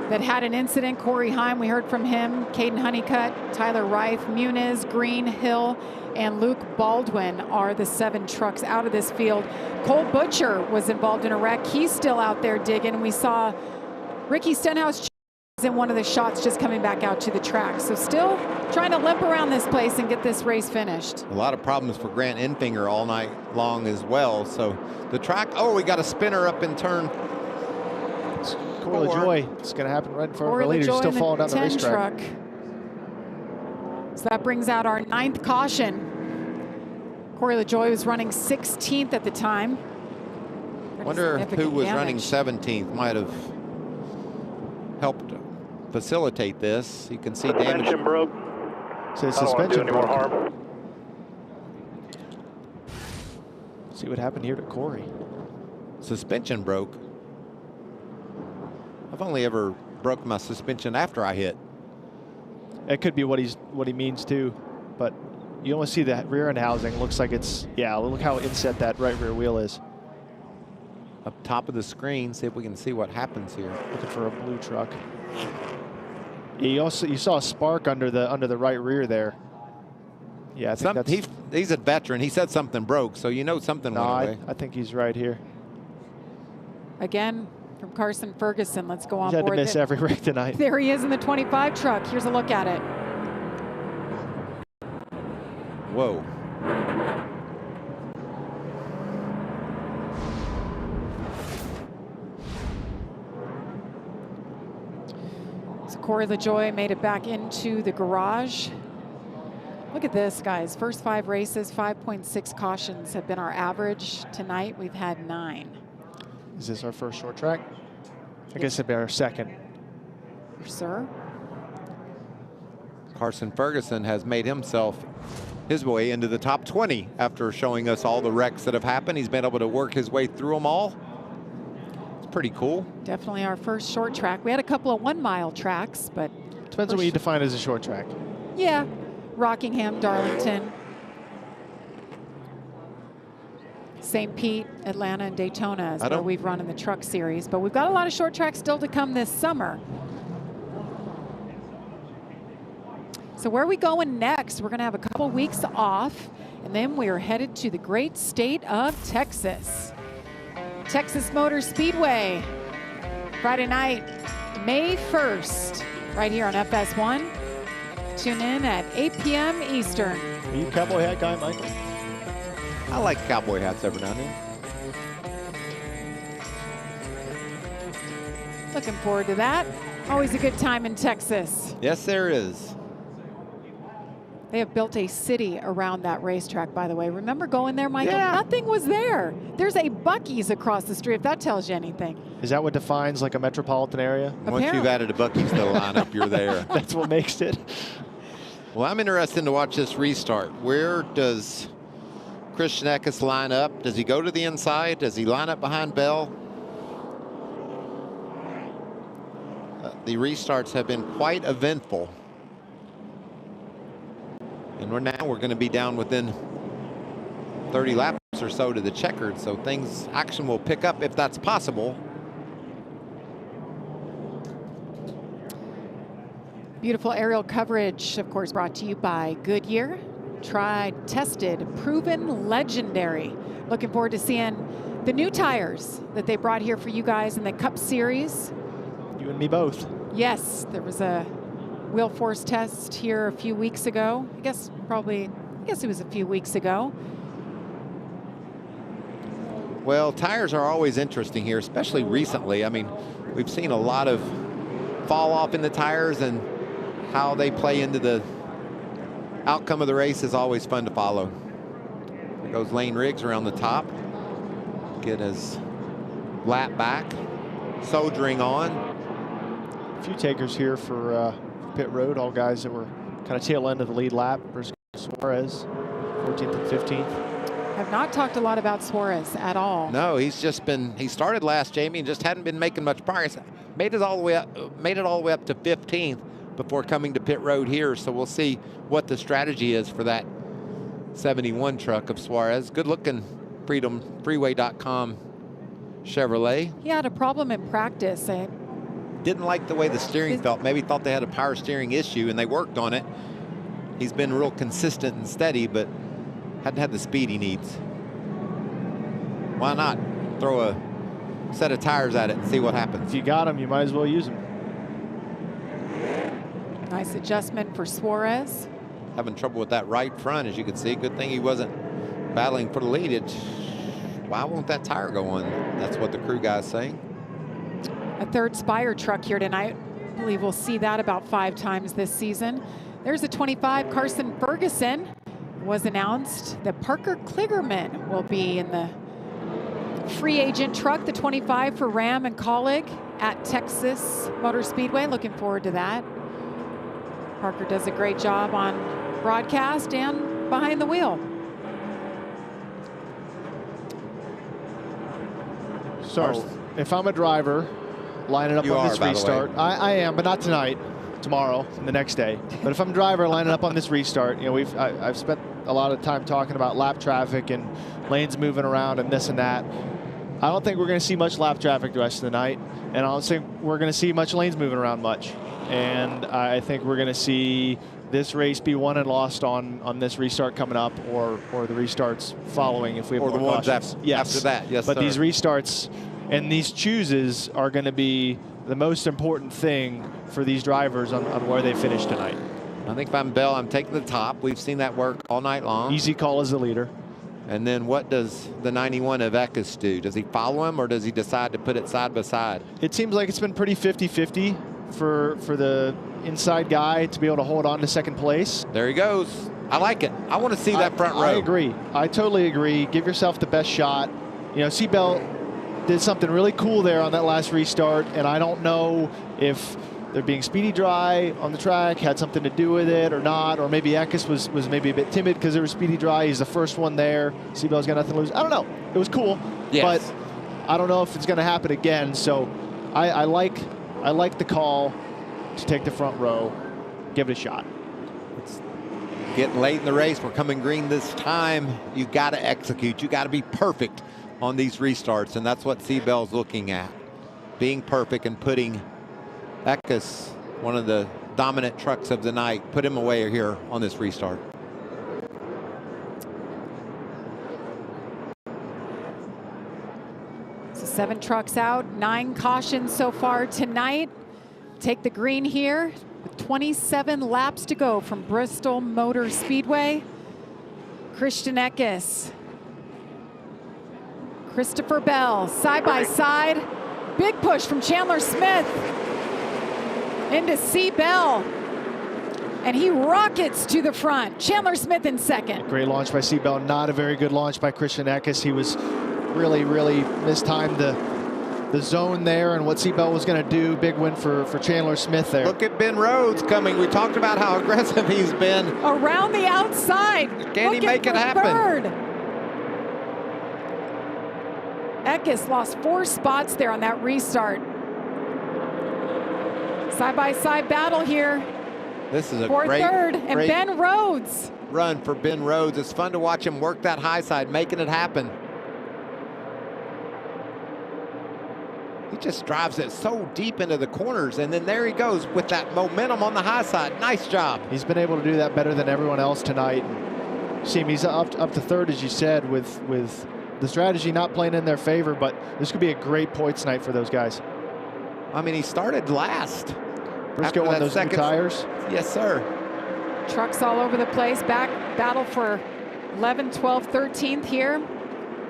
that had an incident. Corey Heim, we heard from him. Caden Honeycutt, Tyler Reif, Muniz, Green, Hill, and Luke Baldwin are the 7 trucks out of this field. Cole Butcher was involved in a wreck. He's still out there digging. We saw Ricky Stenhouse in one of the shots just coming back out to the track. So still trying to limp around this place and get this race finished. A lot of problems for Grant Enfinger all night long as well. So the track, we got a spinner up in turn. Corey LaJoy, it's going to happen right in front of our leader. He's still falling down the racetrack. So that brings out our 9th caution. Corey LaJoy was running 16th at the time. Wonder who was running 17th. Might have helped facilitate this. You can see damage. Suspension broke. So I don't want to do any more harm. See what happened here to Corey. Suspension broke. I've only ever broke my suspension after I hit. It could be what he means too, but you almost see the rear end housing. Looks like it's, look how inset that right rear wheel is. Up top of the screen, see if we can see what happens here. Looking for a blue truck. You saw a spark under the right rear there. Yeah, I think that's, he's a veteran. He said something broke, so something went away. I think he's right here. Again, from Carson Ferguson. Let's go on He's had board. to miss every rig tonight. There he is in the 25 truck. Here's a look at it. Whoa. So Corey LaJoy made it back into the garage. Look at this, guys. First 5 races, 5.6 cautions have been our average. Tonight, we've had 9. Is this our first short track? I guess it'd be our second. Sir? Carson Ferguson has made his way into the top 20 after showing us all the wrecks that have happened. He's been able to work his way through them all. It's pretty cool. Definitely our first short track. We had a couple of 1-mile tracks, but... Depends on what you define as a short track. Yeah. Rockingham, Darlington, St. Pete, Atlanta, and Daytona is where we've run in the truck series. But we've got a lot of short tracks still to come this summer. So where are we going next? We're going to have a couple weeks off, and then we are headed to the great state of Texas. Texas Motor Speedway, Friday night, May 1st, right here on FS1. Tune in at 8 p.m. Eastern. Are you a cowboy hat guy, Michael? I like cowboy hats every now and then. Looking forward to that. Always a good time in Texas. Yes, there is. They have built a city around that racetrack, by the way. Remember going there, Michael? Yeah. Nothing was there. There's a Buc-ee's across the street, if that tells you anything. Is that what defines like a metropolitan area? Once you've added a Buc-ee's to the lineup, you're there. That's what makes it. Well, I'm interested to watch this restart. Where does Christian Eckes line up? Does he go to the inside? Does he line up behind Bell? The restarts have been quite eventful. And we're going to be down within 30 laps or so to the checkered, so action will pick up if that's possible. Beautiful aerial coverage, of course, brought to you by Goodyear. Tried, tested, proven, legendary. Looking forward to seeing the new tires that they brought here for you guys in the Cup Series. You and me both. Yes, there was a wheel force test here a few weeks ago. I guess it was a few weeks ago. Well, tires are always interesting here, especially recently. I mean, we've seen a lot of fall off in the tires, and how they play into the outcome of the race is always fun to follow. There goes Lane Riggs around the top. Get his lap back. Soldiering on. A few takers here for pit road, all guys that were kind of tail end of the lead lap. Briscoe, Suarez, 14th and 15th. Have not talked a lot about Suarez at all. No, he started last, Jamie, and just hadn't been making much progress. Made it all the way up to 15th before coming to pit road here. So we'll see what the strategy is for that 71 truck of Suarez. Good looking Freeway.com Chevrolet. He had a problem in practice. Didn't like the way the steering felt. Maybe thought they had a power steering issue, and they worked on it. He's been real consistent and steady, but hadn't had the speed he needs. Why not throw a set of tires at it and see what happens? If you got them, you might as well use them. Nice adjustment for Suarez. Having trouble with that right front, as you can see. Good thing he wasn't battling for the lead. Why won't that tire go on? That's what the crew guy's saying. A third Spire truck here tonight. I believe we'll see that about 5 times this season. There's a 25, Carson Ferguson. It was announced that Parker Kligerman will be in the free agent truck, the 25 for Ram and Colleague at Texas Motor Speedway. Looking forward to that. Parker does a great job on broadcast and behind the wheel. So if I'm a driver lining up on this restart, I am, but not tonight, tomorrow, and the next day. But if I'm a driver lining up on this restart, you know, I've spent a lot of time talking about lap traffic and lanes moving around and this and that. I don't think we're going to see much lap traffic the rest of the night, and I don't think we're going to see much lanes moving around much. And I think we're going to see this race be won and lost on this restart coming up, or the restarts following if we have or more the ones cautions. after that. Yes, but sir. These restarts and these chooses are going to be the most important thing for these drivers on where they finish tonight. I think if I'm Bell, I'm taking the top. We've seen that work all night long. Easy call as the leader. And then what does the 91 of Eckes do? Does he follow him, or does he decide to put it side by side? It seems like it's been pretty 50-50 for the inside guy to be able to hold on to second place. There he goes. I like it. I want to see that front row. I agree. I totally agree. Give yourself the best shot. You know, Seatbelt did something really cool there on that last restart, and I don't know if they're being speedy dry on the track had something to do with it or not, or maybe Eckes was maybe a bit timid because there was speedy dry. He's the first one there. Seatbelt's got nothing to lose. I don't know. It was cool, yes. But I don't know if it's going to happen again. So I like the call to take the front row, give it a shot. It's getting late in the race. We're coming green this time. You got to execute. You got to be perfect on these restarts, and that's what Seatbelt's looking at. Being perfect and putting Eckes, one of the dominant trucks of the night, put him away here on this restart. So 7 trucks out, 9 cautions so far tonight. Take the green here with 27 laps to go from Bristol Motor Speedway. Christian Eckes, Christopher Bell, side by side. Big push from Chandler Smith into C. Bell. And he rockets to the front. Chandler Smith in second. Great launch by Seatbelt. Not a very good launch by Christian Eckes. He was really mistimed the zone there and what Seatbelt was going to do. Big win for Chandler Smith there. Look at Ben Rhodes coming. We talked about how aggressive he's been. Around the outside. Can he make it happen? Third. Eckes lost 4 spots there on that restart. Side-by-side battle here. This is a for great third, and Ben Rhodes. Run for Ben Rhodes. It's fun to watch him work that high side, making it happen. He just drives it so deep into the corners, and then there he goes with that momentum on the high side. Nice job. He's been able to do that better than everyone else tonight. See him, he's up to third, as you said, with the strategy not playing in their favor, but this could be a great points night for those guys. I mean, he started last. Briscoe on those new tires. Yes, sir. Trucks all over the place. Back battle for 11th, 12th, 13th here.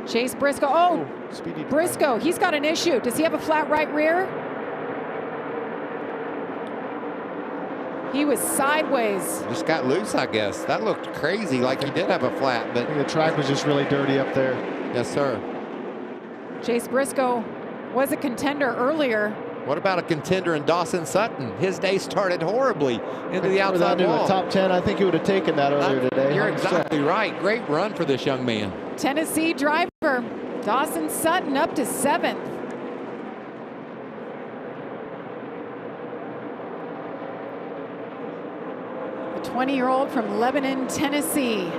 Chase Briscoe. Oh, Speedy Briscoe, he's got an issue. Does he have a flat right rear? He was sideways. Just got loose, I guess. That looked crazy, like he did have a flat, but I think the track was just really dirty up there. Yes, sir. Chase Briscoe was a contender earlier. What about a contender in Dawson Sutton? His day started horribly into the outside wall. Top 10, I think he would have taken that earlier today. You're exactly right. Great run for this young man. Tennessee driver Dawson Sutton up to 7th. The 20-year-old from Lebanon, Tennessee.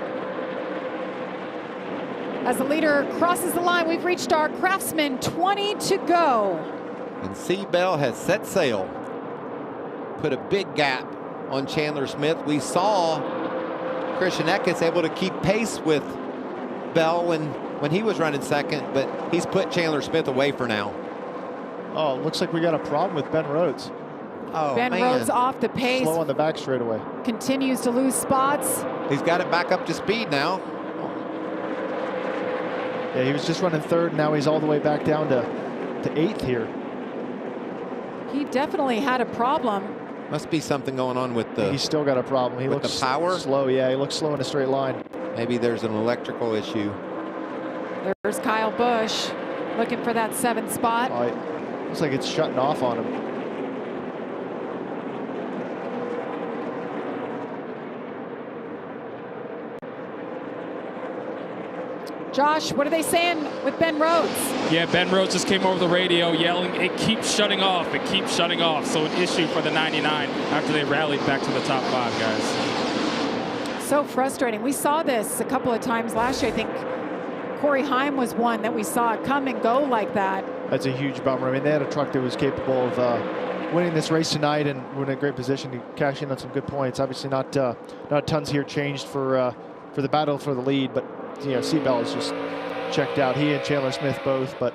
As the leader crosses the line, we've reached our Craftsman 20 to go. And Seabell has set sail. Put a big gap on Chandler Smith. We saw Christian Eckes able to keep pace with Bell when he was running second, but he's put Chandler Smith away for now. Oh, it looks like we got a problem with Ben Rhodes. Oh, Ben Rhodes off the pace. Slow on the back straightaway. Continues to lose spots. He's got it back up to speed now. Yeah, he was just running third. Now he's all the way back down to 8th here. He definitely had a problem. Must be something going on with the. He's still got a problem. He looks the power. Slow. Yeah, he looks slow in a straight line. Maybe there's an electrical issue. There's Kyle Busch looking for that 7th spot. Looks like it's shutting off on him. Josh, what are they saying with Ben Rhodes? Yeah, Ben Rhodes just came over the radio yelling, it keeps shutting off, it keeps shutting off. So an issue for the 99 after they rallied back to the top 5, guys. So frustrating. We saw this a couple of times last year. I think Corey Heim was one that we saw come and go like that. That's a huge bummer. I mean, they had a truck that was capable of winning this race tonight, and we're in a great position to cash in on some good points. Obviously not tons here changed for the battle for the lead, but you know, Seabell is just checked out. He and Chandler Smith both, but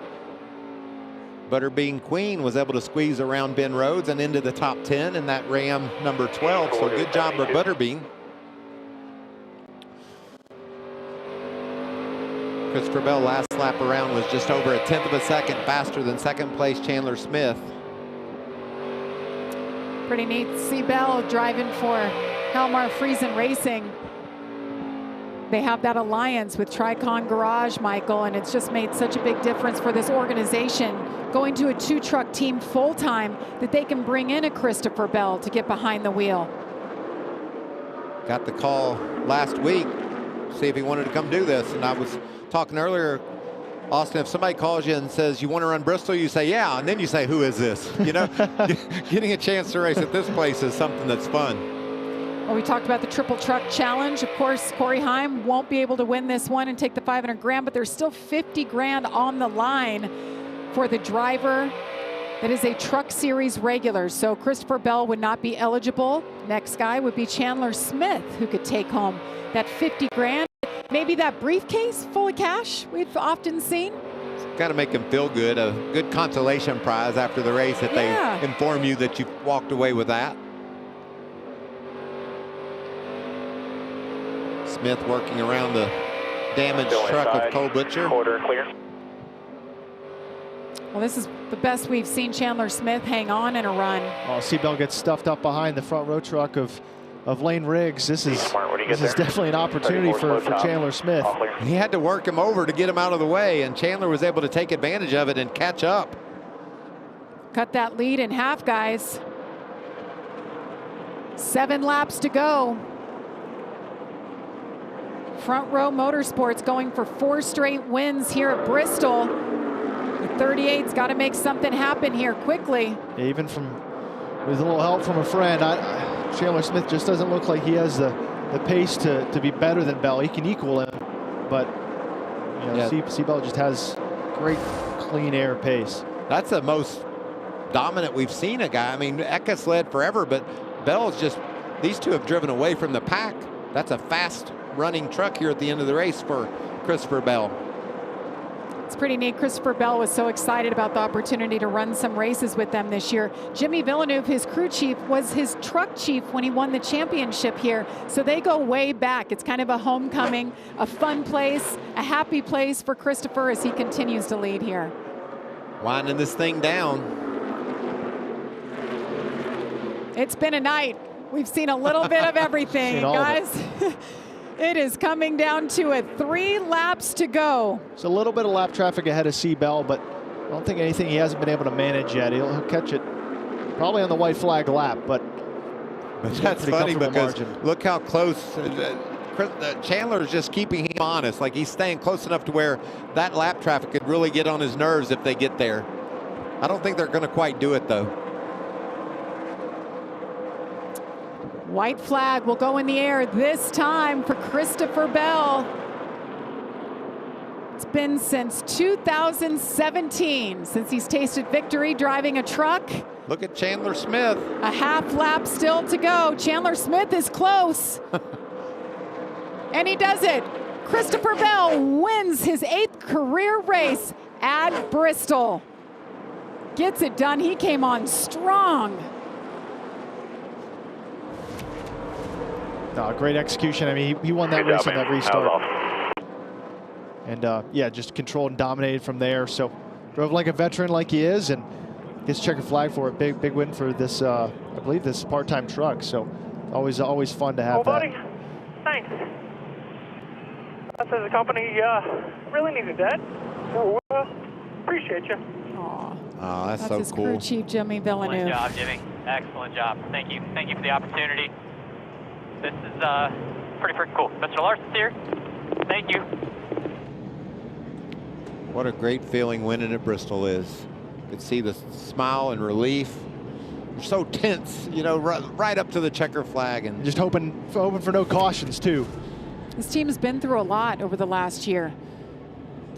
Butterbean Queen was able to squeeze around Ben Rhodes and into the top 10 in that Ram number 12. So good job for Butterbean. Christopher Bell last lap around was just over a 1/10 of a second faster than second place Chandler Smith. Pretty neat. Seabell driving for Helmar Friesen Racing. They have that alliance with Tricon Garage, Michael, and it's just made such a big difference for this organization going to a 2-truck team full-time that they can bring in a Christopher Bell to get behind the wheel. Got the call last week, see if he wanted to come do this. And I was talking earlier, Austin, if somebody calls you and says, you want to run Bristol, you say, yeah, and then you say, who is this? You know, getting a chance to race at this place is something that's fun. Well, we talked about the triple truck challenge. Of course, Corey Heim won't be able to win this one and take the 500 grand, but there's still 50 grand on the line for the driver that is a Truck Series regular. So Christopher Bell would not be eligible. Next guy would be Chandler Smith, who could take home that 50 grand. Maybe that briefcase full of cash we've often seen. Got to make them feel good. A good consolation prize after the race if they inform you that you walked away with that. Smith working around the damaged truck of Cole Butcher. Quarter clear. Well, this is the best we've seen Chandler Smith hang on in a run. Oh, Seabell gets stuffed up behind the front row truck of Lane Riggs, this is definitely an opportunity for Chandler Smith. He had to work him over to get him out of the way, and Chandler was able to take advantage of it and catch up. Cut that lead in half, guys. 7 laps to go. Front Row Motorsports going for 4 straight wins here at Bristol. The 38's got to make something happen here quickly. Even with a little help from a friend, Chandler Smith just doesn't look like he has the pace to be better than Bell. He can equal him, but Bell just has great clean air pace. That's the most dominant we've seen a guy. I mean, Eckes led forever, but Bell's just, these two have driven away from the pack. That's a fast running truck here at the end of the race for Christopher Bell. It's pretty neat. Christopher Bell was so excited about the opportunity to run some races with them this year. Jimmy Villeneuve, his crew chief, was his truck chief when he won the championship here. So they go way back. It's kind of a homecoming, a fun place, a happy place for Christopher as he continues to lead here. Winding this thing down. It's been a night. We've seen a little bit of everything, guys. It is coming down to it. 3 laps to go. It's a little bit of lap traffic ahead of C. Bell, but I don't think anything he hasn't been able to manage yet. He'll catch it probably on the white flag lap, but that's funny because look how close. Chandler is just keeping him honest. Like he's staying close enough to where that lap traffic could really get on his nerves if they get there. I don't think they're going to quite do it, though. White flag will go in the air this time for Christopher Bell. It's been since 2017 since he's tasted victory driving a truck. Look at Chandler Smith. A half lap still to go. Chandler Smith is close. And he does it. Christopher Bell wins his 8th career race at Bristol. Gets it done. He came on strong. Great execution. I mean, he won that race on that restart. And yeah, just controlled and dominated from there. So drove like a veteran like he is and gets checkered flag for it. Big win for this, I believe this part-time truck. So always fun to have that. Buddy, thanks. That says the company really needed that. So appreciate you. Oh, that's so his cool. Crew Chief Jimmy Villeneuve. Excellent job, Jimmy. Excellent job. Thank you. Thank you for the opportunity. This is pretty freaking cool. Mr. Larson's here. Thank you. What a great feeling winning at Bristol is. You can see the smile and relief. You're so tense, you know, right up to the checker flag, and just hoping for no cautions too. This team has been through a lot over the last year.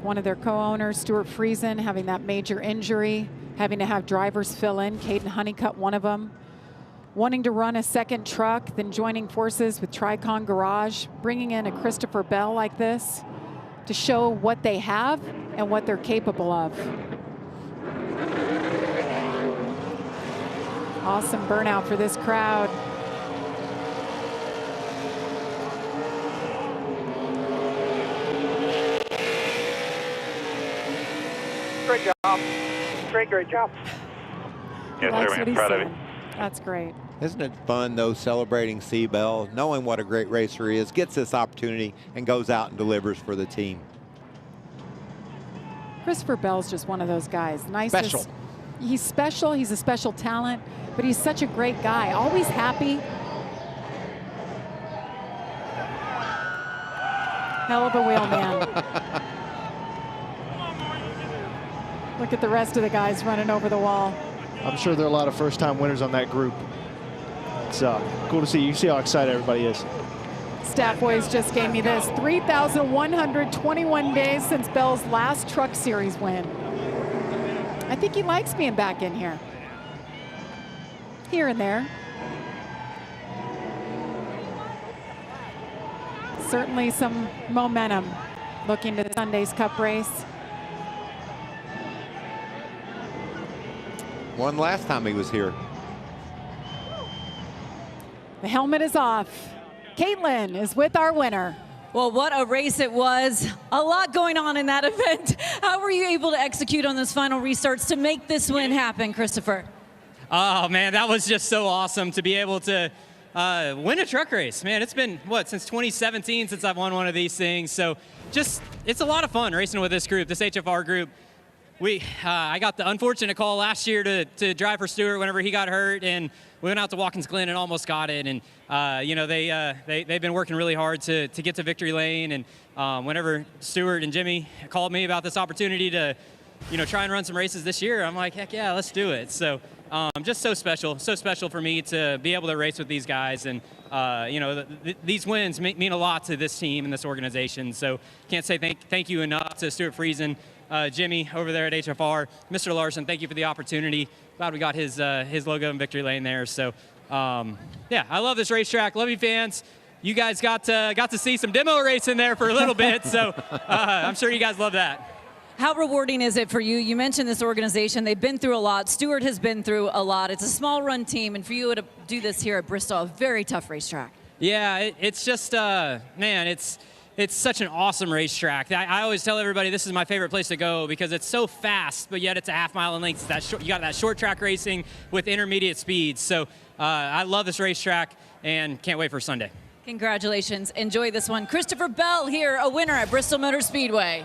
One of their co-owners, Stuart Friesen, having that major injury, having to have drivers fill in. Caden Honeycutt, one of them. Wanting to run a second truck, then joining forces with Tricon Garage, bringing in a Christopher Bell like this to show what they have and what they're capable of. Awesome burnout for this crowd. Great job. Great job. Yes, sir, man. Proud of you. That's great. Isn't it fun, though, celebrating C. Bell, knowing what a great racer he is, gets this opportunity and goes out and delivers for the team. Christopher Bell's just one of those guys. Special. He's special. He's a special talent, but he's such a great guy. Always happy. Hell of a wheel man. Look at the rest of the guys running over the wall. I'm sure there are a lot of first-time winners on that group. It's cool to see. You see how excited everybody is. Stat Boys just gave me this. 3,121 days since Bell's last Truck Series win. I think he likes being back in here. Here and there. Certainly some momentum looking to Sunday's Cup race. Won last time he was here. The helmet is off. Caitlin is with our winner. Well, what a race it was. A lot going on in that event. How were you able to execute on those final restarts to make this win happen, Christopher? Oh, man, that was just so awesome to be able to Win a truck race, man. It's been, since 2017 since I've won one of these things. So it's a lot of fun racing with this group, this HFR group. I got the unfortunate call last year to drive for Stewart whenever he got hurt, and we went out to Watkins Glen and almost got it. And they've been working really hard to get to victory lane. And whenever Stewart and Jimmy called me about this opportunity to, try and run some races this year, I'm like, heck yeah, let's do it. So just so special for me to be able to race with these guys. And these wins mean a lot to this team and this organization. So can't say thank you enough to Stuart Friesen, Jimmy over there at HFR, Mr. Larson. Thank you for the opportunity. Glad we got his logo in victory lane there. So yeah, I love this racetrack. Love you, fans. You guys got to see some demo racing there for a little bit. So I'm sure you guys love that. How rewarding is it for you? You mentioned this organization. They've been through a lot. Stewart has been through a lot. It's a small run team, and for you to do this here at Bristol, a very tough racetrack. Yeah, it's just, man, it's such an awesome racetrack. I always tell everybody this is my favorite place to go because it's so fast, but yet it's a half-mile in length. You got that short track racing with intermediate speeds. So I love this racetrack and can't wait for Sunday. Congratulations. Enjoy this one. Christopher Bell here, a winner at Bristol Motor Speedway.